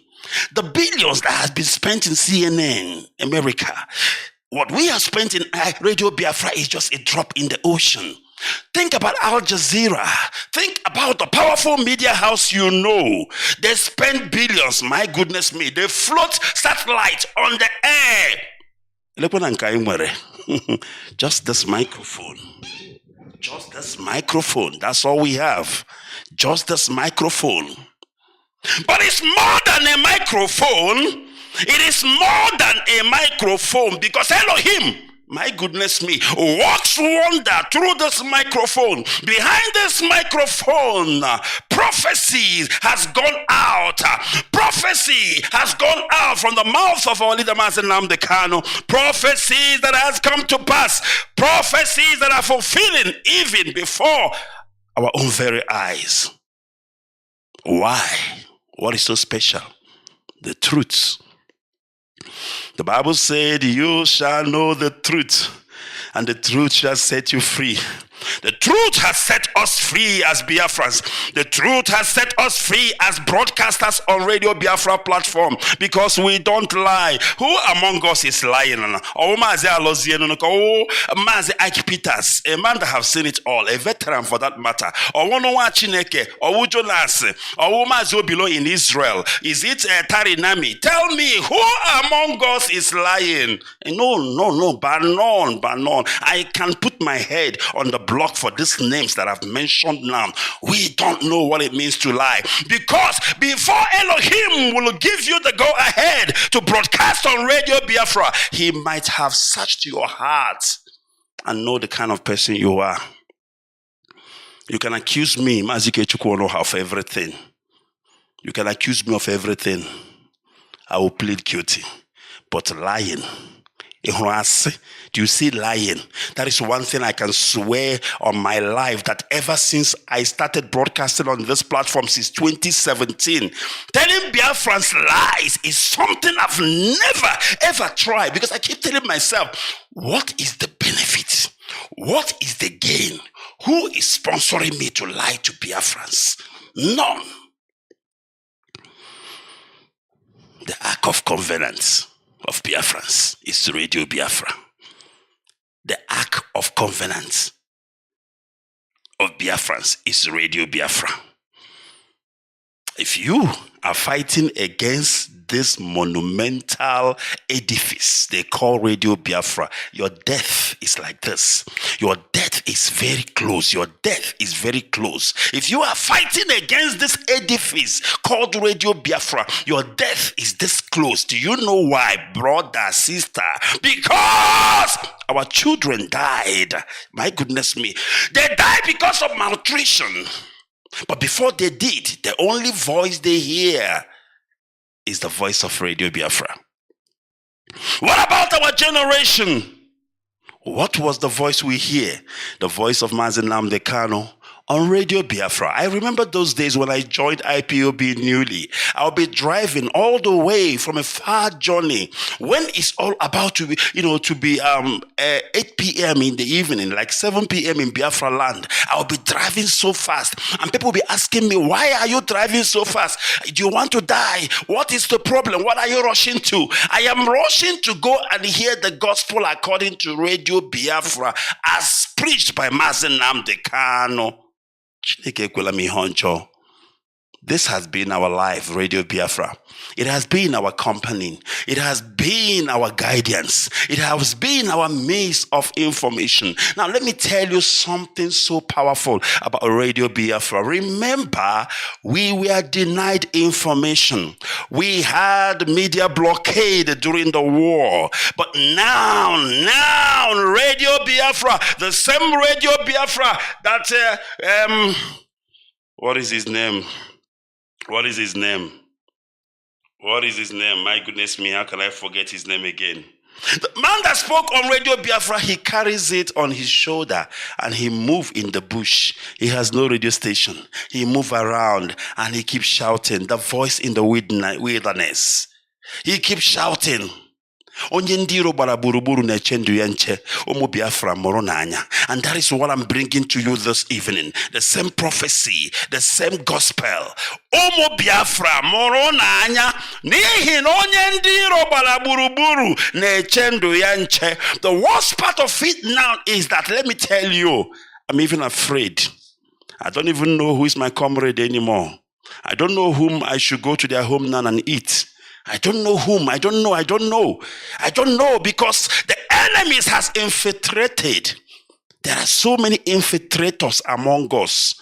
The billions that has been spent in CNN, America, what we have spent in Radio Biafra is just a drop in the ocean. Think about Al Jazeera. Think about the powerful media house you know. They spend billions, my goodness me. They float satellites on the air. Just this microphone. Just this microphone. That's all we have. Just this microphone. But it's more than a microphone. It is more than a microphone because Elohim, my goodness me, works wonder through this microphone. Behind this microphone, prophecy has gone out. Prophecy has gone out from the mouth of our leader, Mazi Nnamdi. Prophecies that has come to pass. Prophecies that are fulfilling even before our own very eyes. Why? What is so special? The truth. The Bible said, you shall know the truth, and the truth shall set you free. The truth has set us free as Biafrans. The truth has set us free as broadcasters on Radio Biafra platform because we don't lie. Who among us is lying? Oh, Mazi Alozie, oh, Mazi Ike Peters, a man that have seen it all, a veteran for that matter. Or Wonowa Chineke, or Jonas, or Mazi Obilo in Israel. Is it Tarinami? Tell me, who among us is lying? No, Banon. I can put my head on the block for these names that I've mentioned now. We don't know what it means to lie. Because before Elohim will give you the go-ahead to broadcast on Radio Biafra, he might have searched your heart and know the kind of person you are. You can accuse me, Mazi Alozie, of everything. You can accuse me of everything. I will plead guilty. But lying, do you see lying? That is one thing I can swear on my life that ever since I started broadcasting on this platform since 2017, telling Biafrans lies is something I've never ever tried because I keep telling myself, what is the benefit? What is the gain? Who is sponsoring me to lie to Biafrans? None. The Ark of Covenant of Biafrans is Radio Biafra. The Ark of Covenant of Biafrans is Radio Biafra. If you are fighting against this monumental edifice they call Radio Biafra, your death is like this. Your death is very close. Your death is very close. If you are fighting against this edifice called Radio Biafra, your death is this close. Do you know why, brother, sister? Because our children died. My goodness me. They died because of malnutrition. But before they did, the only voice they hear is the voice of Radio Biafra. What about our generation? What was the voice we hear? The voice of Mazi Nnamdi on Radio Biafra. I remember those days when I joined IPOB newly. I'll be driving all the way from a far journey when it's all about to be, 8 p.m. in the evening, like 7 p.m. in Biafra land. I'll be driving so fast, and people will be asking me, why are you driving so fast? Do you want to die? What is the problem? What are you rushing to? I am rushing to go and hear the gospel according to Radio Biafra as preached by Mazi Nnamdi Kanu. This has been our life, Radio Biafra. It has been our company. It has been our guidance. It has been our means of information. Now, let me tell you something so powerful about Radio Biafra. Remember, we were denied information. We had media blockade during the war. But now, Radio Biafra, the same Radio Biafra that, what is his name? What is his name? My goodness me, how can I forget his name again? The man that spoke on Radio Biafra, he carries it on his shoulder and he moves in the bush. He has no radio station. He moves around and he keeps shouting, the voice in the wilderness. He keeps shouting. Onye ndiro bara buruburu na chendu yanche omo Biafra moro n'anya. And that is what I'm bringing to you this evening. The same prophecy, the same gospel. Omo Biafra moro n'anya. Nihi onye ndiro bara buruburu na chendu yanche. The worst part of it now is that, let me tell you, I'm even afraid. I don't even know who is my comrade anymore. I don't know whom I should go to their home now and eat. I don't know whom. I don't know because the enemies has infiltrated. There are so many infiltrators among us.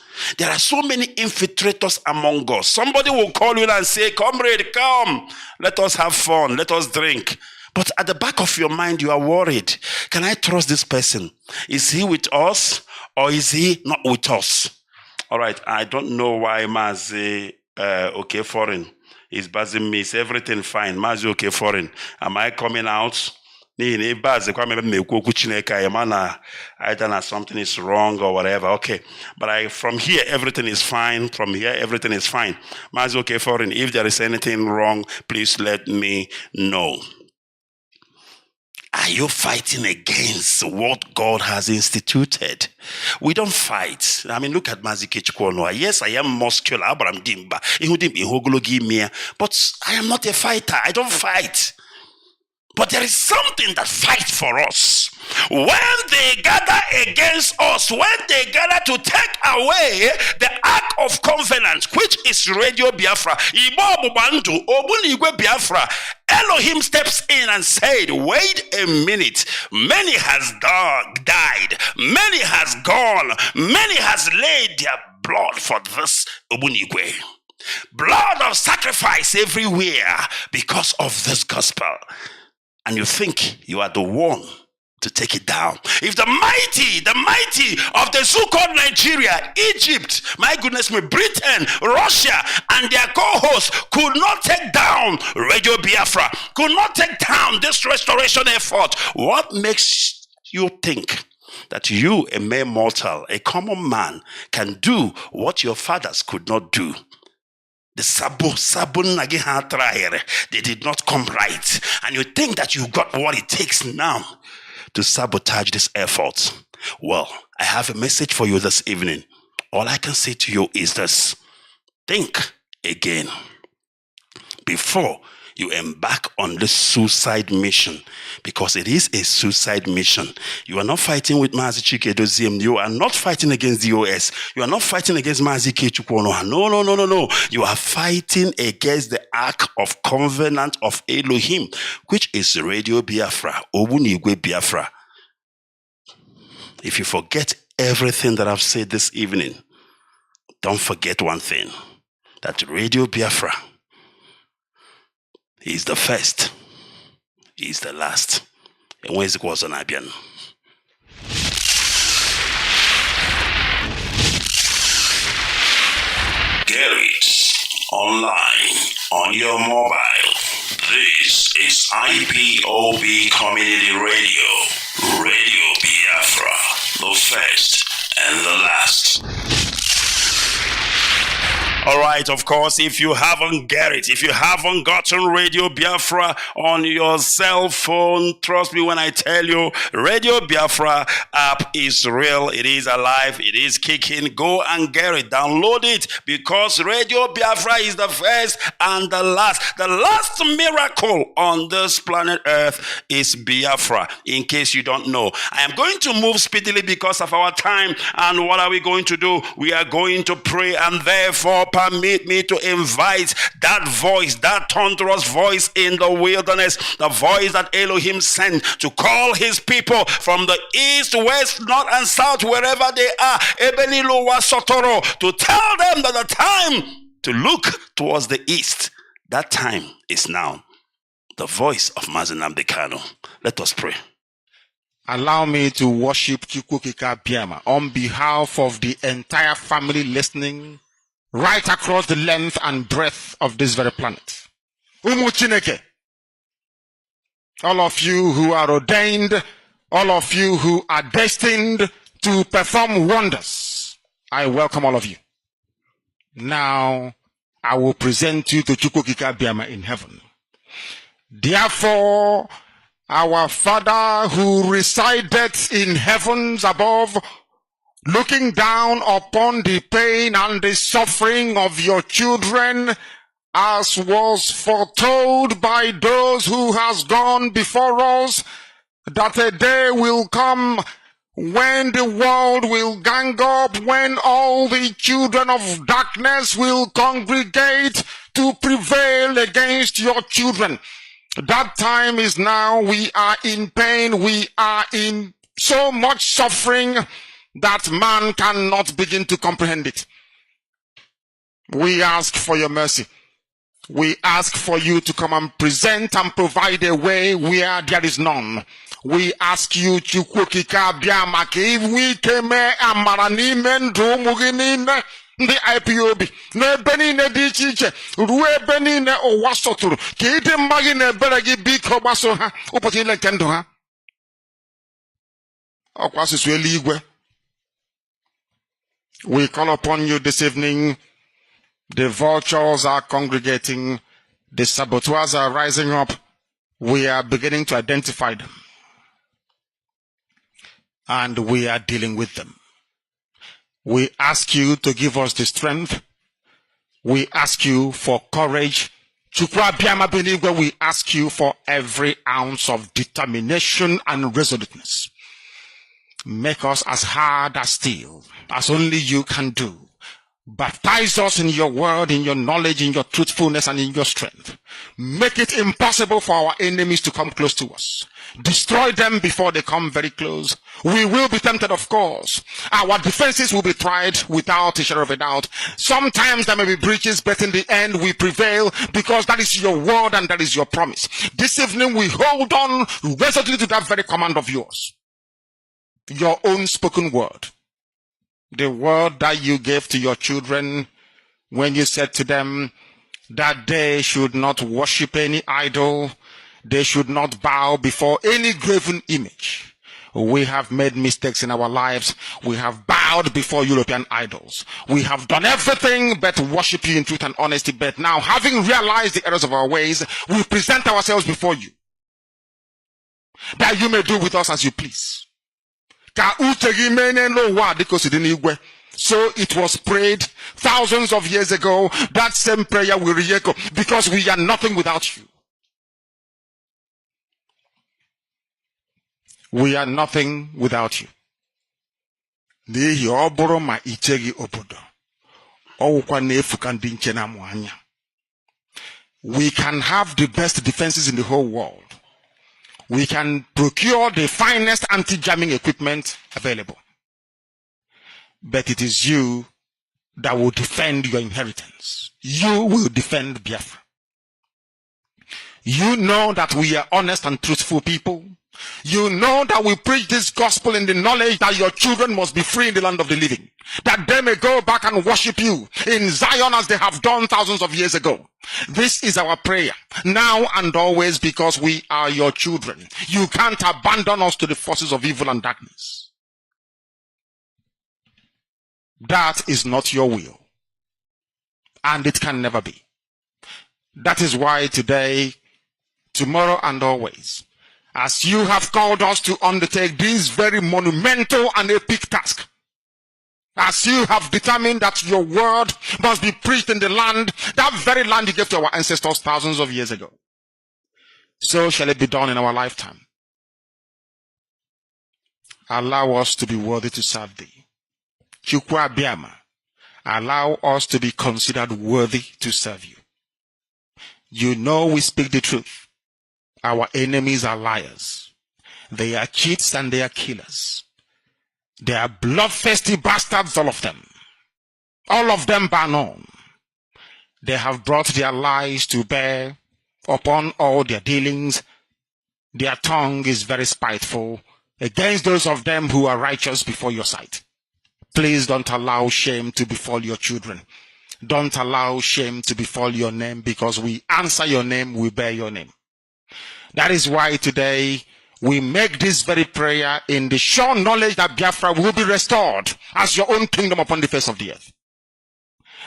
Somebody will call you and say, comrade, come. Let us have fun. Let us drink. But at the back of your mind, you are worried. Can I trust this person? Is he with us or is he not with us? All right. I don't know why Mazi foreign is buzzing me. Is everything fine? Mazi okay foreign. Am I coming out? Either something is wrong or whatever. Okay. But from here, everything is fine. Mazi okay foreign. If there is anything wrong, please let me know. Are you fighting against what God has instituted? We don't fight. I mean, look at Mazi Kechukwono. Yes, I am muscular, but I am not a fighter. I don't fight. But there is something that fights for us. When they gather against us, when they gather to take away the Ark of Covenant, which is Radio Biafra, Biafra, Elohim steps in and said, wait a minute, many has died, many has gone, many has laid their blood for this Obunigwe. Blood of sacrifice everywhere because of this gospel. And you think you are the one to take it down. If the mighty of the so-called Nigeria, Egypt, my goodness me, Britain, Russia, and their co-hosts could not take down Radio Biafra, could not take down this restoration effort, what makes you think that you, a mere mortal, a common man, can do what your fathers could not do? The sabun they did not come right. And you think that you got what it takes now to sabotage this effort. Well, I have a message for you this evening. All I can say to you is this. Think again before you embark on this suicide mission, because it is a suicide mission. You are not fighting with Mazi Chikedozie. You are not fighting against the OS. You are not fighting against Mazi Kechukwono. No. You are fighting against the Ark of Covenant of Elohim, which is Radio Biafra, Obunigwe Biafra. If you forget everything that I've said this evening, don't forget one thing, that Radio Biafra is the first, is the last. And where's it was on Abian? Get it online on your mobile. This is IPOB Community Radio, Radio Biafra, the first and the last. All right, of course, if you haven't gotten Radio Biafra on your cell phone, trust me when I tell you, Radio Biafra app is real, it is alive, it is kicking. Go and get it, download it, because Radio Biafra is the first and the last. The last miracle on this planet Earth is Biafra, in case you don't know. I am going to move speedily because of our time, and what are we going to do? We are going to pray, and therefore permit me to invite that voice, that thunderous voice in the wilderness, the voice that Elohim sent to call his people from the east, west, north, and south, wherever they are, Ebenilu Wasotoro, to tell them that the time to look towards the east, that time is now. The voice of Mazi Kanu. Let us pray. Allow me to worship Chukwukika Biama on behalf of the entire family listening right across the length and breadth of this very planet. Umu Chineke, all of you who are ordained, all of you who are destined to perform wonders, I welcome all of you. Now, I will present you to Chukwukika Biama in heaven. Therefore, our Father who resideth in heavens above, looking down upon the pain and the suffering of your children, as was foretold by those who has gone before us, that a day will come when the world will gang up, when all the children of darkness will congregate to prevail against your children. That time is now. We are in pain. We are in so much suffering that man cannot begin to comprehend it. We ask for your mercy. We ask for you to come and present and provide a way where there is none. We ask you, Chukwukika Biama, if we came and the Ipob, ne benine di chiche, ruwe benine o wasoturu, ki ite magine beregi biko baso ha, upoti ile kendo ha. Okwasi sweli igwe. We call upon you this evening. The vultures are congregating. The saboteurs are rising up. We are beginning to identify them. And we are dealing with them. We ask you to give us the strength. We ask you for courage. We ask you for every ounce of determination and resoluteness. Make us as hard as steel, as only you can do. Baptize us in your word, in your knowledge, in your truthfulness, and in your strength. Make it impossible for our enemies to come close to us. Destroy them before they come very close. We will be tempted, of course. Our defenses will be tried without a shadow of a doubt. Sometimes there may be breaches, but in the end we prevail, because that is your word and that is your promise. This evening we hold on resolutely to that very command of yours. Your own spoken word. The word that you gave to your children when you said to them that they should not worship any idol, they should not bow before any graven image. We have made mistakes in our lives. We have bowed before European idols. We have done everything but worship you in truth and honesty. But now, having realized the errors of our ways, we present ourselves before you, that you may do with us as you please. So it was prayed thousands of years ago. That same prayer will re-echo, because we are nothing without you. We are nothing without you. We can have the best defenses in the whole world. We can procure the finest anti-jamming equipment available. But it is you that will defend your inheritance. You will defend Biafra. You know that we are honest and truthful people. You know that we preach this gospel in the knowledge that your children must be free in the land of the living, that they may go back and worship you in Zion as they have done thousands of years ago. This is our prayer now and always, because we are your children. You can't abandon us to the forces of evil and darkness. That is not your will. and it can never be. That is why today, tomorrow, and always, as you have called us to undertake this very monumental and epic task, as you have determined that your word must be preached in the land, that very land you gave to our ancestors thousands of years ago, so shall it be done in our lifetime. Allow us to be worthy to serve thee. Chukwu Abiama, allow us to be considered worthy to serve you. You know we speak the truth. Our enemies are liars. They are cheats and they are killers. They are bloodthirsty bastards, all of them. All of them bar none. They have brought their lies to bear upon all their dealings. Their tongue is very spiteful against those of them who are righteous before your sight. Please don't allow shame to befall your children. Don't allow shame to befall your name, because we answer your name, we bear your name. That is why today we make this very prayer in the sure knowledge that Biafra will be restored as your own kingdom upon the face of the earth.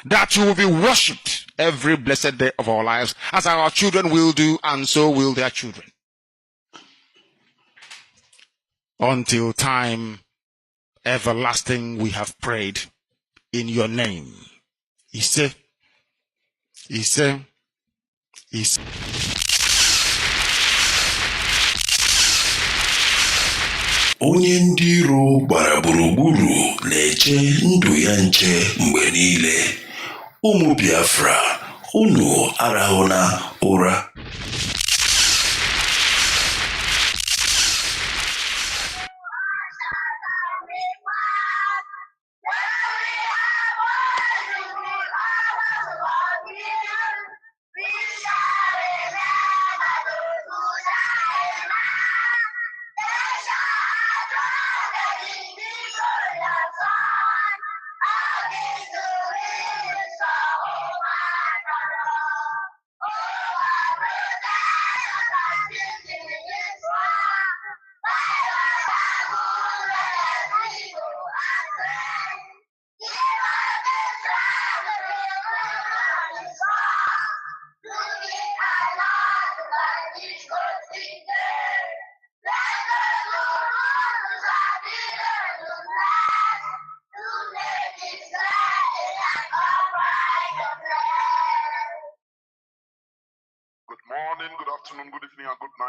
That you will be worshipped every blessed day of our lives, as our children will do, and so will their children. Until time everlasting we have prayed in your name. Ise. Onye ndị iro gbara gburugburu na-eche ndụ ya nche mgbe niile. Ụmụ Biafra, unu arahụna ụra.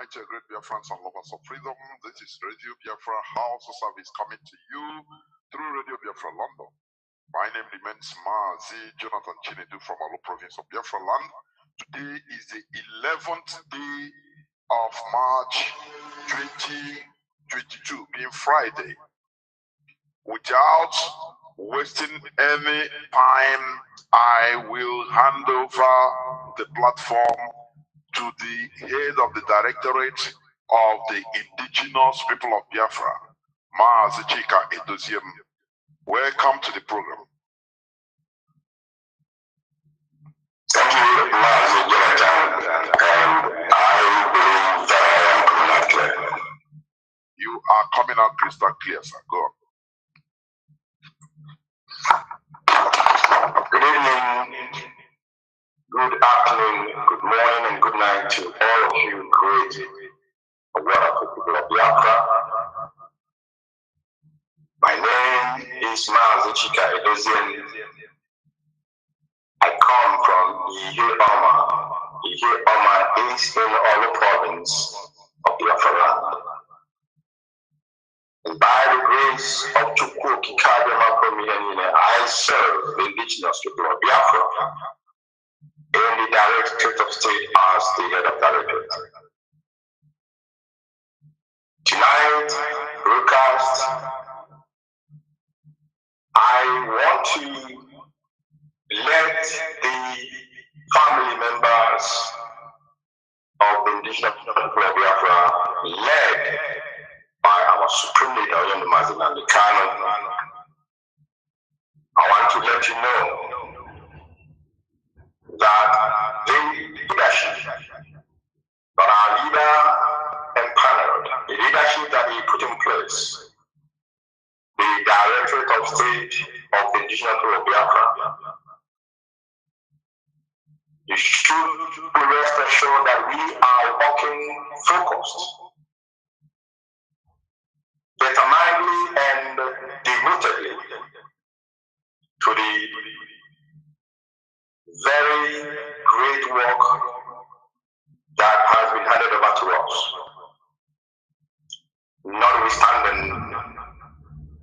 Great Biafrans and lovers of freedom. This is Radio Biafra House of Service coming to you through Radio Biafra London. My name remains Mazi Jonathan Chinedu from Alo province of Biafra land. Today is the 11th day of March 2022, being Friday. Without wasting any time, I will hand over the platform to the head of the Directorate of the Indigenous People of Biafra, Mazi Alozie. Welcome to the program. Thank you, Mazi Jonathan, and I believe that I am coming out clear. You are coming out crystal clear, sir. Go on. Good evening. Good afternoon, good morning, and good night to all of you great and wonderful people of Biafra. My name is Mazi Alozie. I come from Ipob. Ipob is in Olo province of Biafra land. And by the grace of Chukwu I serve the indigenous people of Biafra in the Directorate of State as the head of Directorate. Tonight, broadcast, I want to let the family members of the indigenous people of Biafra, led by our supreme leader, Nnamdi Kanu, I want to let you know that the leadership that our leader empaneled, the leadership that he put in place, the Directorate of State of the Indigenous People of Biafra, should be rest assured that we are working focused, determinedly and devotedly to the very great work that has been handed over to us, notwithstanding